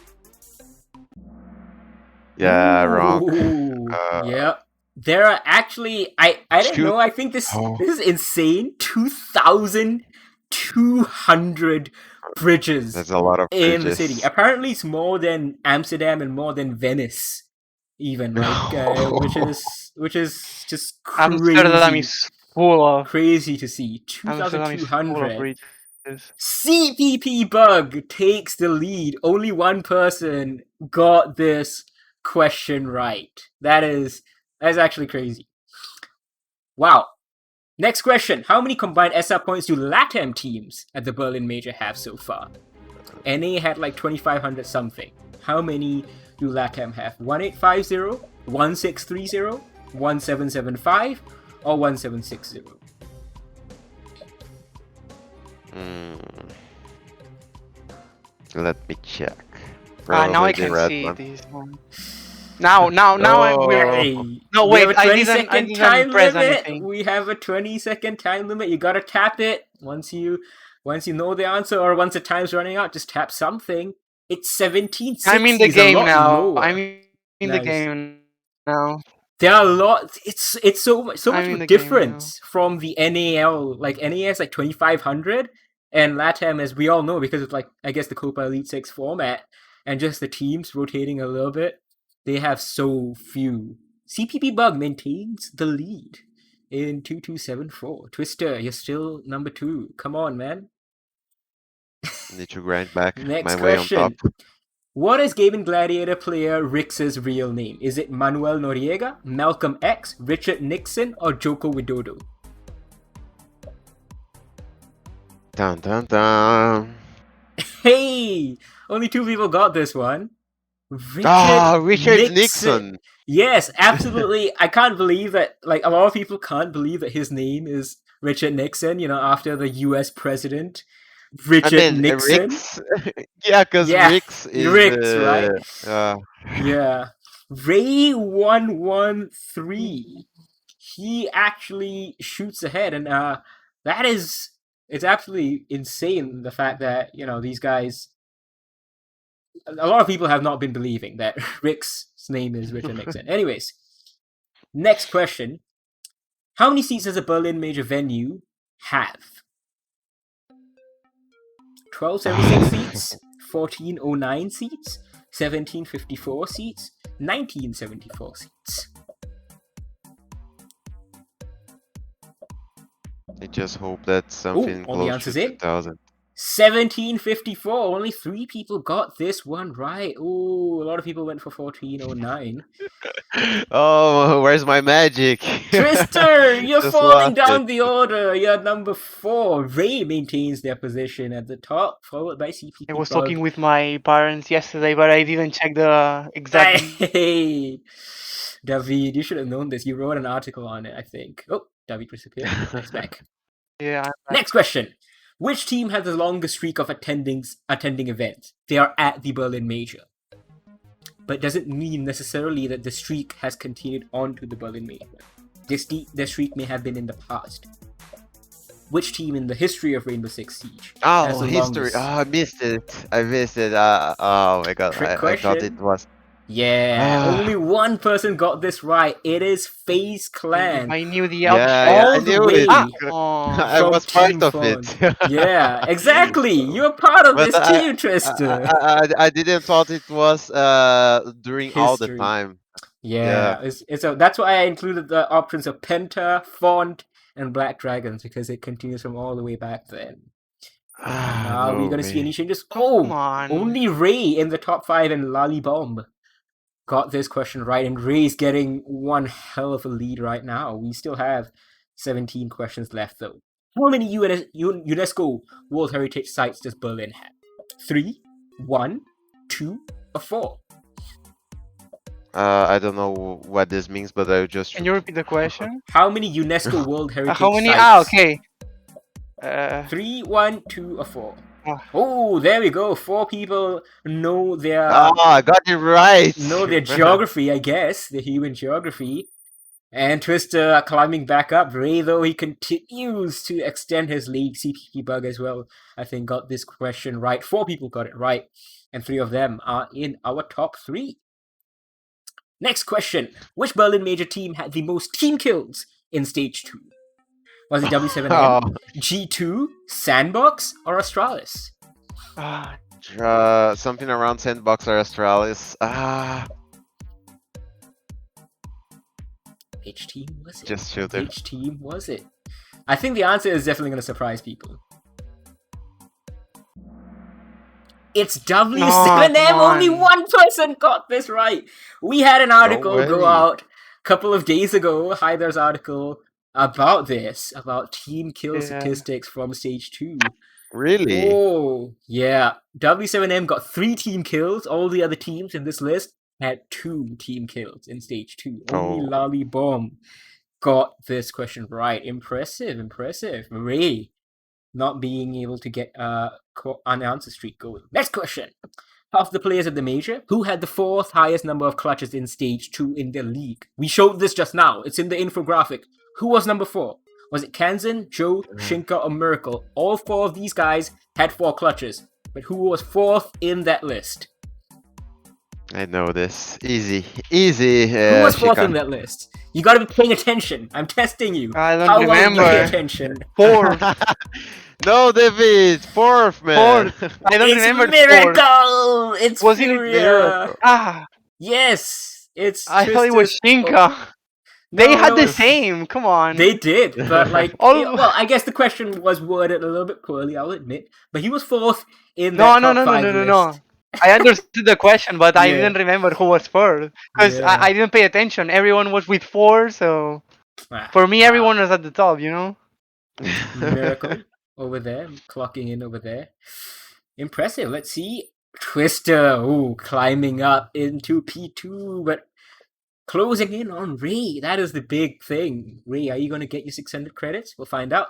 Yeah, wrong. Ooh, yep. There are actually I didn't Shoot. know. I think this is insane. 2,200 bridges That's a lot of in bridges. the city. Apparently, it's more than Amsterdam and more than Venice, even which is just Amsterdam crazy. is full of. Crazy to see. Amsterdam is full of 2,200. bridges. CPP Bug takes the lead. Only one person got this question right. That's actually crazy. Wow. Next question. How many combined SR points do LATAM teams at the Berlin Major have so far? NA had like 2,500 something. How many do LATAM have? 1850, 1630, 1775, or 1760? Let me check. Now I Probably the can red see one. this one. Now Hey, No, we have wait, a I 20-second didn't time press limit. anything. We have a 20-second time limit. You gotta tap it once you know the answer, or once the time's running out. Just tap something. It's 1760. I'm in the It's a game lot now. lower. I'm in the Nice. game now. There are a lot. It's so much I'm of in a the game difference from the NAL. Like NAS, like 2,500, and LATAM, as we all know, because of like I guess the Copa Elite 6 format and just the teams rotating a little bit, they have so few. CPP Bug maintains the lead in 2274. Twister, you're still number 2. Come on, man. Need to grind back Next my way on top. question. What is Gaming Gladiator player Rix's real name? Is it Manuel Noriega, Malcolm X, Richard Nixon, or Joko Widodo? Dun dun dun. Hey! Only 2 people got this one. Richard Nixon. Yes, absolutely. I can't believe that, like, a lot of people can't believe that his name is Richard Nixon, after the US president, Richard Nixon. Rix. Yeah, because Rix is... right? Yeah. Ray113. He actually shoots ahead, and it's absolutely insane, the fact that, these guys... A lot of people have not been believing that Rick's name is Richard Nixon. Anyways, next question. How many seats does a Berlin Major venue have? 1,276 seats, 1,409 seats, 1,754 seats, 1,974 seats. I just hope that's something all the close answers to in. 2,000. 1754. Only 3 people got this one right. Ooh, a lot of people went for 1409. Oh, where's my magic? Twister, you're Just falling lost down it. the order. You're number 4. Ray maintains their position at the top, followed by CPP. I was talking with my parents yesterday, but I didn't check the exact. Hey, David, you should have known this. You wrote an article on it, I think. Oh, David disappeared. He's back. Yeah. Next question. Which team has the longest streak of attending events? They are at the Berlin Major. But doesn't mean necessarily that the streak has continued on to the Berlin Major. The streak may have been in the past. Which team in the history of Rainbow Six Siege has Oh, the history. longest? Oh, I missed it. I missed it. Oh my god. Trick I thought question. it was. Yeah, Ah. only one person got this right. It is FaZe Clan. I knew the Yeah, outcome. all I the knew way it. I from was part Team of Font. it. Yeah, exactly. You're part of But this team, Twister. I didn't thought it was during all the History. time. Yeah, that's why I included the options of Penta, Font, and Black Dragons, because it continues from all the way back then. Now we're gonna see any changes. Come Oh, on. only Ray in the top 5 and Lali Bomb got this question right, and Ray's getting one hell of a lead right now. We still have 17 questions left, though. How many UNESCO World Heritage Sites does Berlin have? 3, 1, 2, or 4? I don't know what this means, but I'll just. Can you repeat the question? How many UNESCO World Heritage How many? Sites? Ah, okay. 3, 1, 2, or 4? Ah. Oh, there we go. 4 people know their I got it right. know their geography, I guess, the human geography. And Twister climbing back up. Ray, though, he continues to extend his lead. CPP Bug as well, I think, got this question right. 4 people got it right, and 3 of them are in our top 3. Next question. Which Berlin Major team had the most team kills in Stage 2? Was it W7M, G2, Sandbox, or Astralis? Something around Sandbox or Astralis. Which team was it? Just shoot it. Which team was it? I think the answer is definitely going to surprise people. It's W7M. Only one person got this right. We had an article go out a couple of days ago, Hyder's article, about this, about team kill statistics from Stage 2. Really? Oh, yeah. W7M got 3 team kills. All the other teams in this list had 2 team kills in Stage 2. Only Lali Bomb got this question right. Impressive, impressive. Ray not being able to get an answer streak going. Next question. Of the players at the Major, who had the 4th highest number of clutches in Stage 2 in the league? We showed this just now. It's in the infographic. Who was number 4? Was it Kanzen, Joe, Shinka, or Miracle? All 4 of these guys had 4 clutches. But who was 4th in that list? I know this. Easy. Easy. Who was 4th in that list? You gotta be paying attention. I'm testing you. I don't How remember. well you pay attention? 4th. No, David. 4th, man. 4th. I don't It's remember. Miracle! 4th. It's Was it Furia! Yes. It's I thought it was Twister's- Shinka. They had the no. same. Come on. They did, but like, Oh. well, I guess the question was worded a little bit poorly, I'll admit. But he was 4th in No. that top 5 list. I understood the question, but I Yeah. didn't remember who was 1st. Because Yeah. I didn't pay attention. Everyone was with 4, so for me, everyone was at the top, you know? Miracle over there, clocking in over there. Impressive. Let's see. Twister, climbing up into P2, but closing in on Ray. That is the big thing. Ray, are you going to get your 600 credits? We'll find out.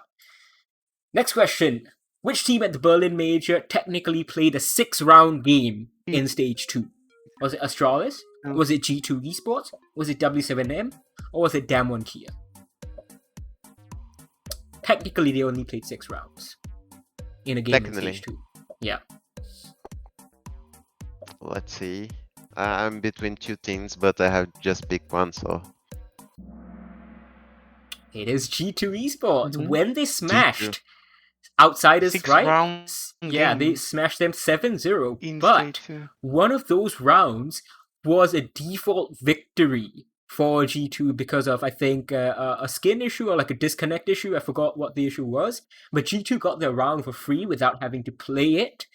Next question. Which team at the Berlin Major technically played a 6-round game in Stage 2? Was it Astralis? Was it G2 Esports? Was it W7M? Or was it Damwon Kia? Technically, they only played 6 rounds in a game in Stage 2. Yeah. Let's see. I'm between 2 teams, but I have just picked one, so. It is G2 Esports. Mhm. When they smashed Outsiders, 6 right? round Yeah, they game smashed them 7-0. in But Stage 2. one of those rounds was a default victory for G2 because of, I think, a skin issue or like a disconnect issue. I forgot what the issue was. But G2 got their round for free without having to play it.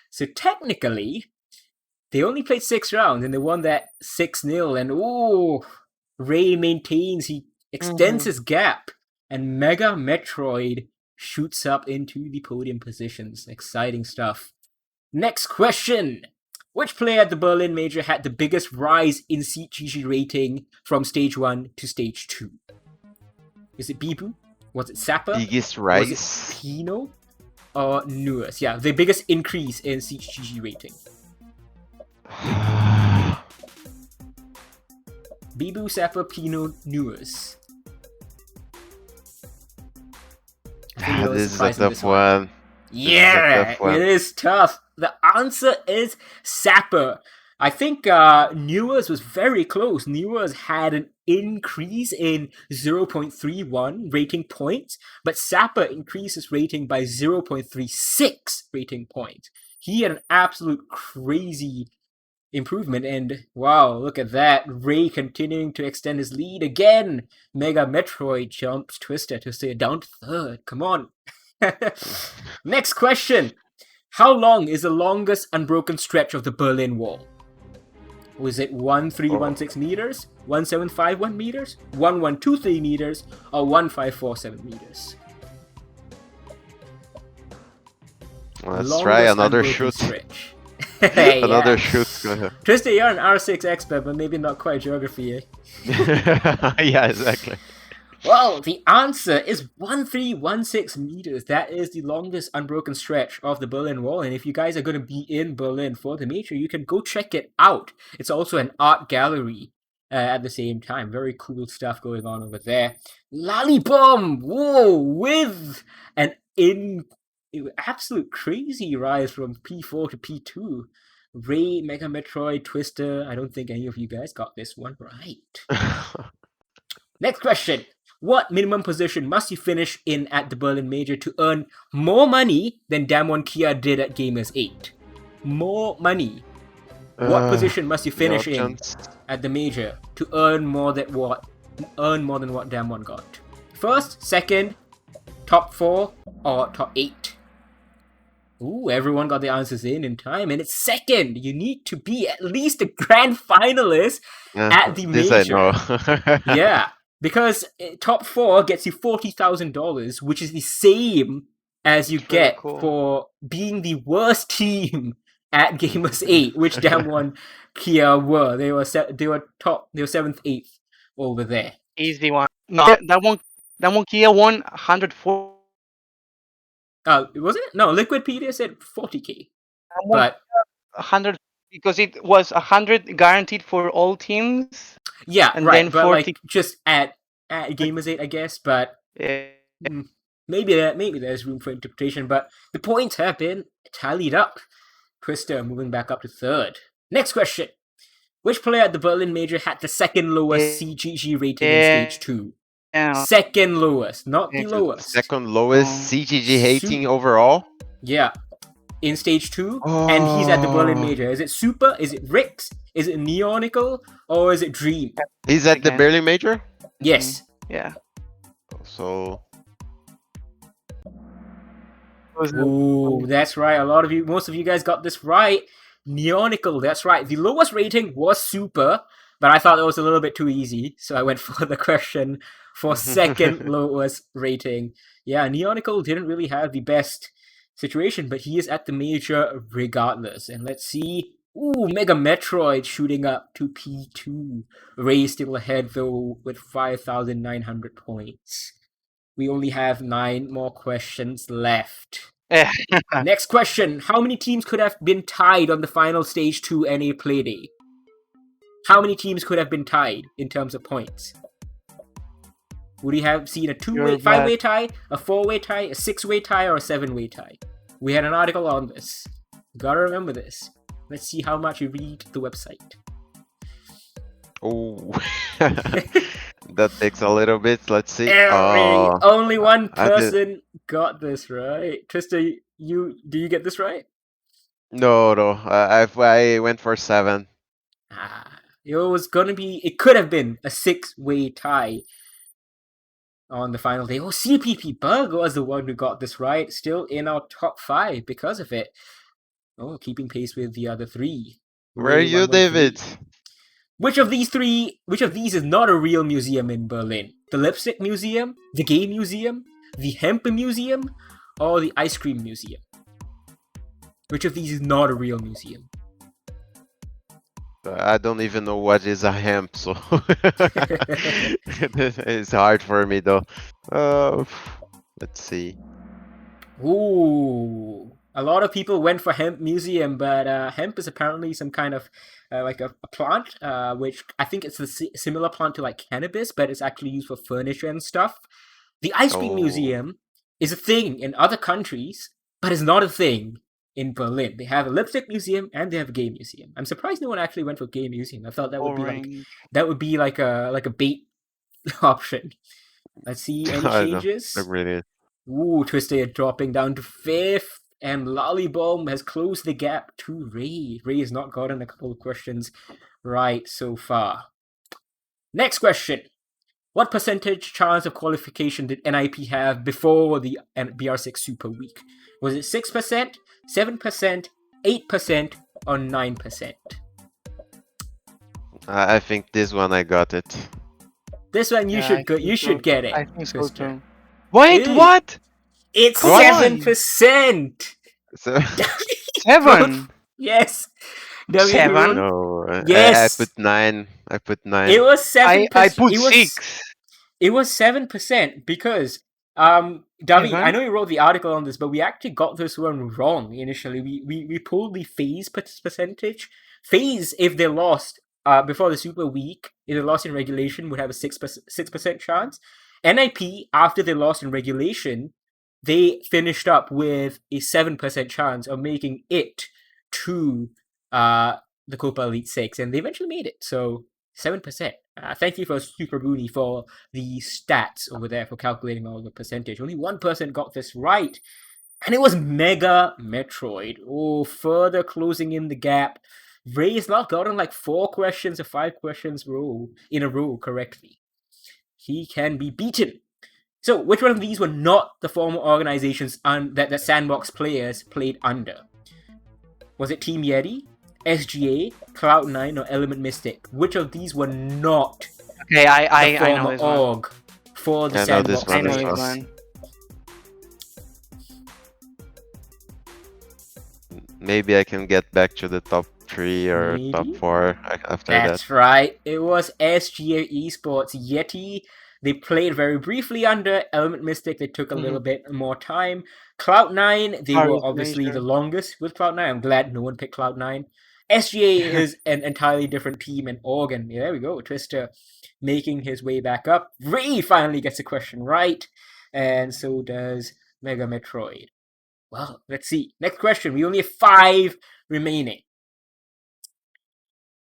So technically, they only played 6 rounds and they won that 6-0. And Ray maintains, he extends his gap. And Mega Metroid shoots up into the podium positions. Exciting stuff. Next question. Which player at the Berlin Major had the biggest rise in SiegeGG rating from Stage 1 to Stage 2? Is it Bibu? Was it Sapper? Biggest Was rise? it Pino? Or Nuas? Yeah, the biggest increase in SiegeGG rating. Bibu, Sapper, Pino, Nuas. This is a tough one. Yeah, it is tough. The answer is Sapper. I think Nuas was very close. Nuas had an increase in 0.31 rating points, but Sapper increased his rating by 0.36 rating points. He had an absolute crazy improvement, and wow, look at that. Ray continuing to extend his lead again. Mega Metroid jumps Twister to stay down to 3rd. Come on. Next question. How long is the longest unbroken stretch of the Berlin Wall? Was it 1316 meters, 1751 meters, 1123 meters, or 1547 meters? Let's Longest try another unbroken shoot. stretch. Another Yeah. shoot. Go ahead. Tristan, you're an R6 expert, but maybe not quite geography, eh? Yeah, exactly. Well, the answer is 1316 meters. That is the longest unbroken stretch of the Berlin Wall. And if you guys are going to be in Berlin for the major, you can go check it out. It's also an art gallery at the same time. Very cool stuff going on over there. Lollybomb! Whoa! With an absolute crazy rise from P4 to P2. Ray, Mega Metroid, Twister. I don't think any of you guys got this one right. Next question. What minimum position must you finish in at the Berlin Major to earn more money than Damwon Kia did at Gamers 8? More money. What position must you finish in at the Major to earn more than what Damwon got? First, second, top 4, or top 8? Ooh, everyone got the answers in time, and it's second. You need to be at least a grand finalist at the This Major. I know. Yeah. Because top 4 gets you $40,000, which is the same as you get for being the worst team at Gamers 8, which Damwon Kia were. They were 7th, 8th over there. Easy one. No, that one Kia won 104. Was it? No, Liquidpedia said 40k. But 100 because it was 100 guaranteed for all teams. Yeah, and right. then But 40... like just at Gamers 8, I guess. But maybe there's room for interpretation. But the points have been tallied up. Twister moving back up to 3rd. Next question. Which player at the Berlin Major had the second lowest SiegeGG rating in Stage 2? Second lowest, not the lowest. Second lowest SiegeGG rating overall? Yeah. In Stage 2, and he's at the Berlin Major. Is it Super? Is it Rix? Is it Neonical? Or is it Dream? He's at the Berlin Major? Yes. Yeah. So... Ooh, that's right. Most of you guys got this right. Neonical, that's right. The lowest rating was Super, but I thought it was a little bit too easy, so I went for the question for second lowest rating. Yeah, Neonical didn't really have the best situation, but he is at the Major regardless. And let's see. Ooh, Mega Metroid shooting up to P2. Ray still ahead though with 5,900 points. We only have 9 more questions left. Next question. How many teams could have been tied on the final Stage 2 NA Playday? How many teams could have been tied in terms of points? Would you have seen a 5-way tie, a 4-way tie, a 6-way tie, or a 7-way tie? We had an article on this. Gotta remember this. Let's see how much you read the website. Oh, that takes a little bit. Let's see. Only one person got this right. Twister, do you get this right? No. I went for 7. It could have been a 6-way tie on the final day. Oh, CPP Bug was the one who got this right, still in our top 5 because of it. Oh, keeping pace with the other 3. Where are Ray you, 113. David? Which of these is not a real museum in Berlin? The Lipstick Museum, the Gay Museum, the Hemp Museum, or the Ice Cream Museum? Which of these is not a real museum? I don't even know what is a hemp, so it's hard for me though. Let's see. Ooh, a lot of people went for Hemp Museum, but hemp is apparently some kind of like a plant, which I think it's a similar plant to like cannabis, but it's actually used for furniture and stuff. The Ice Cream Museum is a thing in other countries, but it's not a thing in Berlin. They have a lipstick museum and they have a gay museum. I'm surprised no one actually went for gay museum. I thought that would be like a bait option. Let's see any changes. Really. Ooh, Twister dropping down to 5th, and Lollybomb has closed the gap to Ray. Ray has not gotten a couple of questions right so far. Next question. What percentage chance of qualification did NIP have before the BR6 Super Week? Was it 6%, 7%, 8%, or 9%? I think this one I got it. This one you should get it. I think so Twister. too. Wait, what? It's Come on. 7%. So 7. Yes. 7? no, Yes. I put 9. I put 9. It was 7%. I put 6. It was 7% because David, I Evan? know you wrote the article on this, but we actually got this one wrong initially. We pulled the phase percentage. Phase, if they lost before the Super Week, if they lost in regulation, would have a 6% chance. NIP, after they lost in regulation, they finished up with a 7% chance of making it to the Copa Elite 6, and they eventually made it. So 7%. Thank you for Super Booney for the stats over there for calculating all the percentage. Only one person got this right, and it was Mega Metroid. Oh, further closing in the gap. Ray has not gotten like 4 questions or 5 questions in a row correctly. He can be beaten. So, which one of these were not the former organizations that the Sandbox players played under? Was it Team Yeti, SGA, Cloud9, or Element Mystic? Which of these were not Okay, the I know former this one. org for the I know this Sandbox I know as this well. players? one. Maybe I can get back to the top 3 or top Maybe? 4 after that. That's right. It was SGA Esports. Yeti, they played very briefly under. Element Mystic, they took a little bit more time. Cloud9, they were Paris obviously Major. the longest with Cloud9. I'm glad no one picked Cloud9. SGA is an entirely different team and organ. Yeah, there we go. Twister making his way back up. Ray finally gets a question right. And so does Mega Metroid. Well, let's see. Next question. We only have 5 remaining.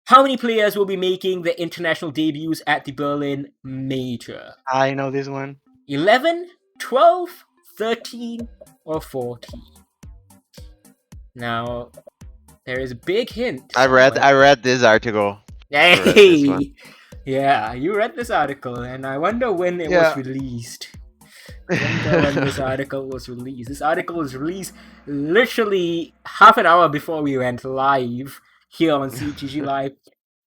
How many players will be making the international debuts at the Berlin Major? I know this one. 11, 12, 13, or 14? Now, there is a big hint. I read this article. read this Hey! one. Yeah, you read this article, and I wonder when it was released. I wonder when this article was released. This article was released literally half an hour before we went live here on SiegeGG Live.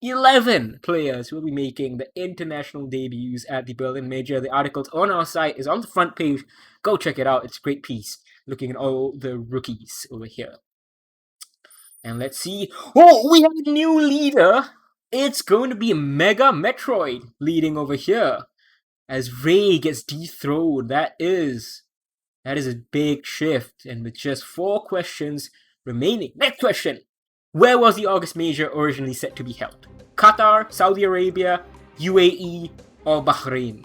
11 players will be making the international debuts at the Berlin Major. The article's on our site, is on the front page. Go check it out. It's a great piece looking at all the rookies over here. And let's see. Oh, we have a new leader. It's going to be Mega Metroid leading over here as Ray gets dethroned. That is a big shift. And with just 4 questions remaining. Next question. Where was the August Major originally set to be held? Qatar, Saudi Arabia, UAE, or Bahrain?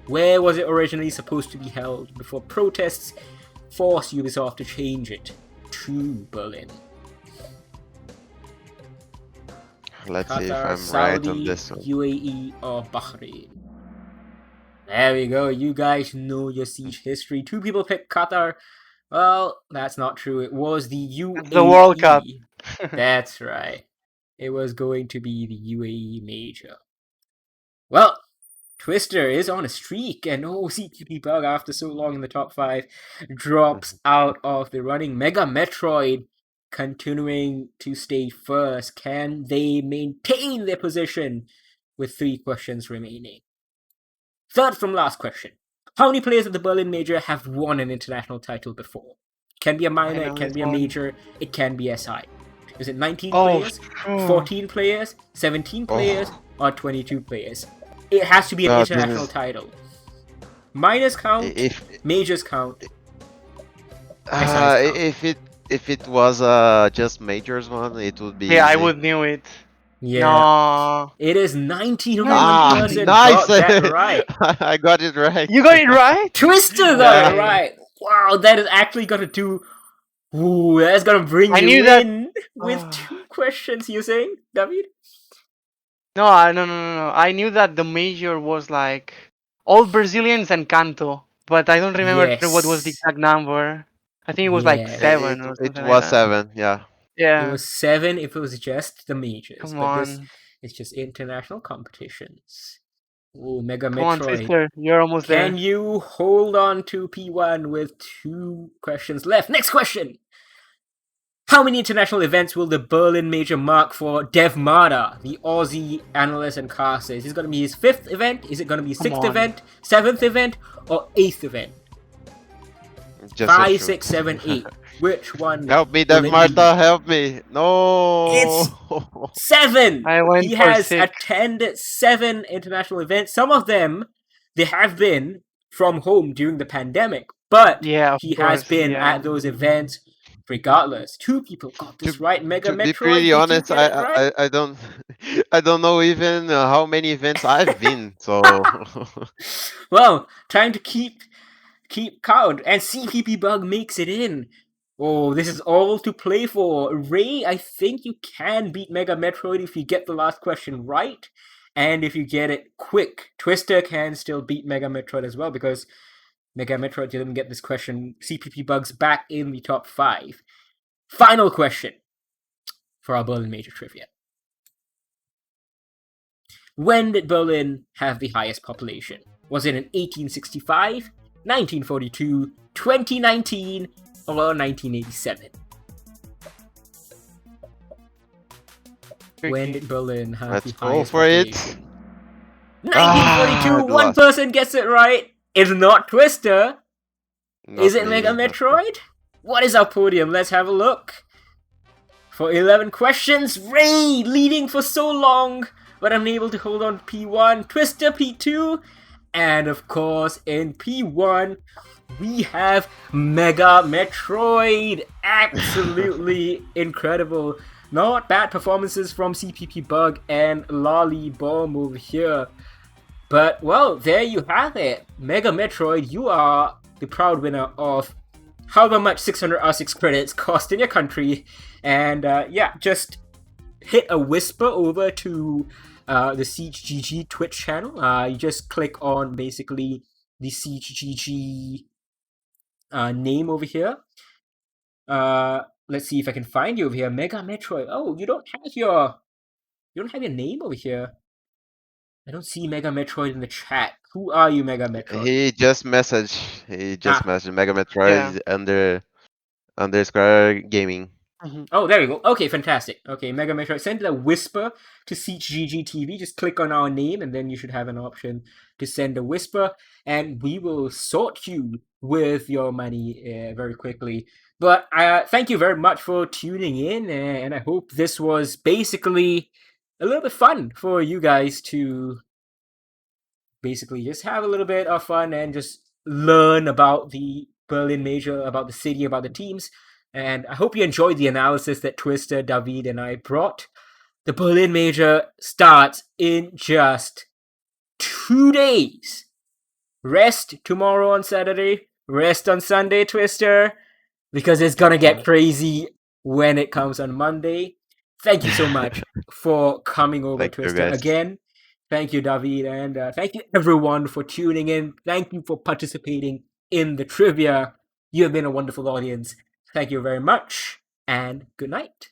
Where was it originally supposed to be held before protests forced Ubisoft to change it to Berlin? Let's see if Qatar, I'm Saudi, right on this one. UAE, or Bahrain? There we go. You guys know your Siege history. 2 people picked Qatar. Well, that's not true. It was the UAE. The World Cup. That's right. it was going to be the UAE Major. Well, Twister is on a streak, and CPP Bug, after so long in the top 5, drops out of the running. Mega Metroid continuing to stay first. Can they maintain their position with 3 questions remaining? Third from last question. How many players of the Berlin Major have won an international title before? It can be a minor, it can be a major, it can be SI. Is it 19 players, 14 players, 17 players, or 22 players? It has to be an international title. Minors count, majors count. If it was just majors one, it would be. Yeah, easy. I would knew it. Yeah. No. It is 91% nice. got that right. I got it right. You got it right? Twister got it right. Wow, that is actually gonna do. Ooh, that's gonna bring you in with 2 questions. You're saying, David? No. I knew that the major was like all Brazilians and Canto, but I don't remember what was the exact number. I think it was like 7 or something. It was 7, yeah. Yeah. It was 7 if it was just the majors. Come but on. this it's just international competitions. Ooh, Mega Come on, Metroid. Twister. You're almost there. Can you hold on to P1 with 2 questions left? Next question! How many international events will the Berlin Major mark for Dev Mada, the Aussie analyst and caster? Is this going to be his 5th event? Is it going to be 6th event, 7th event, or 8th event? Just 5, 6, 7, 8. Which one? Help me, Dev Marta, help me. No. It's 7. I went He for has 6. attended 7 international events. Some of them, they have been from home during the pandemic, but he has been at those events regardless. 2 people got this right. Mega Metroid. To be pretty honest, I don't know even how many events I've been. So well, trying to keep count, and CPP Bug makes it in. Oh, this is all to play for. Ray, I think you can beat Mega Metroid if you get the last question right, and if you get it quick. Twister can still beat Mega Metroid as well, because Mega Metroid didn't get this question. CPP Bug's back in the top 5. Final question for our Berlin Major trivia. When did Berlin have the highest population? Was it in 1865, 1942, 2019, or 1987? When did Berlin have the highest population? 1942, one person gets it right. It's not Twister. Is it Mega Metroid? What is our podium? Let's have a look. For 11 questions, Ray leading for so long, but unable to hold on to P1. Twister P2, and of course in P1 we have Mega Metroid. Absolutely incredible. Not bad performances from CPP Bug and Lolly Bomb over here. But, well, there you have it. Mega Metroid, you are the proud winner of however much 600 R6 credits cost in your country. And, yeah, just hit a whisper over to the SiegeGG Twitch channel. You just click on, basically, the SiegeGG name over here. Let's see if I can find you over here. Mega Metroid. Oh, you don't have your name over here. I don't see Mega Metroid in the chat. Who are you, Mega Metroid? He just messaged. Mega Metroid underscore gaming. Oh, there we go. Okay, fantastic. Okay, Mega Metroid. Send a whisper to SiegeGG TV. Just click on our name, and then you should have an option to send a whisper, and we will sort you with your money very quickly. But thank you very much for tuning in, and I hope this was basically a little bit fun for you guys to basically just have a little bit of fun and just learn about the Berlin Major, about the city, about the teams. And I hope you enjoyed the analysis that Twister, David, and I brought. The Berlin Major starts in just 2 days. Rest tomorrow on Saturday, rest on Sunday, Twister, because it's gonna get crazy when it comes on Monday. Thank you so much for coming over, Twister. Again, thank you, David, and thank you everyone for tuning in. Thank you for participating in the trivia. You have been a wonderful audience. Thank you very much, and good night.